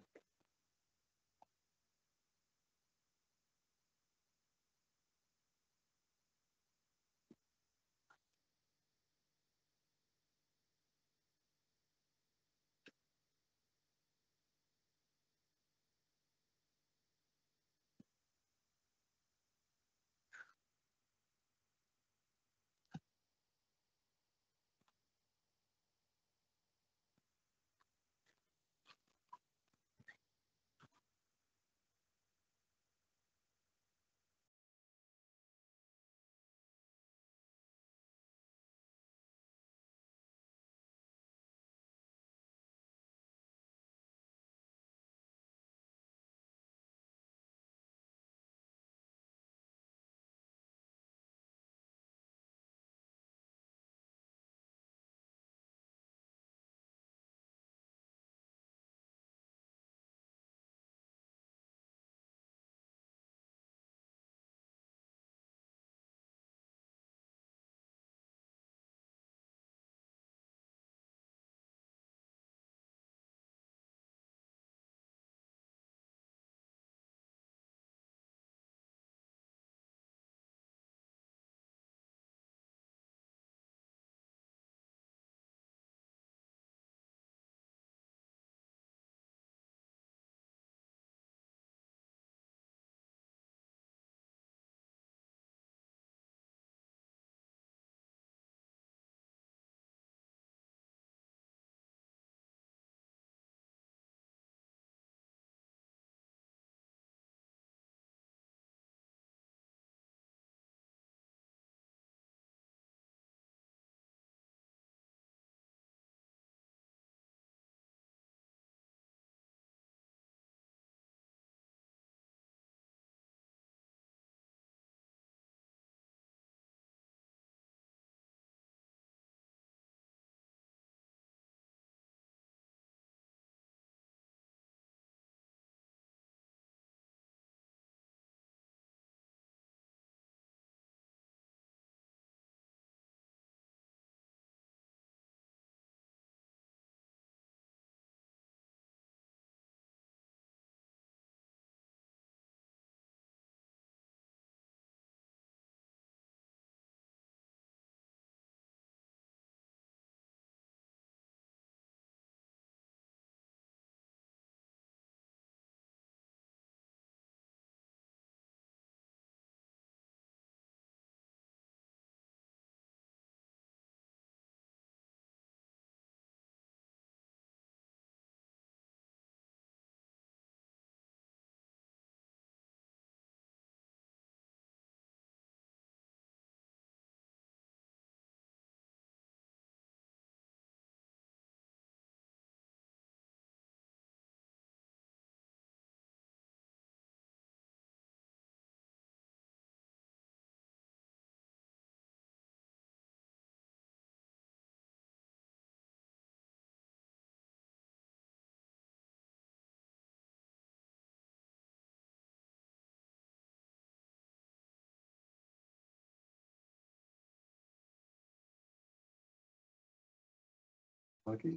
Okay.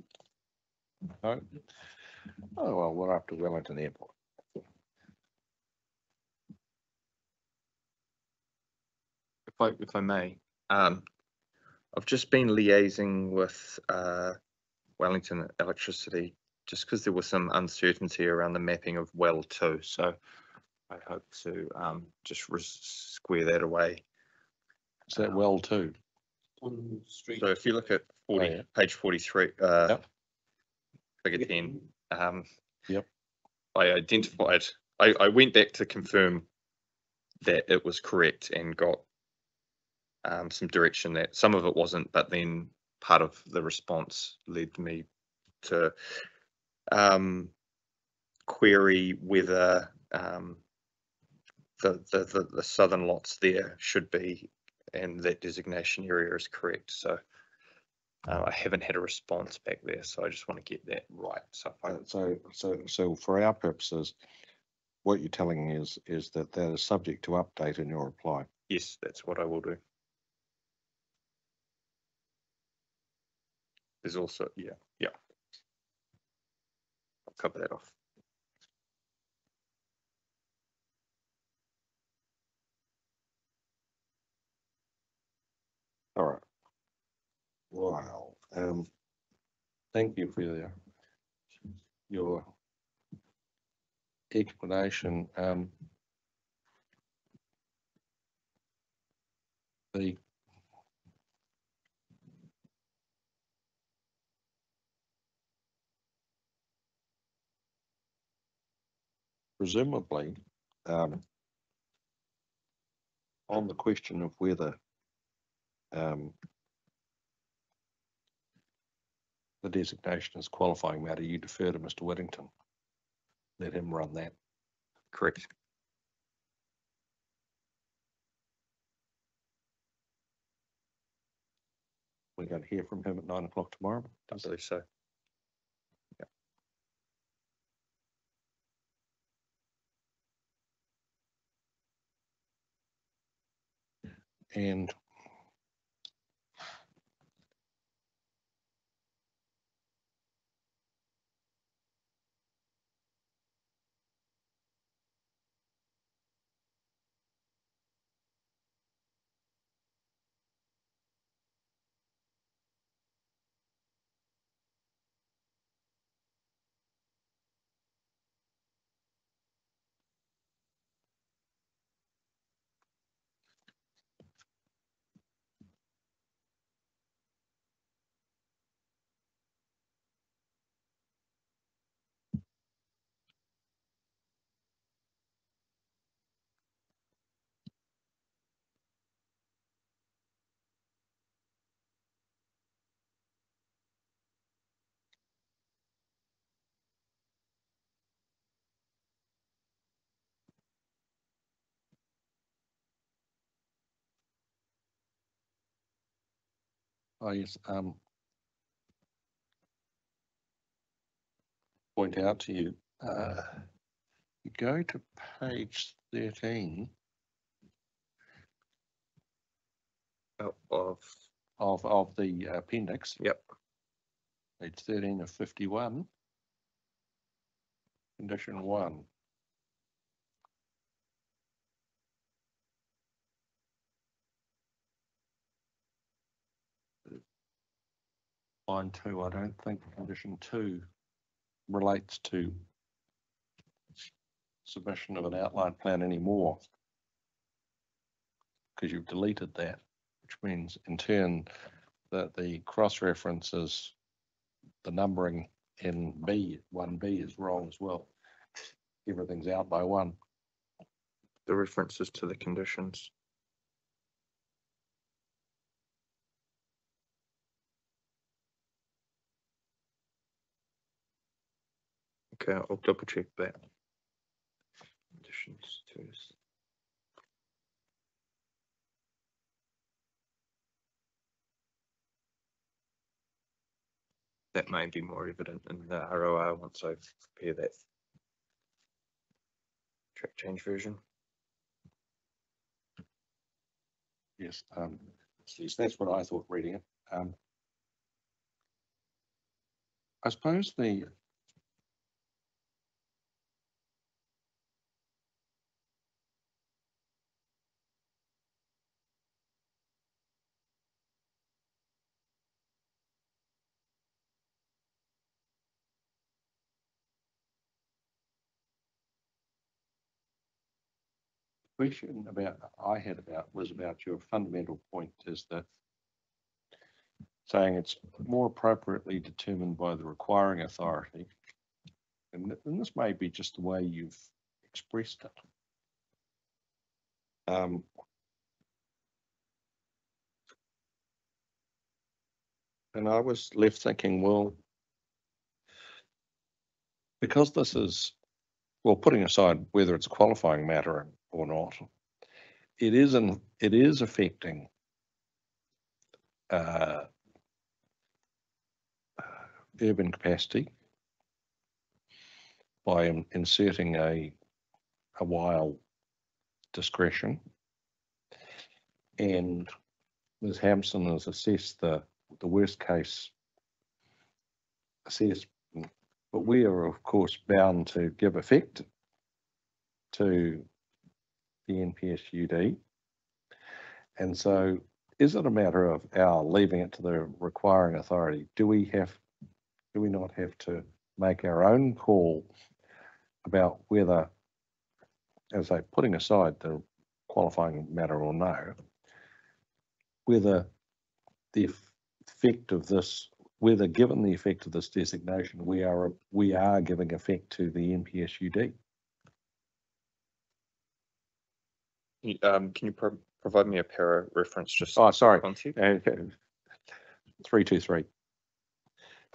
No? Oh, well, we're up to Wellington Airport. If I may, I've just been liaising with Wellington Electricity just because there was some uncertainty around the mapping of well 2. So I hope to just square that away. Is that well too? On the street. So if you look at 40, yeah. page 43, Yep. figure 10, Yep. I identified, I went back to confirm that it was correct and got some direction that some of it wasn't, but then part of the response led me to query whether the southern lots there should be, and that designation area is correct. So I haven't had a response back there, so I just want to get that right. So if I, So for our purposes, what you're telling me is that that is subject to update in your reply. yes, that's what I will do. There's also, yeah, I'll cover that off. All right. Wow. Thank you for your explanation. The presumably on the question of whether the designation is qualifying matter, you defer to Mr. Whittington. Let him run that. Correct. We're going to hear from him at 9 o'clock tomorrow. I believe so. And yes, point out to you, you go to page 13 of the appendix. Yep. Page 13 of 51. Condition 1. Line 2, I don't think condition 2 relates to submission of an outline plan anymore, because you've deleted that, which means in turn that the cross references, the numbering in B, 1B is wrong as well. Everything's out by 1. The references to the conditions. Okay, I'll double check that. Conditions to that may be more evident in the ROR once I prepare that track change version. Yes, yes, that's what I thought reading it. I suppose the question I had was about your fundamental point is that saying it's more appropriately determined by the requiring authority. And this may be just the way you've expressed it. And I was left thinking, well, because this is, well, putting aside whether it's a qualifying matter or not, it is affecting urban capacity by inserting a while discretion. And Ms. Hampson has assessed the worst case assessment, but we are of course bound to give effect to the NPSUD. And so is it a matter of our leaving it to the requiring authority? Do we not have to make our own call about whether, as I putting aside the qualifying matter or no, whether the effect of this, whether given the effect of this designation, we are giving effect to the NPSUD? Can you provide me a para reference just? Oh, sorry. Concept? 323.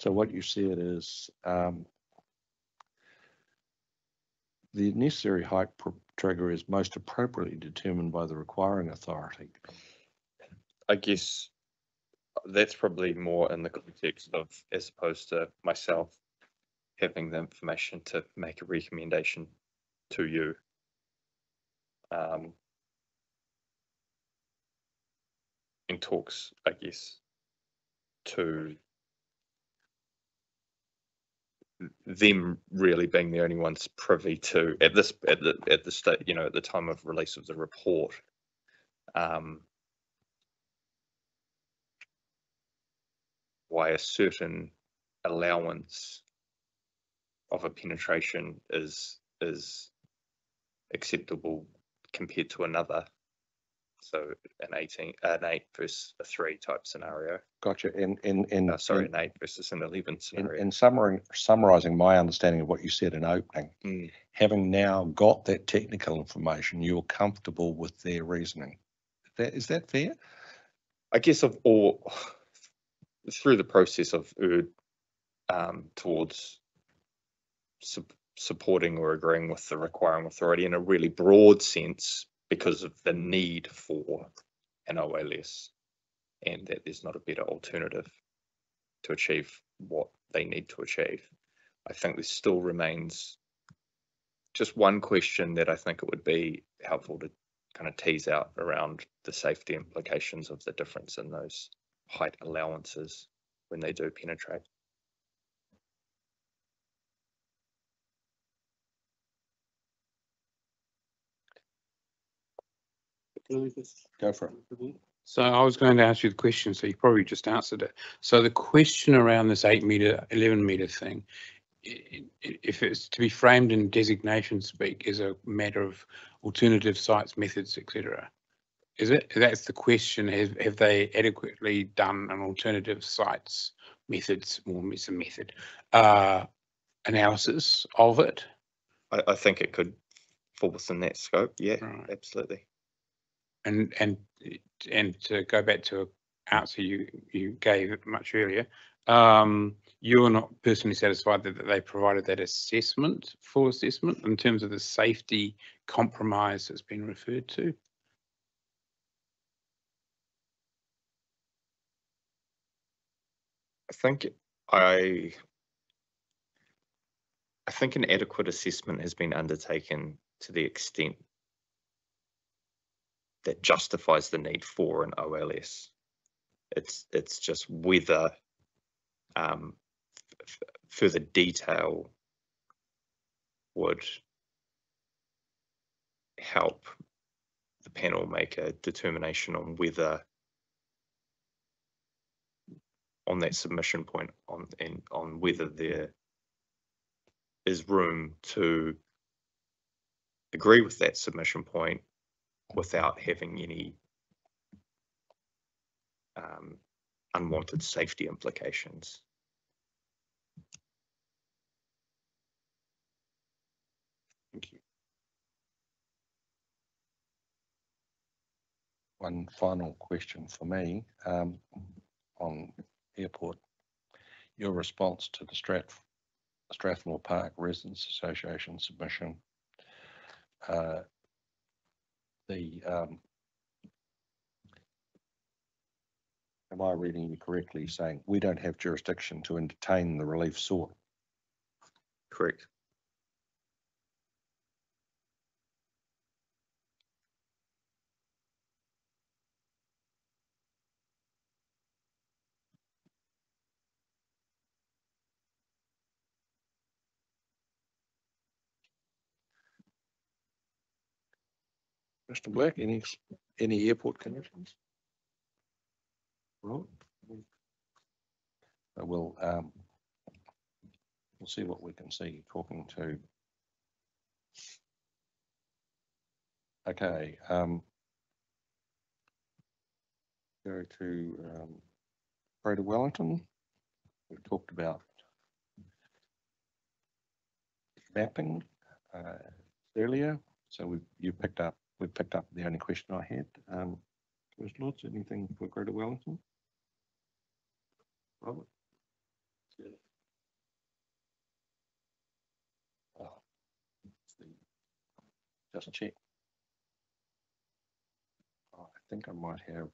So what you said is the necessary height trigger is most appropriately determined by the requiring authority. I guess that's probably more in the context of, as opposed to myself having the information to make a recommendation to you. In talks, I guess, to them really being the only ones privy to at the state, you know, at the time of release of the report, why a certain allowance of a penetration is acceptable compared to another. So an 8 versus a 3 type scenario. Gotcha. And sorry, an 8 versus an 11 scenario. In summarising my understanding of what you said in opening, having now got that technical information, you're comfortable with their reasoning. Is that fair? I guess through the process of towards supporting or agreeing with the requiring authority in a really broad sense, because of the need for an OLS and that there's not a better alternative to achieve what they need to achieve. I think there still remains just one question that I think it would be helpful to kind of tease out around the safety implications of the difference in those height allowances when they do penetrate. Go for it. So I was going to ask you the question, so you probably just answered it. So the question around this 8 metre, 11 metre thing, if it's to be framed in designation speak, is a matter of alternative sites, methods, etc. Is it? That's the question. Have they adequately done an alternative sites, methods, or it's a method analysis of it? I think it could fall within that scope. Yeah, right. Absolutely. And to go back to an answer you gave much earlier, you're not personally satisfied that they provided that full assessment in terms of the safety compromise that's been referred to? I think an adequate assessment has been undertaken to the extent that justifies the need for an OLS. It's just whether further detail would help the panel make a determination on whether on that submission point on whether there is room to agree with that submission point without having any unwanted safety implications. Thank you. One final question for me on airport. Your response to the Strathmore Park Residents Association submission. Am I reading you correctly saying we don't have jurisdiction to entertain the relief sought? Correct. Mr. Black, any airport connections? Right. We'll see what we can see talking to. Okay. Go to Greater Wellington. We talked about mapping earlier, so we picked up the only question I had. Commissioner Lords, anything for Greater Wellington? Robert? Oh, just check. Oh, I think I might have.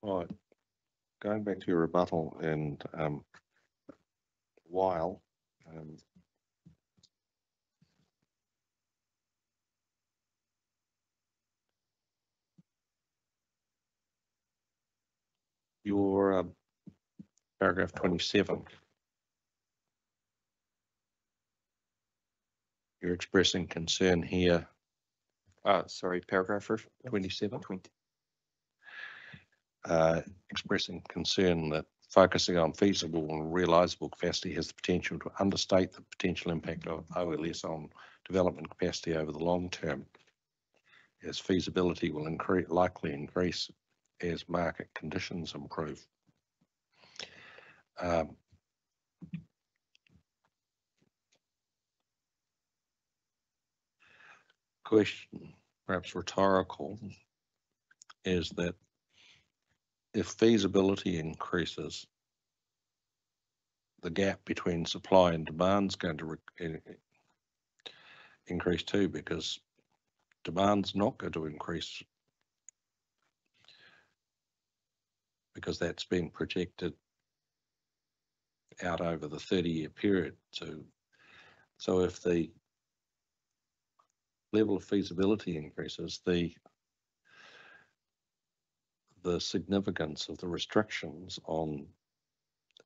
Right, going back to your rebuttal and while your paragraph 27, you're expressing concern here. Sorry, paragraph 27. 20. Expressing concern that focusing on feasible and realisable capacity has the potential to understate the potential impact of OLS on development capacity over the long term, as feasibility will likely increase as market conditions improve. Question, perhaps rhetorical, is that if feasibility increases, the gap between supply and demand is going to increase too, because demand's not going to increase because that's been projected out over the 30-year period. So if the level of feasibility increases, the significance of the restrictions on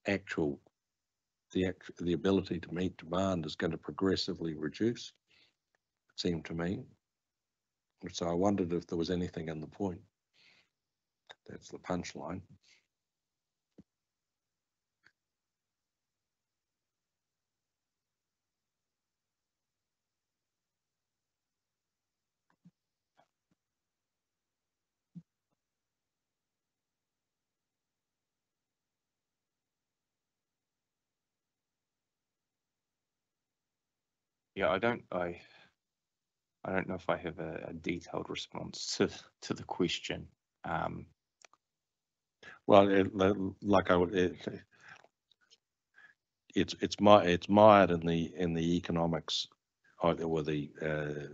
the ability to meet demand is going to progressively reduce, it seemed to me. So I wondered if there was anything in the point. That's the punchline. Yeah, I don't know if I have a detailed response to the question. Well, it's mired in the economics or the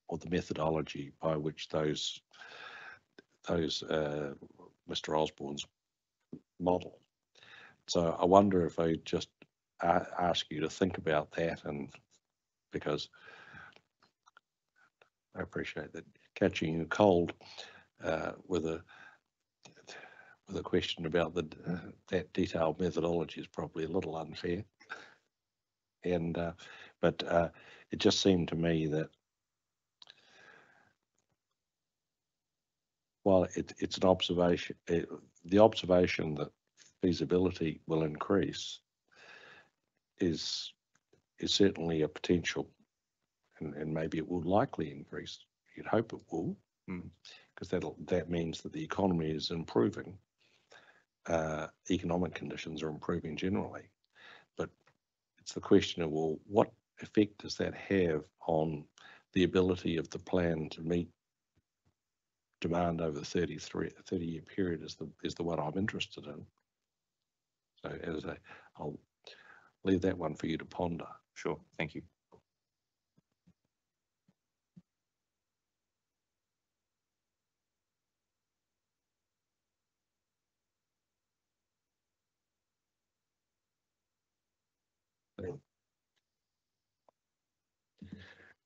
or the methodology by which those Mr. Osborne's model. So I wonder if I just ask you to think about that, and because I appreciate that catching you cold with a question about that detailed methodology is probably a little unfair. And but it just seemed to me that while it's an observation, the observation that feasibility will increase is certainly a potential, and maybe it will likely increase. You'd hope it will, because that means that the economy is improving. Economic conditions are improving generally, but it's the question of, well, what effect does that have on the ability of the plan to meet demand over the 30-year period is the one I'm interested in. So I'll leave that one for you to ponder. Sure, thank you.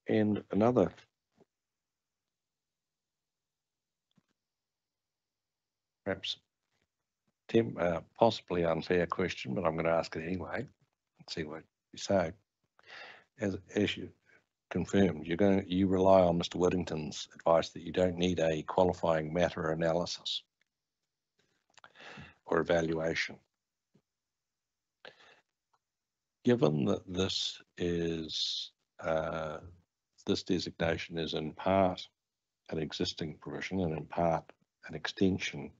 And another perhaps possibly unfair question, but I'm going to ask it anyway and see what you say. As you confirmed, you rely on Mr. Whittington's advice that you don't need a qualifying matter analysis or evaluation. Given that this designation is in part an existing provision and in part an extension,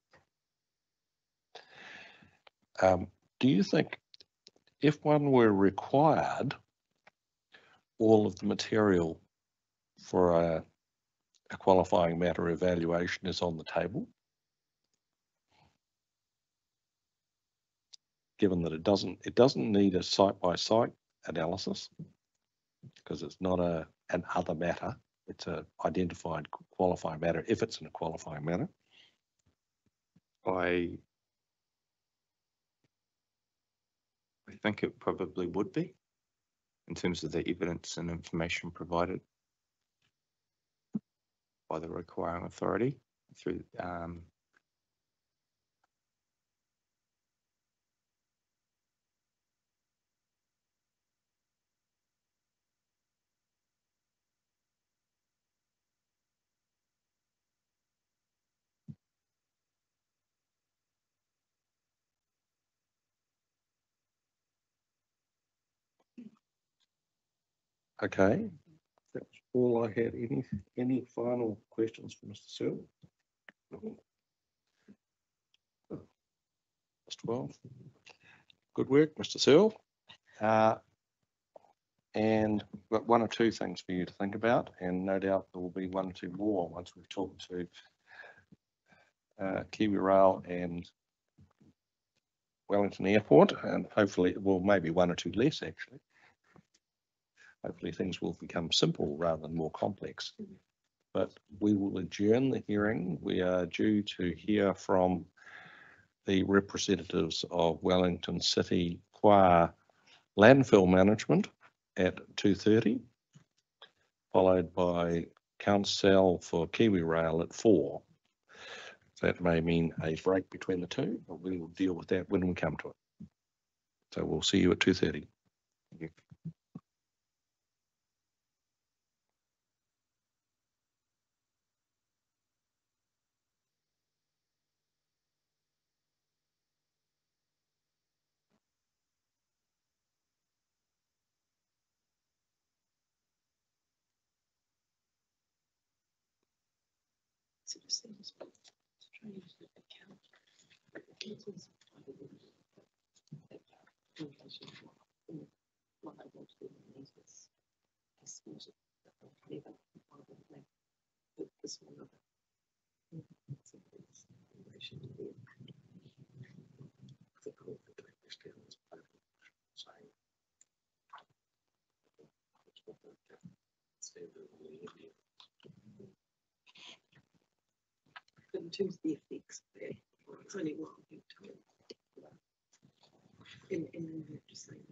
do you think if one were required, all of the material for a qualifying matter evaluation is on the table? Given that it doesn't need a site-by-site analysis, because it's not an other matter, it's a identified qualifying matter if it's in a qualifying matter. I think it probably would be, in terms of the evidence and information provided by the requiring authority through Okay, that's all I had. Any final questions for Mr. Searle? Mr. Well, good work, Mr. Searle. And we've got one or two things for you to think about, and no doubt there will be one or two more once we've talked to KiwiRail and Wellington Airport, and hopefully, well, maybe one or two less actually. Hopefully things will become simple rather than more complex. But we will adjourn the hearing. We are due to hear from the representatives of Wellington City Qua Landfill Management at 2:30, followed by Council for KiwiRail at 4. That may mean a break between the two, but we will deal with that when we come to it. So we'll see you at 2:30. Thank you. in terms of the effects there, it's only one thing to in the legislation.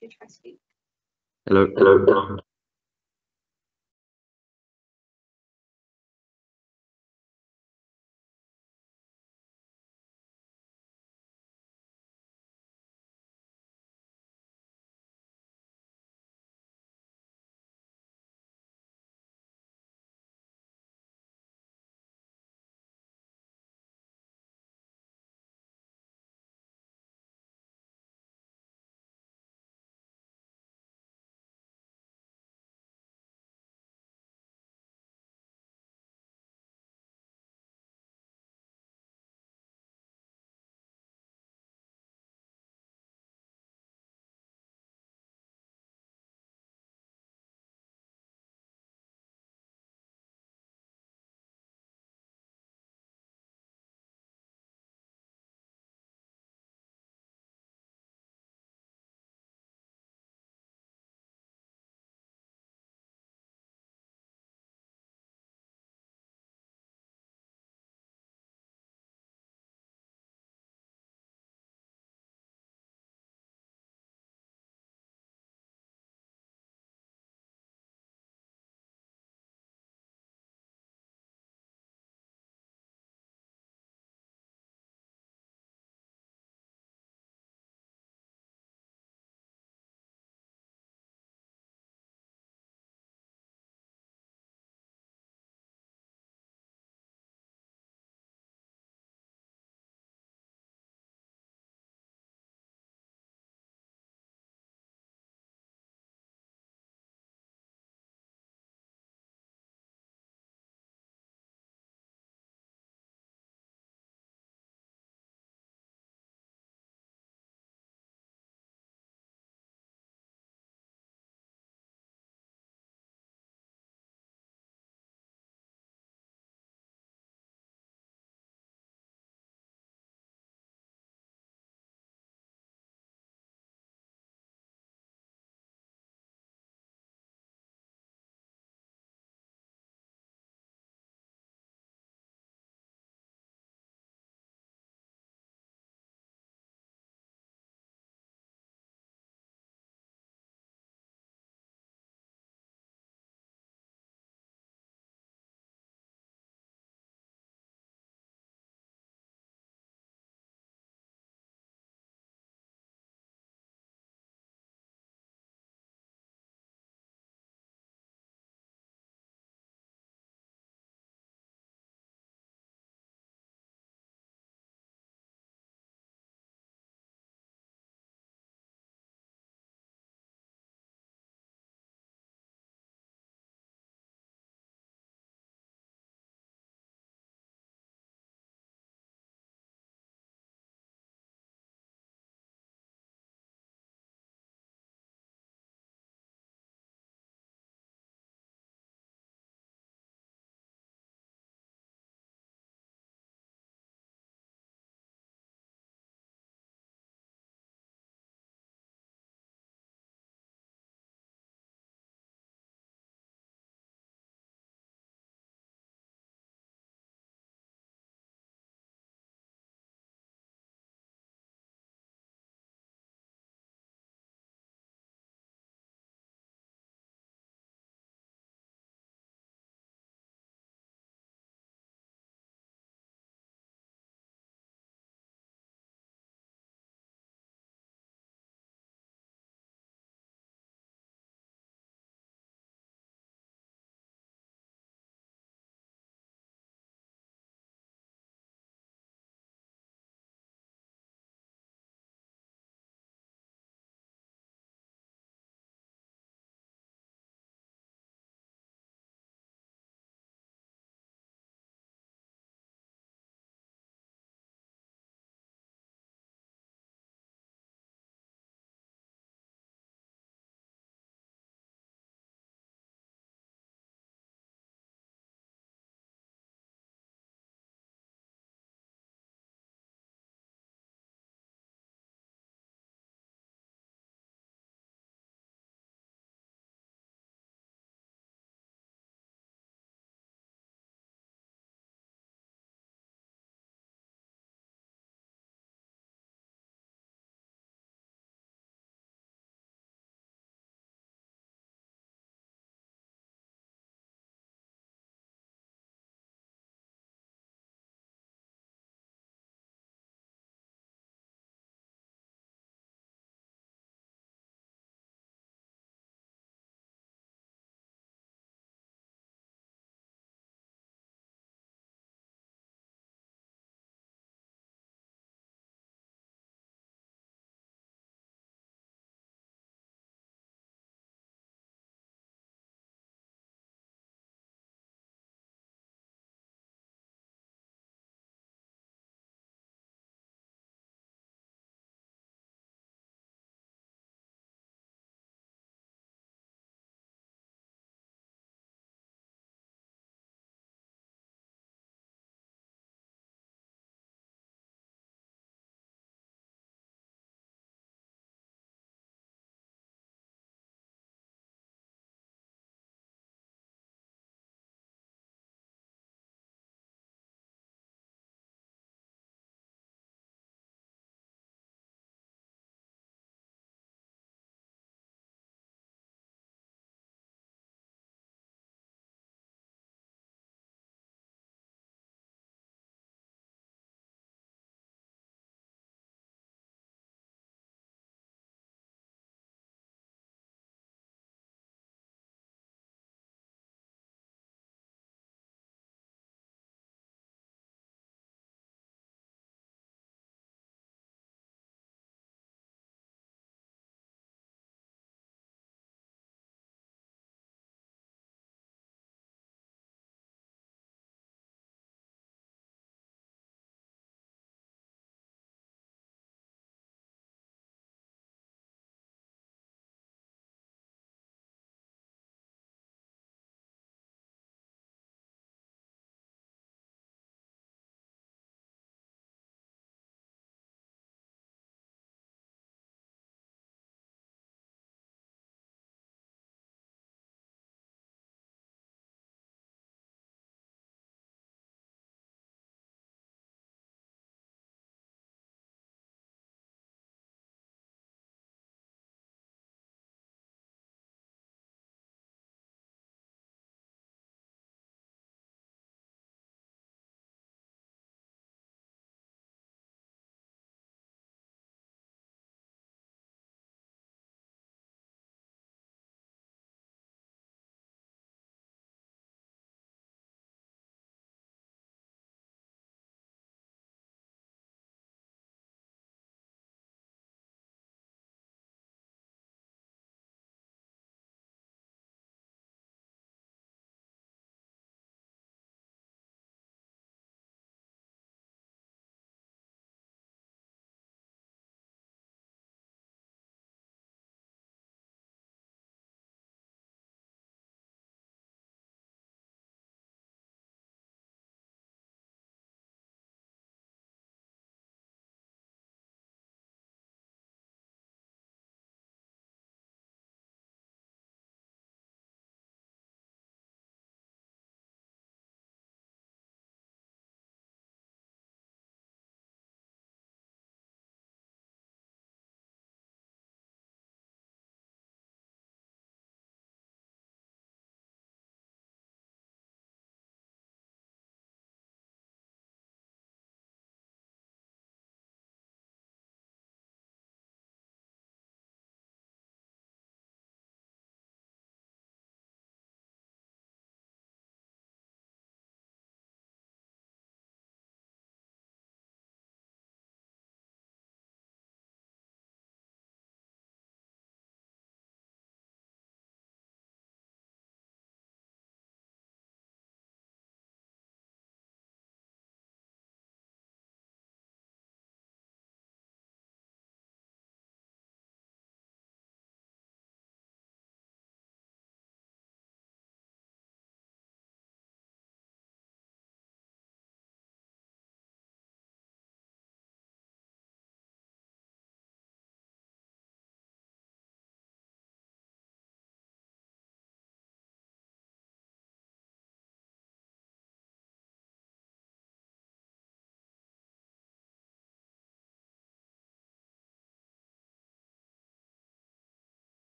You try speak. Hello.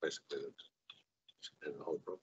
Basically, it's the whole problem.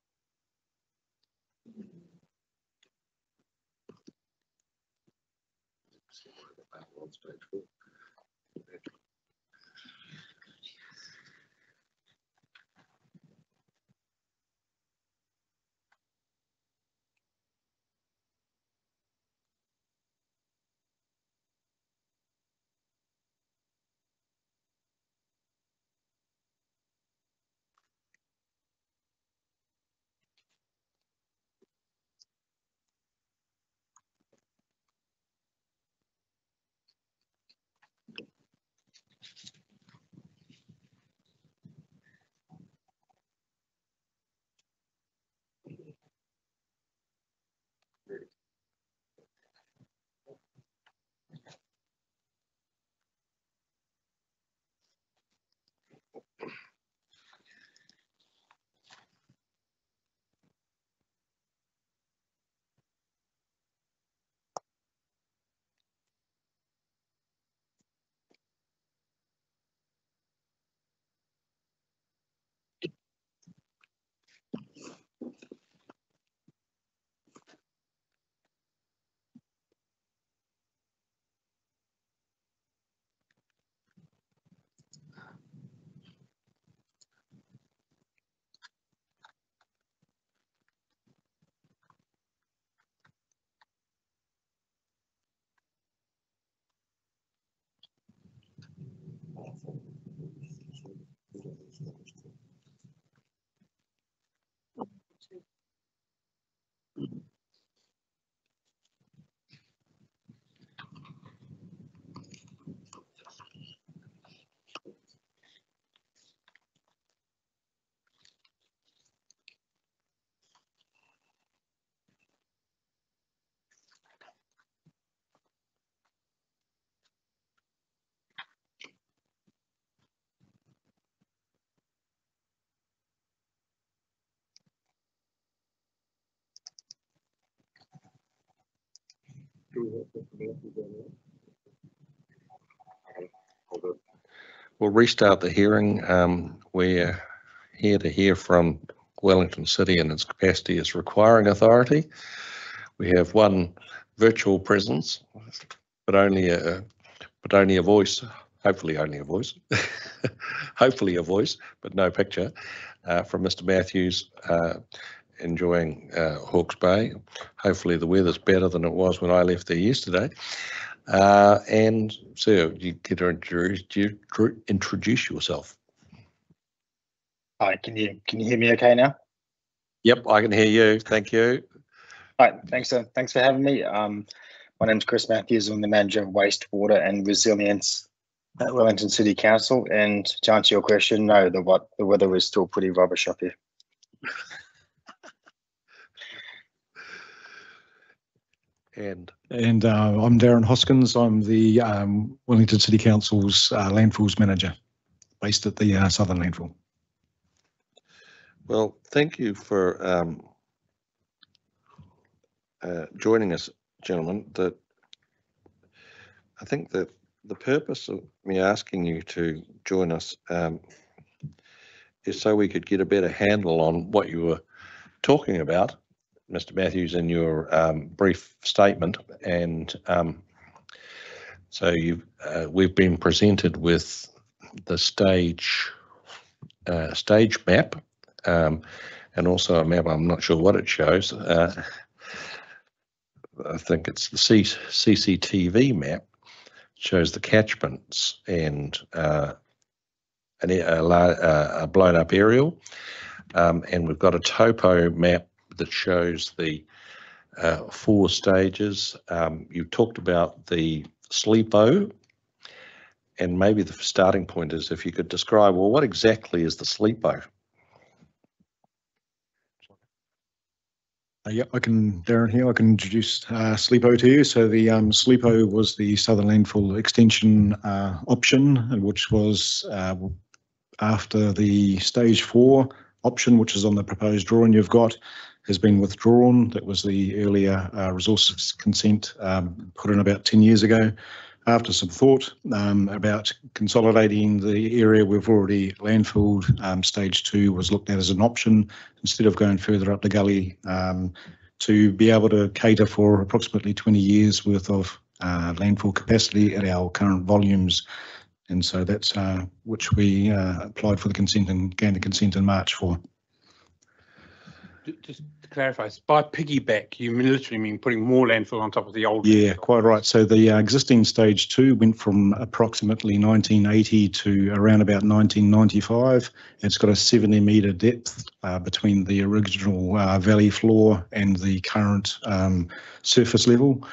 We'll restart the hearing. We're here to hear from Wellington City in its capacity as requiring authority. We have one virtual presence, but only a voice. Hopefully, only a voice. Hopefully, a voice, but no picture. From Mr. Matthews, enjoying Hawke's Bay. Hopefully, the weather's better than it was when I left there yesterday. And Sir, you get to introduce yourself. Hi, can you hear me okay now? Yep, I can hear you. Thank you. Hi, thanks for having me. My name's Chris Matthews. I'm the manager of wastewater and resilience at Wellington City Council. And to answer your question, no, the weather is still pretty rubbish up here. And I'm Darren Hoskins. I'm the Wellington City Council's landfills manager, based at the Southern Landfill. well, thank you for joining us, gentlemen. That I think that the purpose of me asking you to join us is so we could get a better handle on what you were talking about, Mr. Matthews, in your brief statement. And so we've been presented with the stage map, and also a map. I'm not sure what it shows. I think it's the CCTV map. It shows the catchments and a blown up aerial, and we've got a topo map that shows the 4 stages. You talked about the SLEPO, and maybe the starting point is if you could describe, well, what exactly is the SLEPO? Yeah, Darren here, I can introduce SLEPO to you. So the SLEPO was the Southern Landfill extension option, which was after the stage 4 option, which is on the proposed drawing you've got, has been withdrawn. That was the earlier resource consent put in about 10 years ago. After some thought about consolidating the area we've already landfilled, stage 2 was looked at as an option instead of going further up the gully to be able to cater for approximately 20 years worth of landfill capacity at our current volumes. And so that's which we applied for the consent and gained the consent in March for. Just to clarify, by piggyback, you literally mean putting more landfill on top of the old? Yeah, landfill. quite right. So the existing stage 2 went from approximately 1980 to around about 1995. It's got a 70-metre depth between the original valley floor and the current surface level.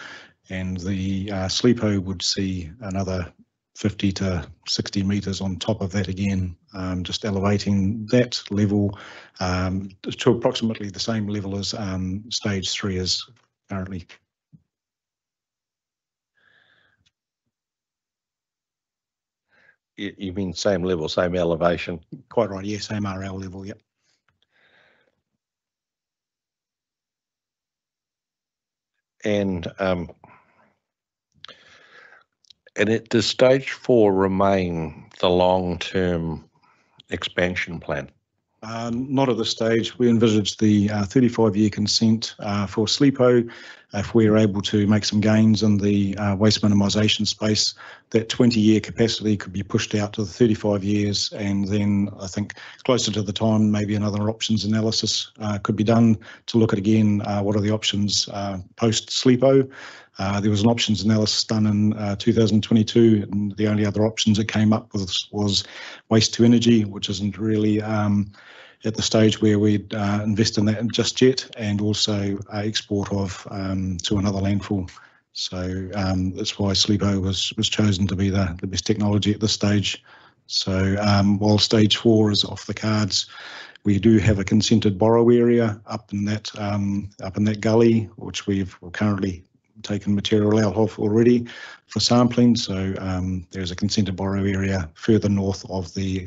And the SLEPO would see another 50 to 60 metres on top of that again, just elevating that level to approximately the same level as stage 3 is currently. You mean same level, same elevation? Quite right, yes, same RL level, yep. And does stage 4 remain the long-term expansion plan? Not at this stage. We envisaged the 35-year consent for SLEPO. If we're able to make some gains in the waste minimisation space, that 20-year capacity could be pushed out to the 35 years, and then I think closer to the time, maybe another options analysis could be done to look at again what are the options post SLEPO. There was an options analysis done in 2022, and the only other options it came up with was waste to energy, which isn't really at the stage where we'd invest in that just yet, and also export of to another landfill. So that's why SLEPO was chosen to be the best technology at this stage. So while stage 4 is off the cards, we do have a consented borrow area up in that gully, which we've currently taken material out of already for sampling. So there's a consented borrow area further north of the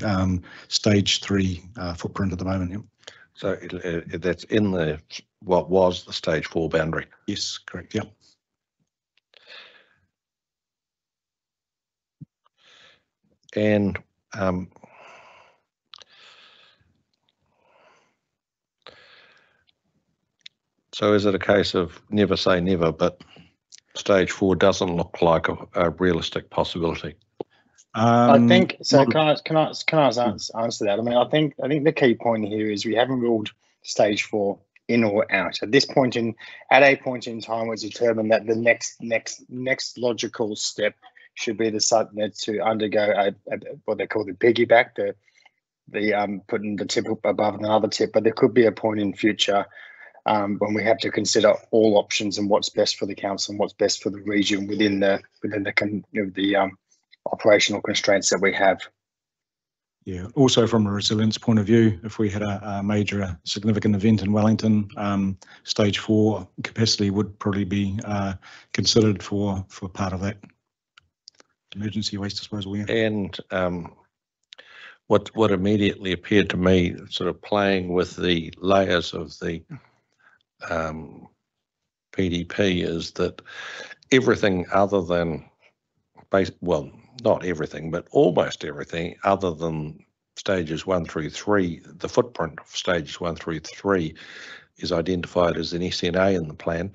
stage 3 footprint at the moment. Yep. So that's in the what was the stage 4 boundary? Yes, correct. Yep. And so is it a case of never say never, but stage 4 doesn't look like a realistic possibility? I think so. Can I answer that? I mean, I think the key point here is we haven't ruled stage 4 in or out. At a point in time, it was determined that the next logical step should be to undergo what they call the piggyback, the putting the tip above another tip. But there could be a point in future when we have to consider all options and what's best for the council and what's best for the region within the operational constraints that we have. Yeah, also from a resilience point of view, if we had a major significant event in Wellington, stage 4 capacity would probably be considered for part of that emergency waste disposal. Yeah. And what immediately appeared to me, sort of playing with the layers of the PDP, is that everything other than not everything, but almost everything other than stages 1 through 3, the footprint of stages 1 through 3 is identified as an SNA in the plan.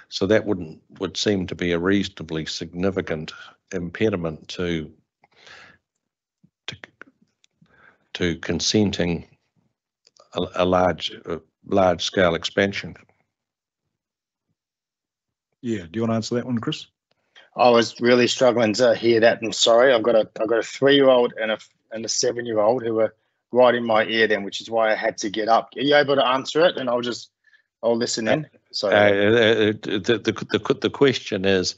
So that would seem to be a reasonably significant impediment to consenting a large scale expansion. Yeah, do you want to answer that one, Chris? I was really struggling to hear that. I'm sorry. I've got a 3-year-old and a 7-year-old who are right in my ear then, which is why I had to get up. Are you able to answer it? And I'll listen in. So the question is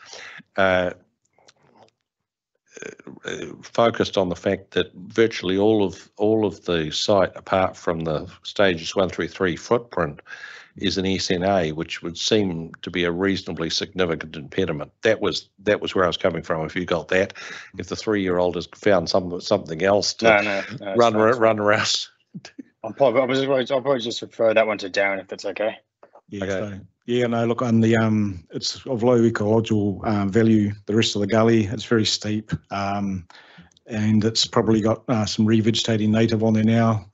focused on the fact that virtually all of the site, apart from the stages 1 through 3 footprint, is an SNA, which would seem to be a reasonably significant impediment. That was where I was coming from. If you got that, if the 3-year-old has found something else to run around. I'll probably just refer that one to Darren if that's okay. Yeah, Okay. so, yeah, no, look, on the, it's of low ecological value, the rest of the gully, it's very steep. And it's probably got some revegetating native on there now.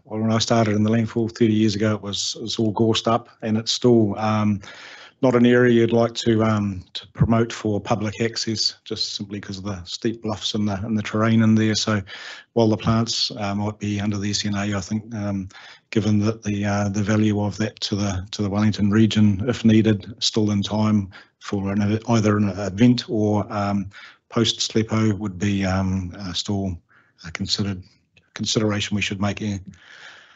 When I started in the landfill 30 years ago, it was all gorsed up, and it's still not an area you'd like to promote for public access, just simply because of the steep bluffs and the terrain in there. So while the plants might be under the SNA, I think given that the value of that to the Wellington region, if needed, still in time for either an event or post SLEPO would be still a consideration we should make here.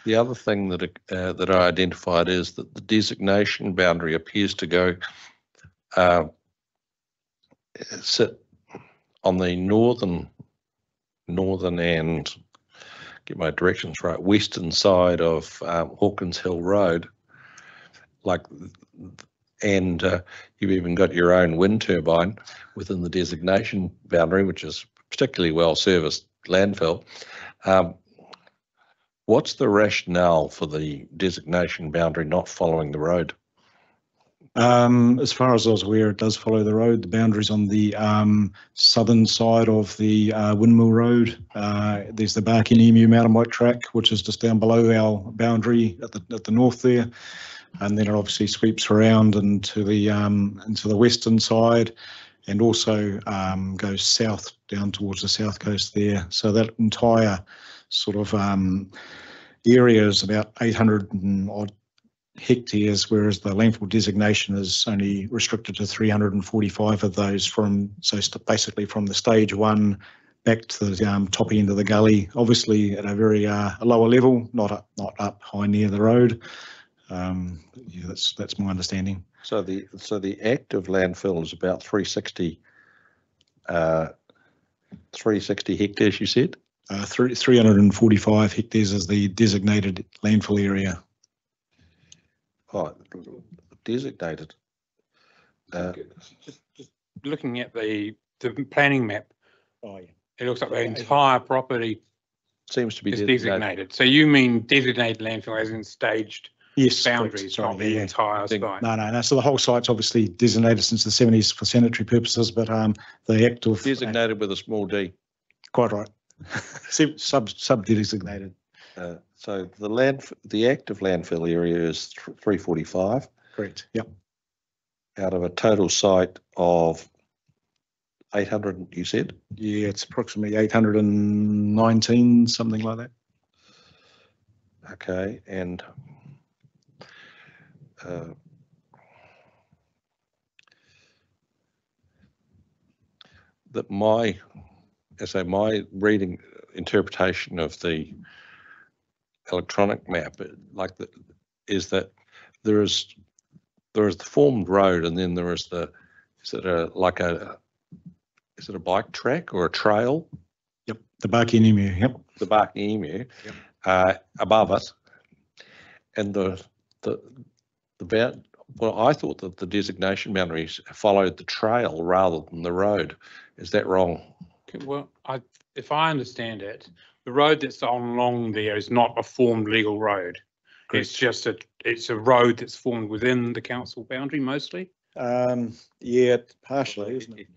The other thing that I identified is that the designation boundary appears to go sit on the northern and, get my directions right, western side of Hawkins Hill Road, and you've even got your own wind turbine within the designation boundary, which is particularly well serviced landfill. What's the rationale for the designation boundary not following the road? As far as I was aware, it does follow the road. The boundary's on the southern side of the Windmill Road. There's the Barking Emu mountain bike track, which is just down below our boundary at the north there. And then it obviously sweeps around into the western side, and also goes south down towards the south coast there. So that entire sort of area is about 800 and odd hectares, whereas the landfill designation is only restricted to 345 of those basically from the stage one back to the top end of the gully, obviously at a very a lower level, not up high near the road. Yeah, that's my understanding. So the active landfill is about 360 hectares, you said? 345 hectares is the designated landfill area. Oh, designated. Just looking at the planning map, Oh, yeah. it looks like the entire property Seems to be is designated. designated. So you mean designated landfill as in staged Yes, correct. boundaries, Sorry, not the yeah. entire site? No. So the whole site's obviously designated since the 70s for sanitary purposes, but the active Designated with a small d. quite right, sub designated. So the active landfill area is 345 Correct. Yep. out of a total site of 800, you said? Yeah, it's approximately 819, something like that. Okay, and that my reading interpretation of the electronic map, is that there is the formed road, and then there is is it a bike track or a trail? Yep. The Barking Emu. Yep. The Barking Emu, above it, and I thought that the designation boundaries followed the trail rather than the road. Is that wrong? Well, if I understand it, the road that's along there is not a formed legal road. Correct. It's just it's a road that's formed within the council boundary mostly. Yeah, partially, isn't it?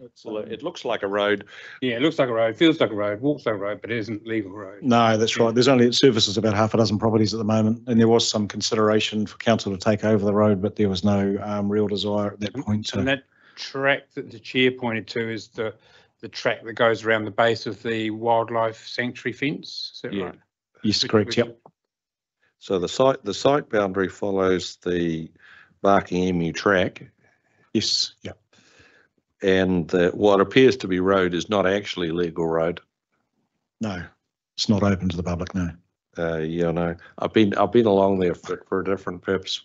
It looks like a road. Yeah, it looks like a road, feels like a road, walks like a road, but it isn't legal road. No, that's right. It services about half a dozen properties at the moment, and there was some consideration for council to take over the road, but there was no real desire at that point. And that track that the chair pointed to is the track that goes around the base of the wildlife sanctuary fence. Is that Yeah. right? Yes, correct. Yep. So the site boundary follows the Barking Emu track, Yes. Yep. and what appears to be road is not actually legal road. No, it's not open to the public. No. Yeah, no, I've been along there for a different purpose.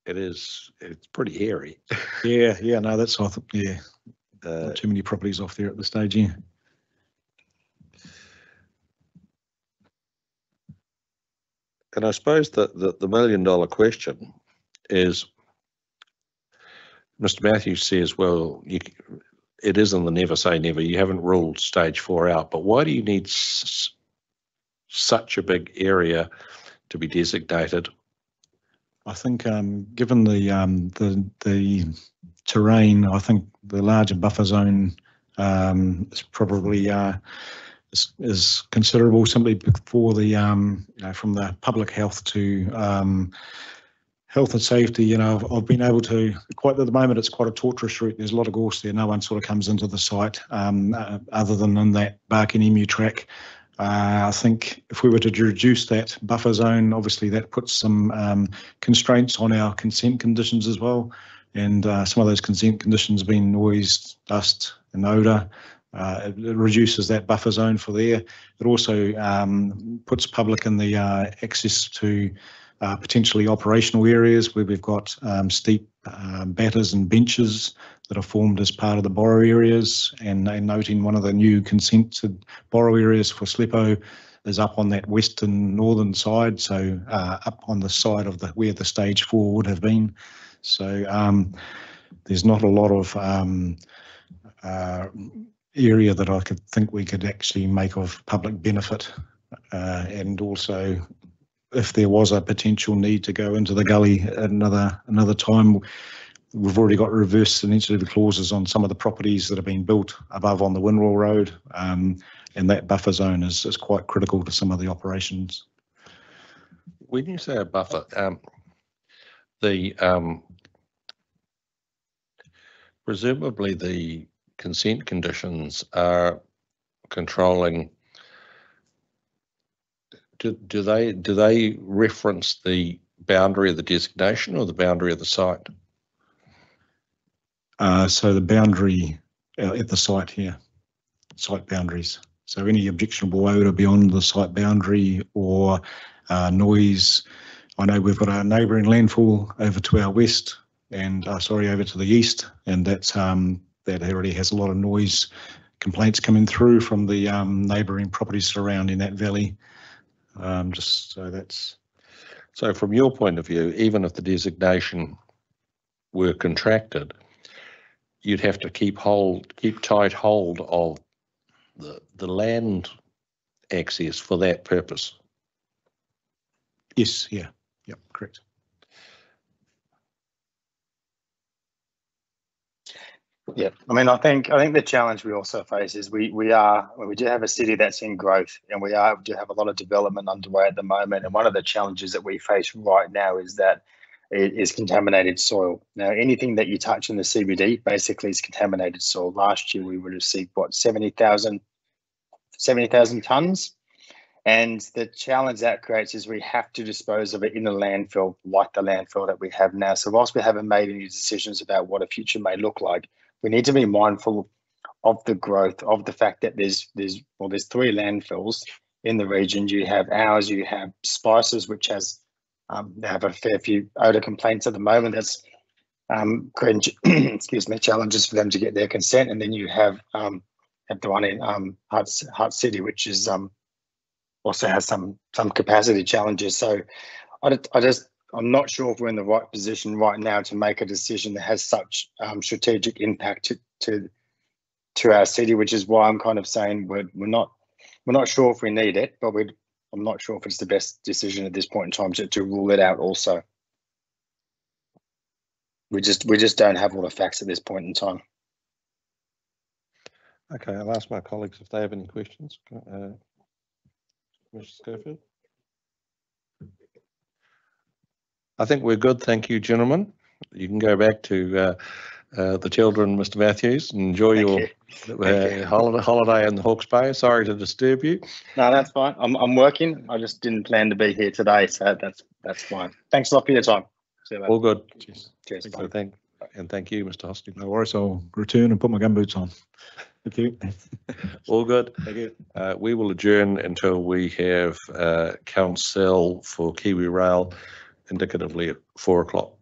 It's pretty hairy. Yeah. No, that's I thought. Yeah. Uh, Not too many properties off there at this stage. Yeah. And I suppose that the $1 million question is, Mr. Matthews says, well, it is in the never say never. You haven't ruled stage 4 out, but why do you need such a big area to be designated? I think given the terrain, I think the larger buffer zone is probably is considerable simply for the from the public health to health and safety. I've been able to, quite at the moment, it's quite a tortuous route. There's a lot of gorse there. No one sort of comes into the site other than in that Barking Emu track. I think if we were to reduce that buffer zone, obviously that puts some constraints on our consent conditions as well. And some of those consent conditions being noise, dust and odour. It reduces that buffer zone for there. It also puts public in the access to potentially operational areas where we've got steep batters and benches that are formed as part of the borrow areas, and noting one of the new consented borrow areas for SLEPO is up on that western northern side, so up on the side of where the stage 4 would have been. So there's not a lot of area that I could think we could actually make of public benefit, and also if there was a potential need to go into the gully at another time, we've already got reverse sensitive clauses on some of the properties that have been built above on the Windwell Road, and that buffer zone is quite critical to some of the operations. When you say a buffer, presumably the consent conditions are controlling. Do they reference the boundary of the designation or the boundary of the site? So the boundary at the site here, site boundaries. So any objectionable odour beyond the site boundary or noise. I know we've got a neighbouring landfill over to our west and over to the east, and that's that already has a lot of noise complaints coming through from the neighbouring properties surrounding that valley. So from your point of view, even if the designation were contracted, you'd have to keep tight hold of the land access for that purpose. Yes, yeah, yep, correct. Yeah, I mean, I think the challenge we also face is we do have a city that's in growth, and we do have a lot of development underway at the moment. And one of the challenges that we face right now is that it is contaminated soil. Now, anything that you touch in the CBD basically is contaminated soil. Last year we would have received 70,000 tonnes. And the challenge that creates is we have to dispose of it in a landfill like the landfill that we have now. So whilst we haven't made any decisions about what a future may look like, we need to be mindful of the growth, of the fact that there's 3 landfills in the region. You have ours, you have Spices, which has they have a fair few odour complaints at the moment. That's excuse me, challenges for them to get their consent. And then you have the one in Hutt City, which is also has some capacity challenges. So I'm not sure if we're in the right position right now to make a decision that has such strategic impact to our city, which is why I'm kind of saying we're not sure if we need it, but I'm not sure if it's the best decision at this point in time to rule it out. Also, we just don't have all the facts at this point in time. Okay, I'll ask my colleagues if they have any questions. Mr. Schofield? I think we're good. Thank you, gentlemen. You can go back to the children, Mr. Matthews, and enjoy your holiday in the Hawke's Bay. Sorry to disturb you. No, that's fine. I'm working. I just didn't plan to be here today, so that's fine. Thanks a lot for your time. See you later. All good. Cheers. So thank you, Mr. Hosting. No worries. I'll return and put my gumboots on. Thank you. All good. Thank you. We will adjourn until we have council for Kiwi Rail indicatively at 4 o'clock.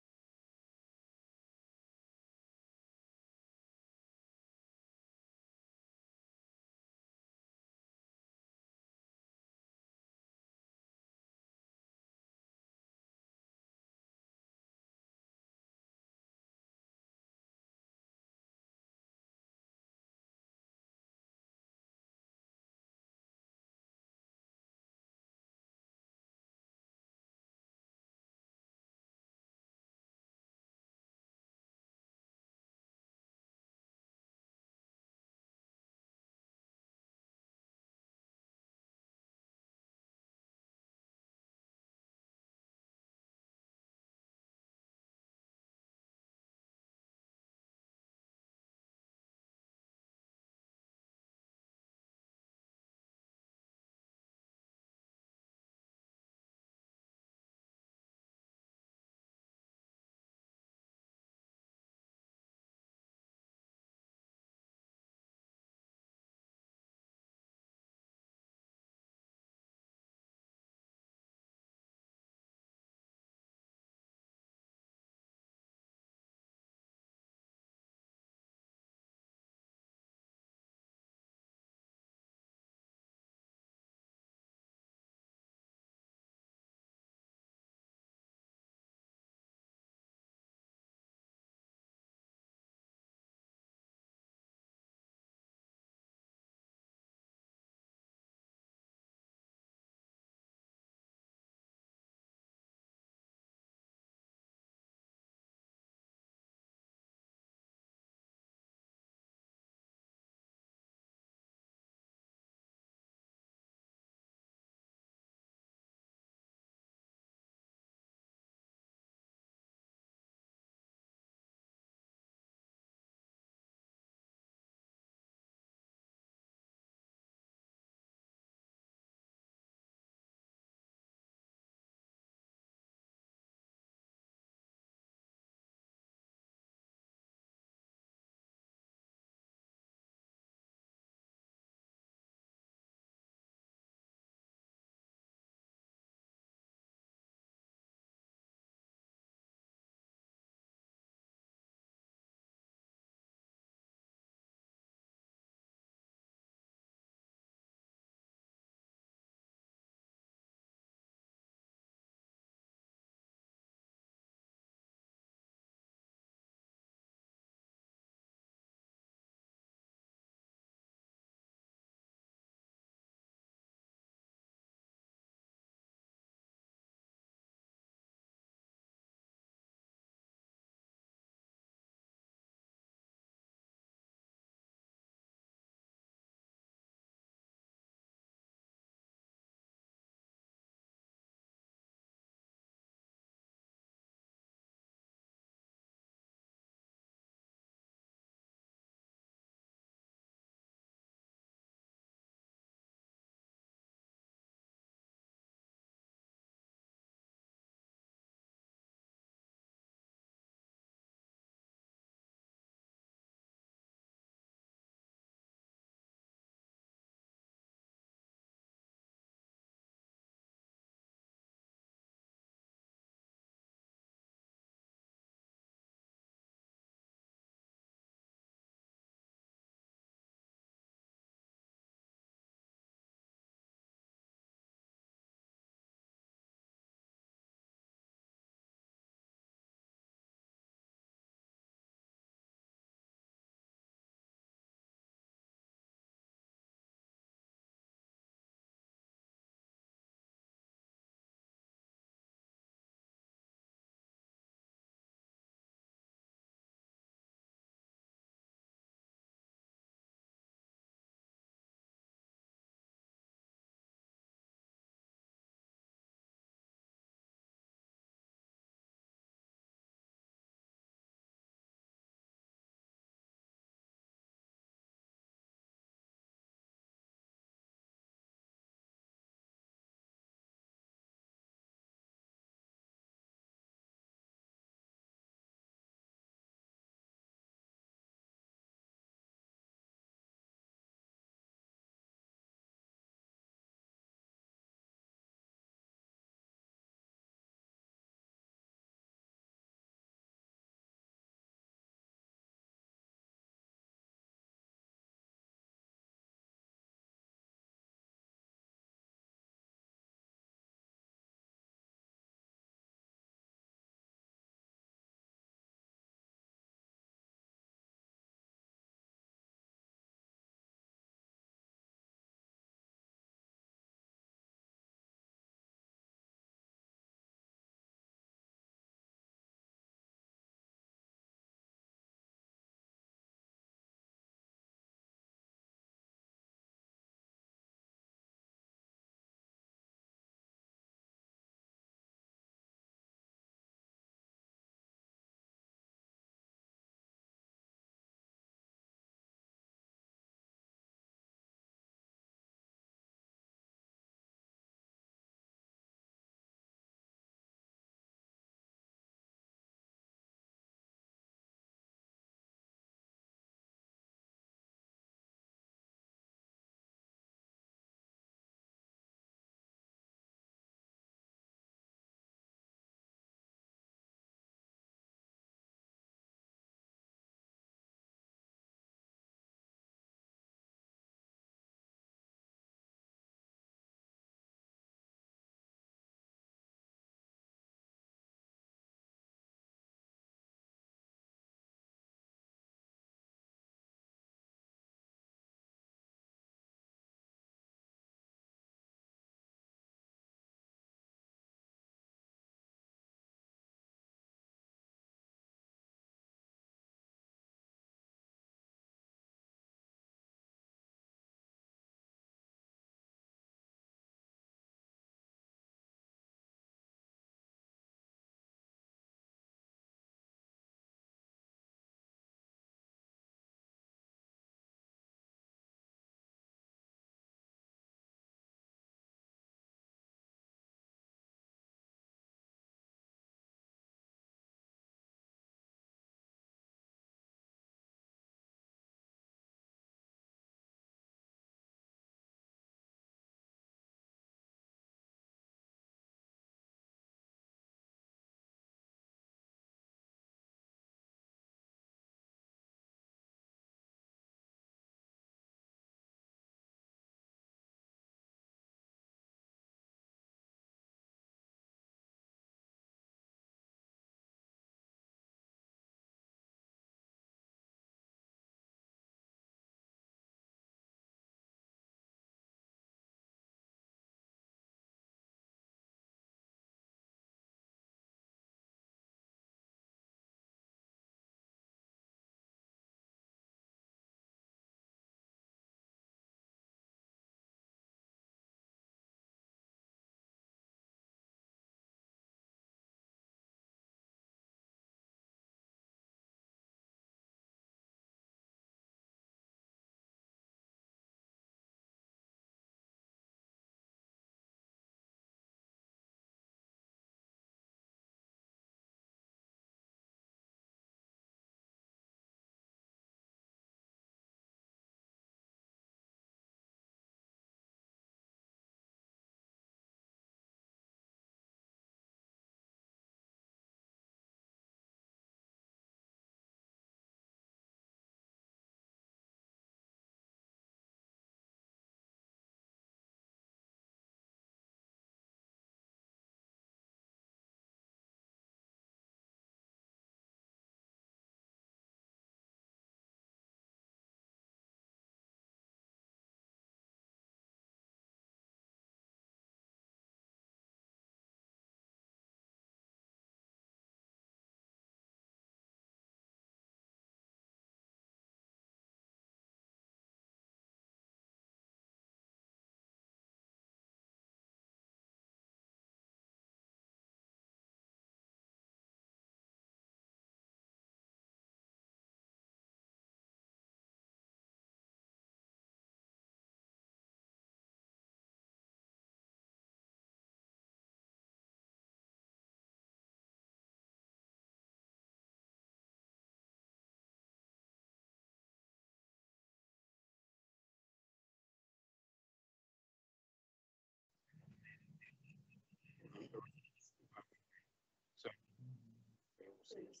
Have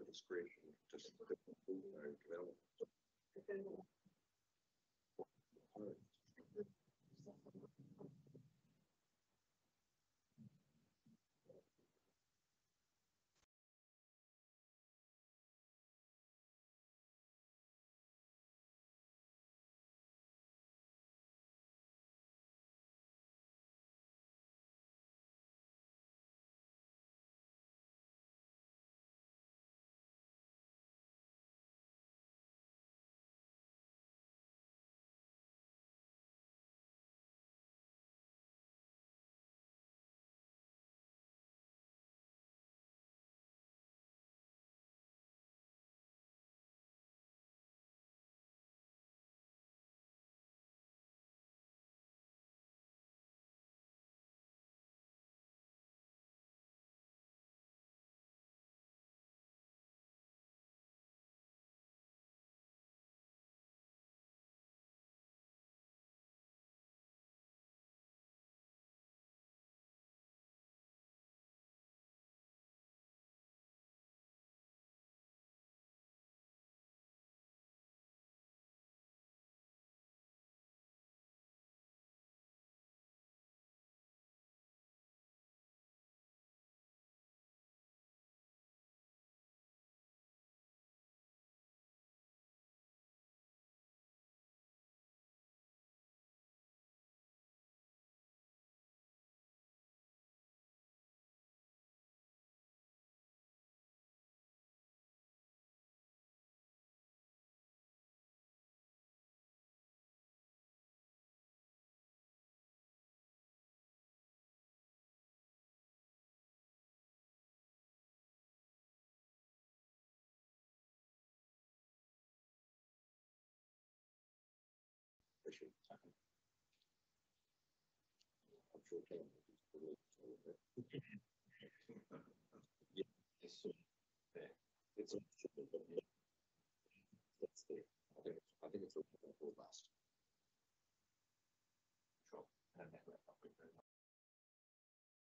discretion to develop. I think it's a last.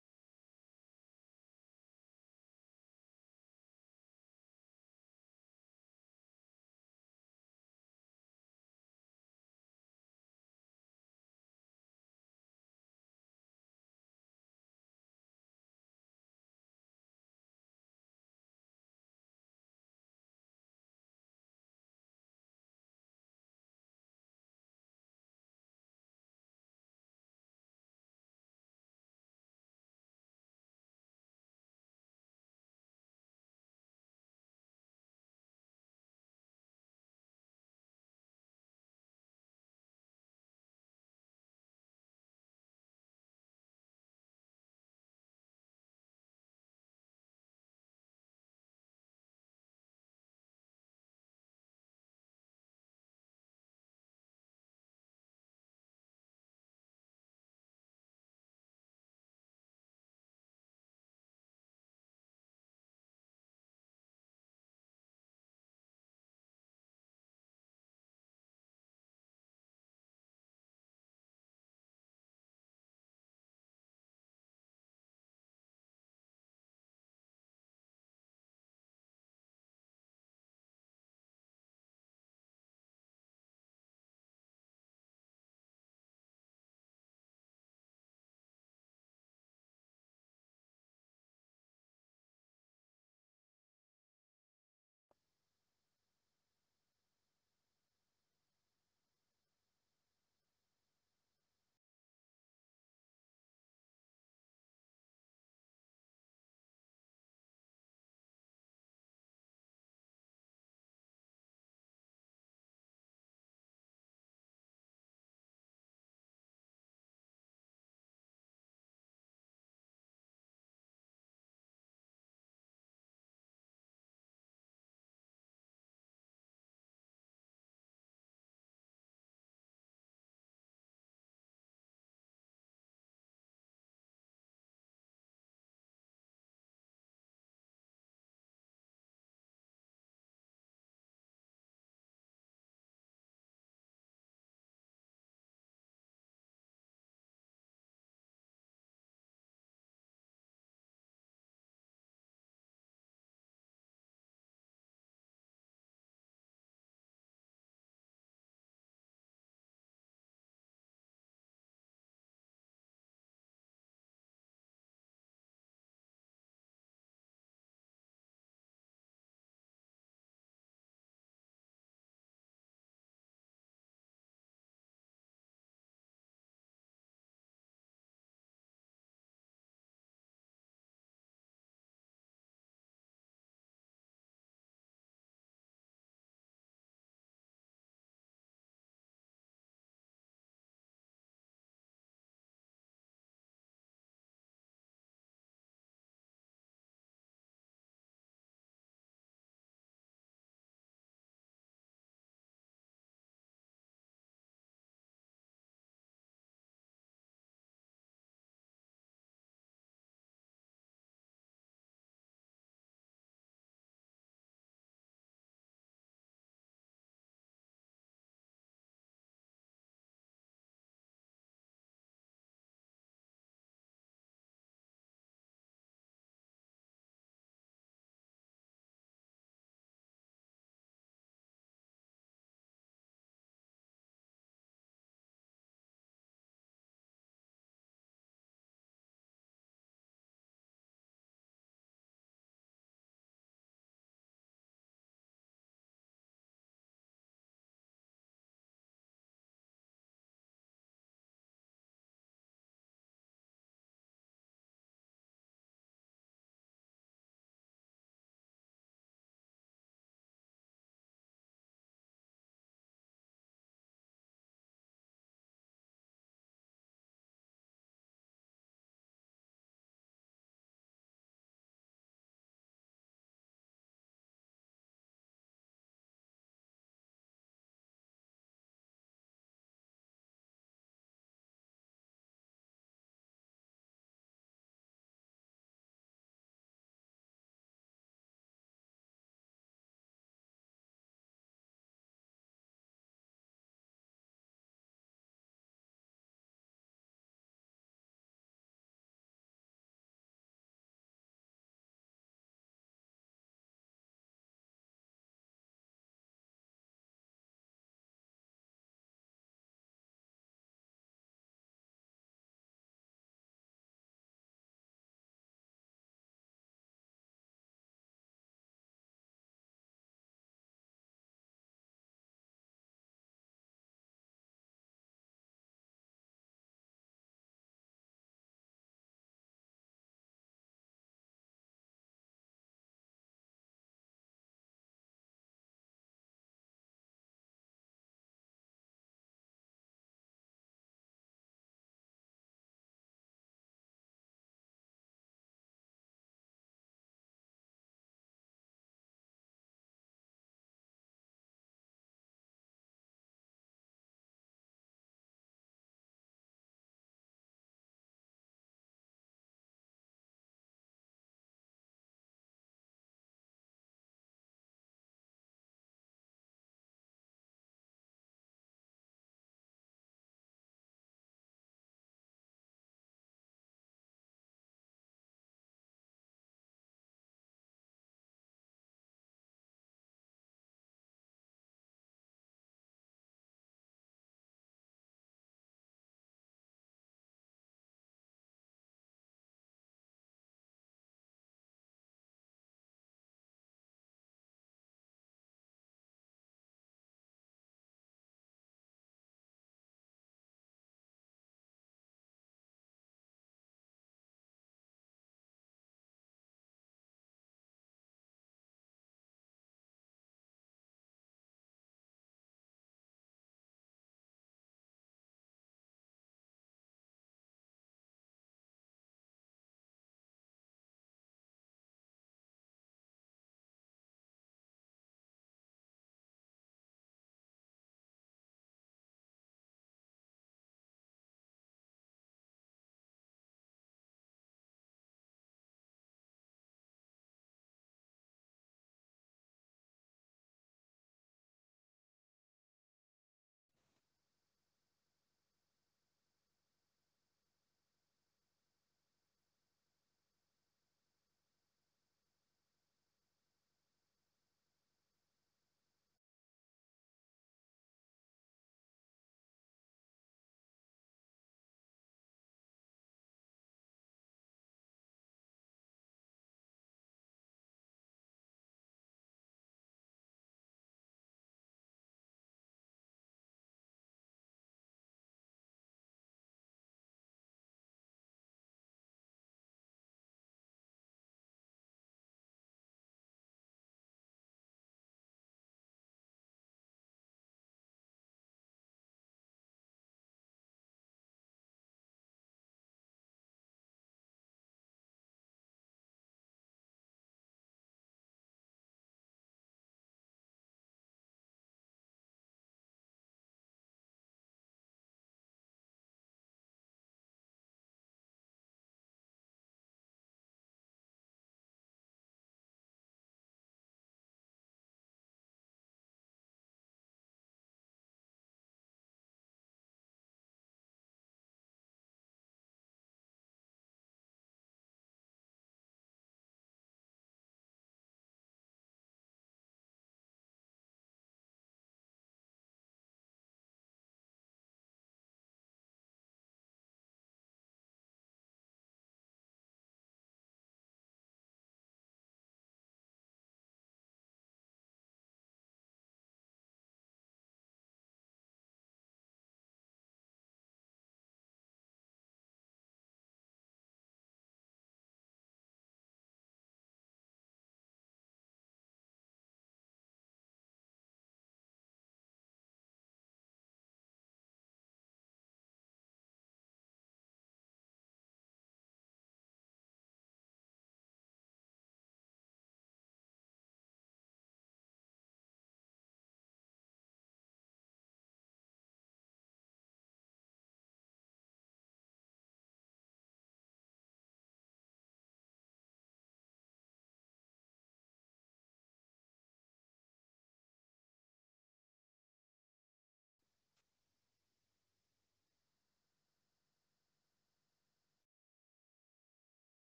Sure.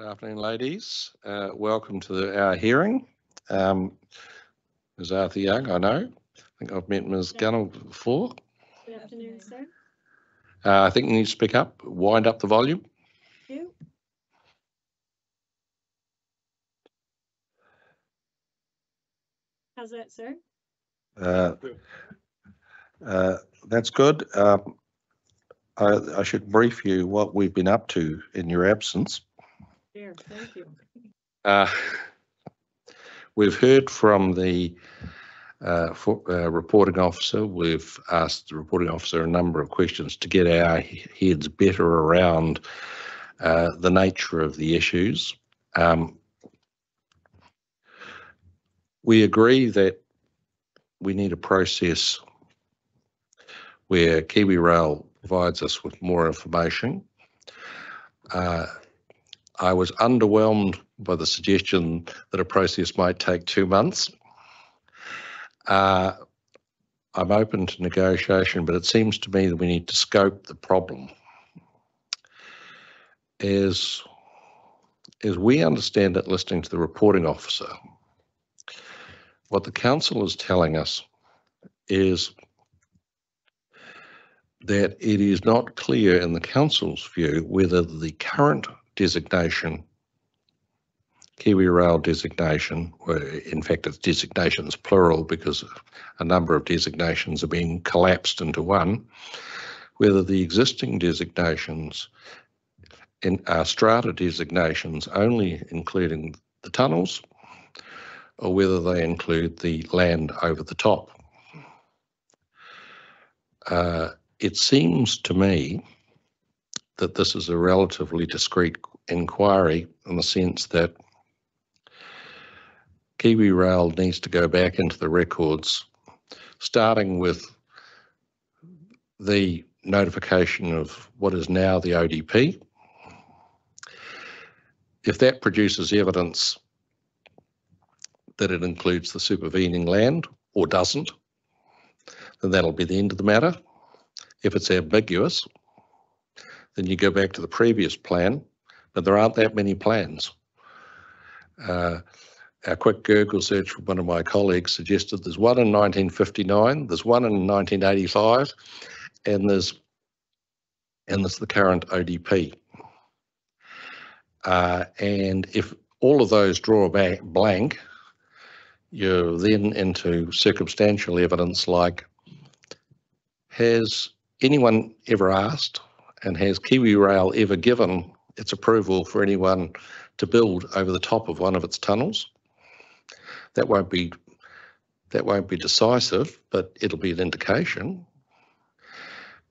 Good afternoon, ladies. Welcome to our hearing. Ms. Arthur Young, I know. I think I've met Ms. Gunnell before. Good afternoon, sir. I think you need to speak up, wind up the volume. Thank you. How's that, sir? That's good. I should brief you what we've been up to in your absence. There, thank you. We've heard from the reporting officer. We've asked the reporting officer a number of questions to get our heads better around the nature of the issues. We agree that we need a process where KiwiRail provides us with more information. I was underwhelmed by the suggestion that a process might take 2 months. I'm open to negotiation, but it seems to me that we need to scope the problem. As we understand it, listening to the reporting officer, what the council is telling us is that it is not clear in the council's view whether the current designation, KiwiRail designation, or in fact it's designations plural because a number of designations are being collapsed into one, whether the existing designations are strata designations only including the tunnels, or whether they include the land over the top. It seems to me that this is a relatively discrete inquiry in the sense that KiwiRail needs to go back into the records, starting with the notification of what is now the ODP. If that produces evidence that it includes the supervening land or doesn't, then that'll be the end of the matter. If it's ambiguous, then you go back to the previous plan, but there aren't that many plans. A quick Google search from one of my colleagues suggested there's one in 1959, there's one in 1985, and there's the current ODP. And if all of those draw back blank, you're then into circumstantial evidence like, has anyone ever asked, and has KiwiRail ever given its approval for anyone to build over the top of one of its tunnels? That won't be decisive, but it'll be an indication.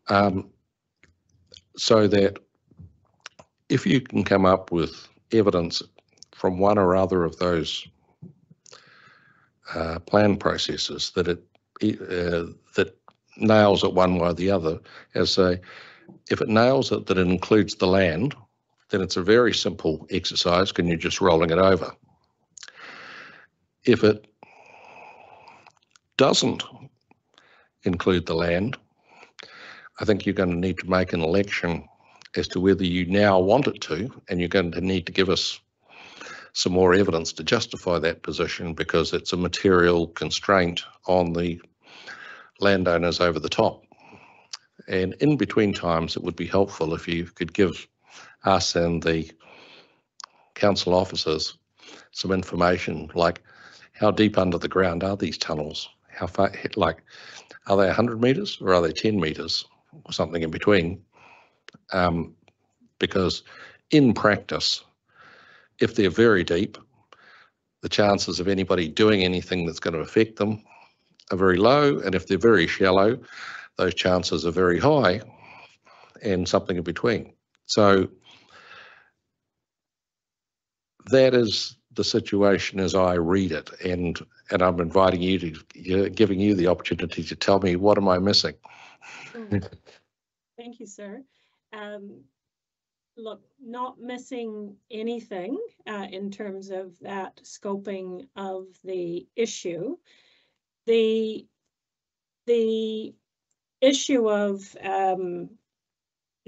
So that if you can come up with evidence from one or other of those plan processes that that nails it one way or the other, if it nails it that it includes the land, then it's a very simple exercise. Can you just rolling it over? If it doesn't include the land, I think you're going to need to make an election as to whether you now want it to, and you're going to need to give us some more evidence to justify that position, because it's a material constraint on the landowners over the top. And in between times, it would be helpful if you could give us and the council officers some information, like how deep under the ground are these tunnels? How far, like, are they 100 metres or are they 10 metres or something in between? Because in practice, if they're very deep, the chances of anybody doing anything that's going to affect them are very low. And if they're very shallow, those chances are very high, and something in between. So that is the situation as I read it, and I'm inviting you to, giving you the opportunity to tell me, what am I missing? Thank you, sir. Look, not missing anything in terms of that scoping of the issue. The issue of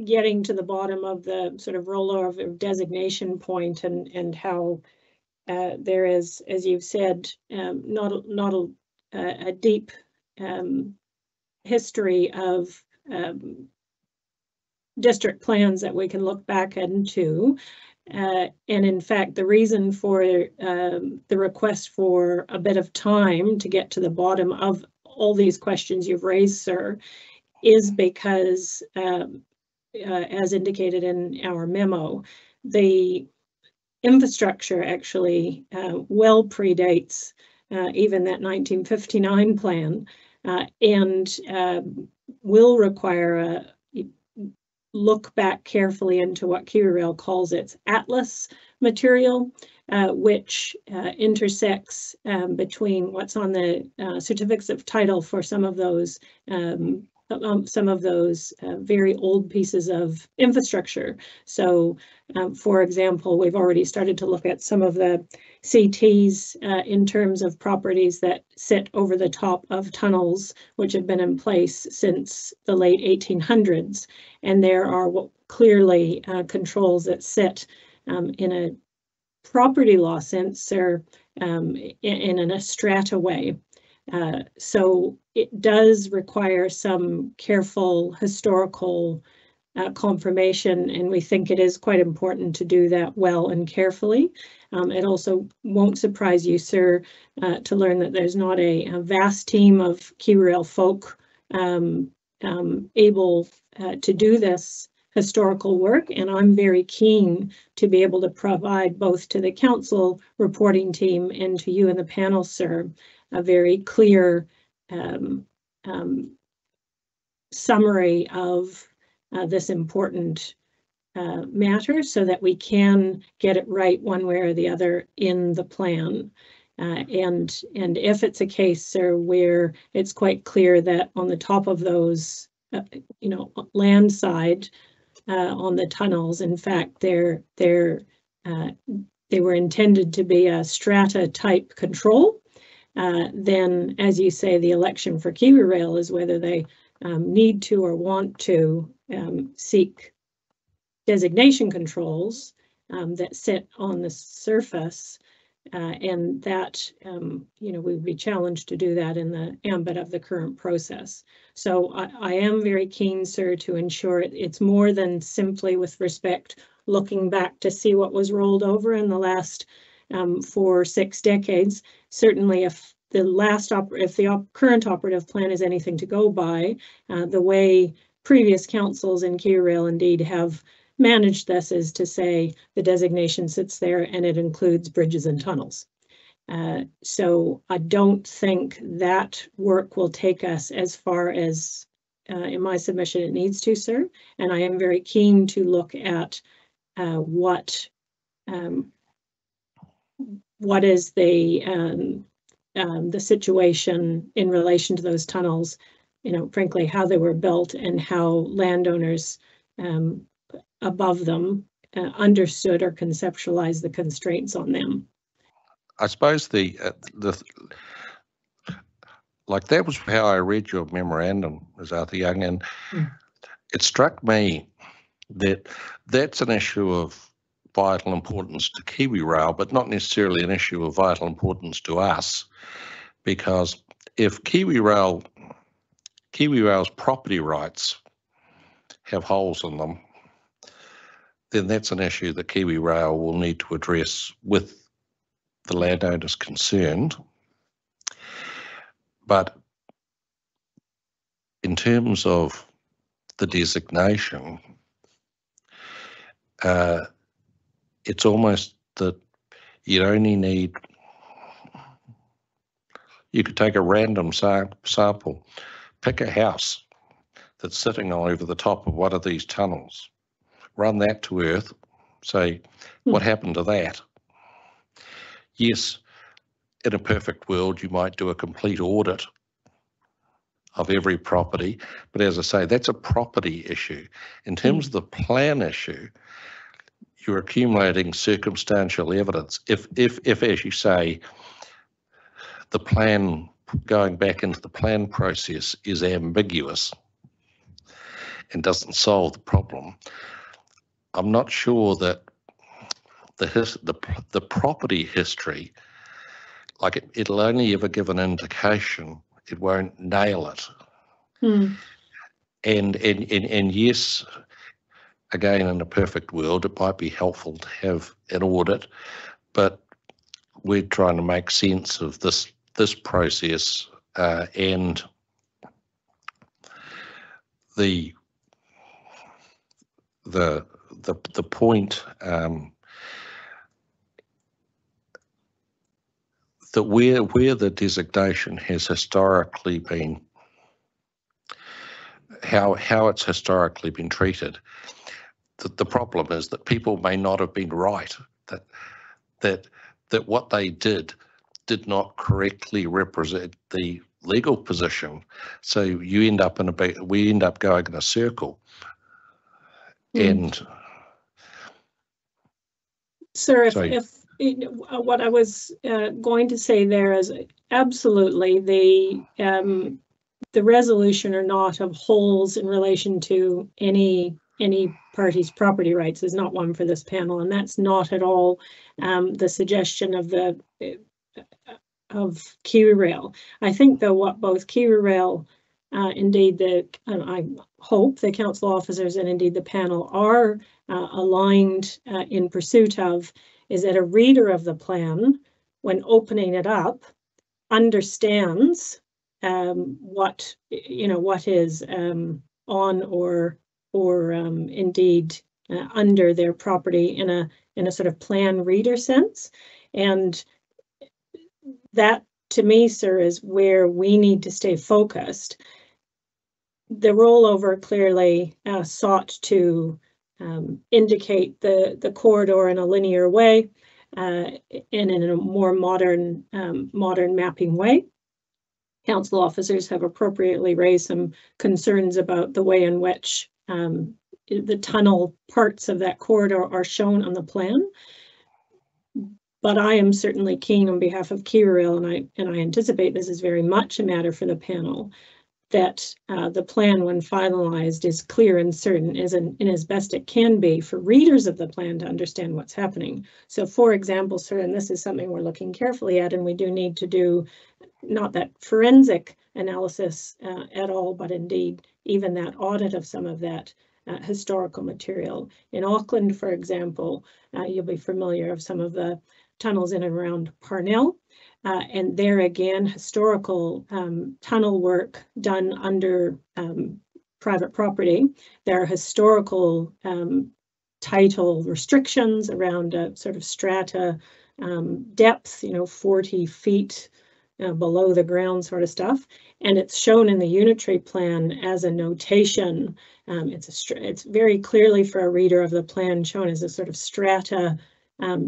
getting to the bottom of the sort of rollover designation point and how there is, as you've said, not a deep history of district plans that we can look back into. And in fact, the reason for the request for a bit of time to get to the bottom of all these questions you've raised, sir, is because, as indicated in our memo, the infrastructure actually well predates even that 1959 plan, and will require a look back carefully into what KiwiRail calls its Atlas material, which intersects between what's on the certificates of title for some of those very old pieces of infrastructure. So, for example, we've already started to look at some of the CTs in terms of properties that sit over the top of tunnels, which have been in place since the late 1800s. And there are clearly controls that sit in a property law sense or in a strata way. So it does require some careful historical confirmation, and we think it is quite important to do that well and carefully. It also won't surprise you, sir, to learn that there's not a vast team of KiwiRail folk able to do this historical work, and I'm very keen to be able to provide both to the council reporting team and to you and the panel, sir, a very clear summary of this important matter so that we can get it right one way or the other in the plan. And if it's a case, sir, where it's quite clear that on the top of those, land side on the tunnels, in fact, they were intended to be a strata type control, then, as you say, the election for KiwiRail is whether they need to or want to seek designation controls that sit on the surface, and that we would be challenged to do that in the ambit of the current process. So I am very keen, sir, to ensure it's more than simply with respect looking back to see what was rolled over in the last 4 or 6 decades. Certainly, if the current operative plan is anything to go by, the way previous councils in KiwiRail indeed have managed this is to say the designation sits there and it includes bridges and tunnels. So I don't think that work will take us as far as in my submission it needs to, sir. And I am very keen to look at what is the situation in relation to those tunnels, frankly, how they were built and how landowners above them understood or conceptualized the constraints on them. I suppose like that was how I read your memorandum, Ms. Arthur Young, and it struck me that that's an issue of vital importance to KiwiRail, but not necessarily an issue of vital importance to us, because if KiwiRail's property rights have holes in them, then that's an issue that KiwiRail will need to address with the landowners concerned. But in terms of the designation, it's almost that you could take a random sample, pick a house that's sitting over the top of one of these tunnels, run that to earth, say, what happened to that? Yes, in a perfect world, you might do a complete audit of every property, but as I say, that's a property issue. In terms of the plan issue, you're accumulating circumstantial evidence. If as you say, the plan, going back into the plan process is ambiguous, and doesn't solve the problem, I'm not sure that the property history, like it'll only ever give an indication, it won't nail it. And yes, again, in a perfect world, it might be helpful to have an audit, but we're trying to make sense of this process and the point that where the designation has historically been, how it's historically been treated. The problem is that people may not have been right, that what they did not correctly represent the legal position. So you end up we end up going in a circle. And sir, what I was going to say there is absolutely the resolution or not of holes in relation to any party's property rights is not one for this panel, and that's not at all the suggestion of KiwiRail. I think though what both KiwiRail, indeed I hope the council officers and indeed the panel are aligned in pursuit of is that a reader of the plan, when opening it up, understands what is on or indeed under their property in a sort of plan reader sense. And that, to me, sir, is where we need to stay focused. The rollover clearly sought to indicate the corridor in a linear way and in a more modern mapping way. Council officers have appropriately raised some concerns about the way in which the tunnel parts of that corridor are shown on the plan. But I am certainly keen on behalf of KiwiRail, and I anticipate this is very much a matter for the panel, that the plan, when finalized, is clear and certain, and as best it can be for readers of the plan to understand what's happening. So, for example, sir, and this is something we're looking carefully at, and we do need to do not that forensic analysis at all, but indeed even that audit of some of that historical material. In Auckland, for example, you'll be familiar of some of the tunnels in and around Parnell. And there again, historical tunnel work done under private property. There are historical title restrictions around a sort of strata depth, 40 feet below the ground sort of stuff. And it's shown in the unitary plan as a notation. It's very clearly for a reader of the plan shown as a sort of strata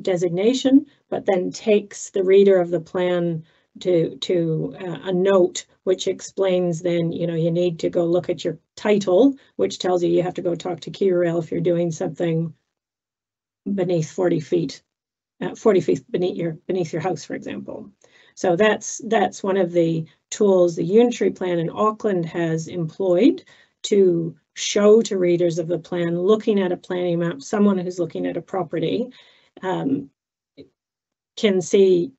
designation, but then takes the reader of the plan to a note which explains then, you need to go look at your title, which tells you have to go talk to KiwiRail if you're doing something beneath 40 feet beneath your house, for example. So that's one of the tools the unitary plan in Auckland has employed to show to readers of the plan, looking at a planning map, someone who's looking at a property can see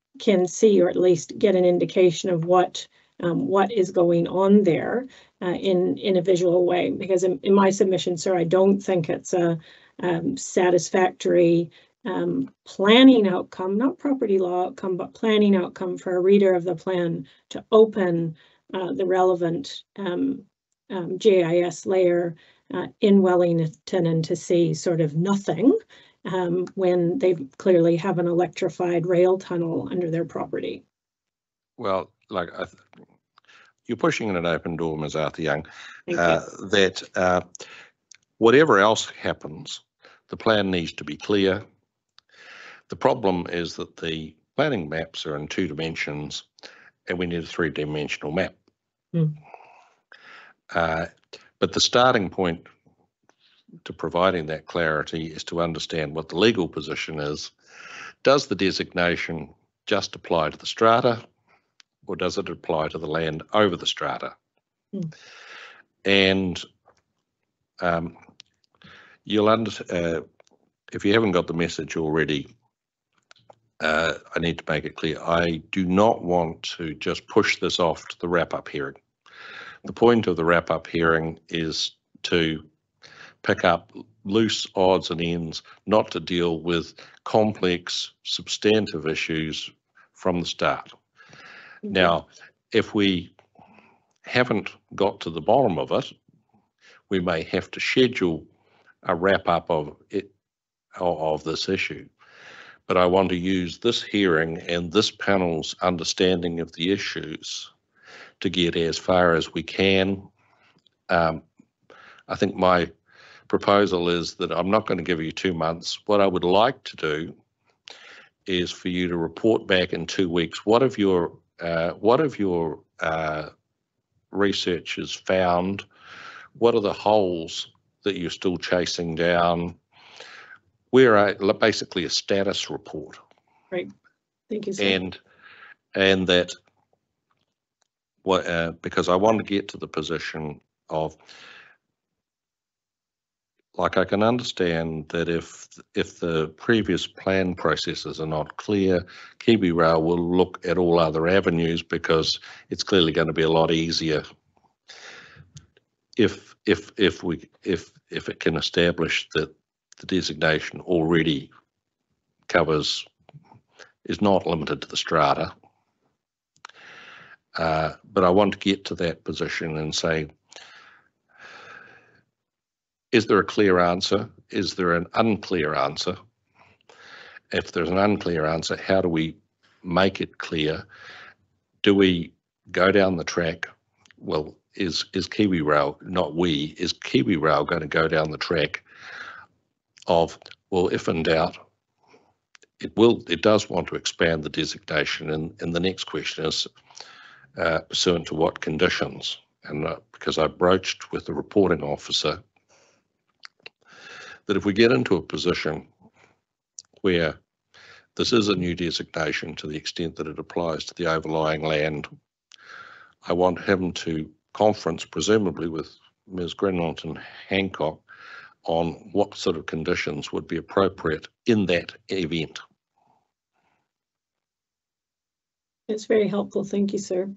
or at least get an indication of what is going on there in a visual way. Because in my submission, sir, I don't think it's a satisfactory planning outcome, not property law outcome, but planning outcome for a reader of the plan to open the relevant GIS layer in Wellington and to see sort of nothing when they clearly have an electrified rail tunnel under their property. Well, like you're pushing in an open door, Ms. Arthur Young, Thank that whatever else happens, the plan needs to be clear. The problem is that the planning maps are in 2 dimensions and we need a 3-dimensional map. But the starting point to providing that clarity is to understand what the legal position is. Does the designation just apply to the strata, or does it apply to the land over the strata? And you'll if you haven't got the message already, I need to make it clear. I do not want to just push this off to the wrap-up hearing. The point of the wrap-up hearing is to pick up loose odds and ends, not to deal with complex, substantive issues from the start. Now, if we haven't got to the bottom of it, we may have to schedule a wrap-up of this issue. But I want to use this hearing and this panel's understanding of the issues to get as far as we can. I think my proposal is that I'm not going to give you 2 months. What I would like to do is for you to report back in 2 weeks. What have your researchers found? What are the holes that you're still chasing down? We're basically a status report. Right. Thank you, sir. And that because I want to get to the position of, like, I can understand that if the previous plan processes are not clear, KiwiRail will look at all other avenues because it's clearly going to be a lot easier if it can establish that the designation already is not limited to the strata. But I want to get to that position and say, is there a clear answer? Is there an unclear answer? If there's an unclear answer, how do we make it clear? Do we go down the track? Well, is KiwiRail, not we, is KiwiRail going to go down the track of, well, if in doubt, it does want to expand the designation, and the next question is pursuant to what conditions? And because I broached with the reporting officer that if we get into a position where this is a new designation to the extent that it applies to the overlying land, I want him to conference, presumably with Ms. Grenland and Hancock, on what sort of conditions would be appropriate in that event. It's very helpful. Thank you, sir.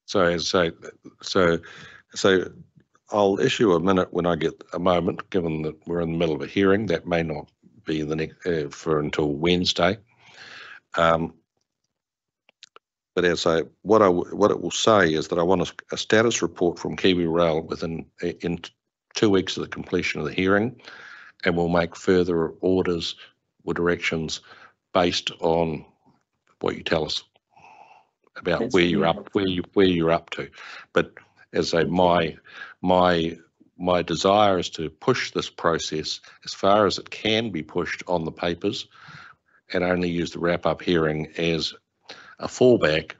So I'll issue a minute when I get a moment, given that we're in the middle of a hearing. That may not be the next until Wednesday. But what it will say is that I want a status report from KiwiRail in 2 weeks of the completion of the hearing, and we'll make further orders or directions based on what you tell us about. That's where you're up to. But as my desire is to push this process as far as it can be pushed on the papers, and only use the wrap-up hearing as a fallback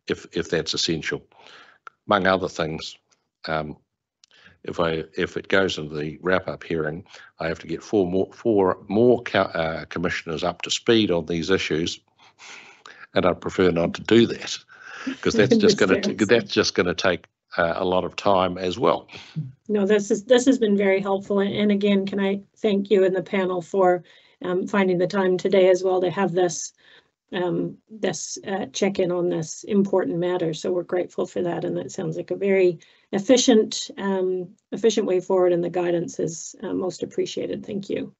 if that's essential. Among other things, if it goes into the wrap-up hearing, I have to get four more commissioners up to speed on these issues, and I'd prefer not to do that because that's just going to take a lot of time as well. No, this has been very helpful, and again, can I thank you and the panel for finding the time today as well to have this check-in on this important matter. So we're grateful for that, and that sounds like a very efficient way forward, and the guidance is most appreciated. Thank you.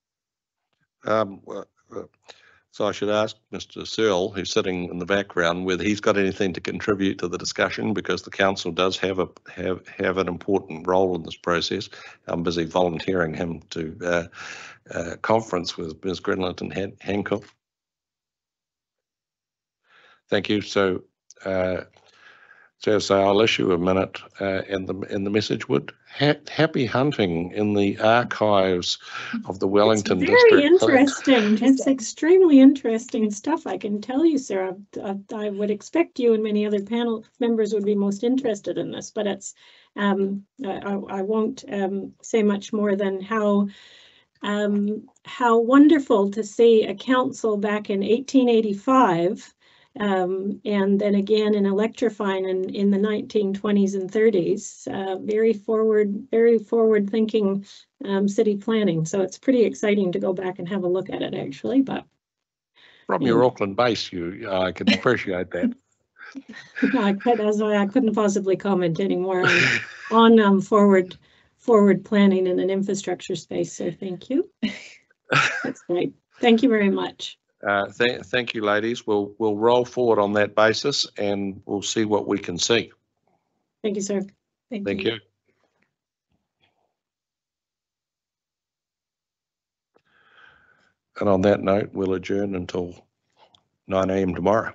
So I should ask Mr. Searle, who's sitting in the background, whether he's got anything to contribute to the discussion, because the council does have an important role in this process. I'm busy volunteering him to conference with Ms. Grenland and Hancock. Thank you. So I'll issue a minute, and the message would happy hunting in the archives of the Wellington District. Very interesting. It's extremely interesting stuff, I can tell you, sir. I would expect you and many other panel members would be most interested in this, but it's I won't say much more than how wonderful to see a council back in 1885 And then again in electrifying in the 1920s and 30s, very forward thinking city planning. So it's pretty exciting to go back and have a look at it actually, but. From your Auckland base, I can appreciate that. That's why I couldn't possibly comment anymore on forward planning in an infrastructure space. So thank you. That's great. Thank you very much. Thank you, ladies. We'll roll forward on that basis and we'll see what we can see. Thank you, sir. Thank you. And on that note, we'll adjourn until 9 a.m. tomorrow.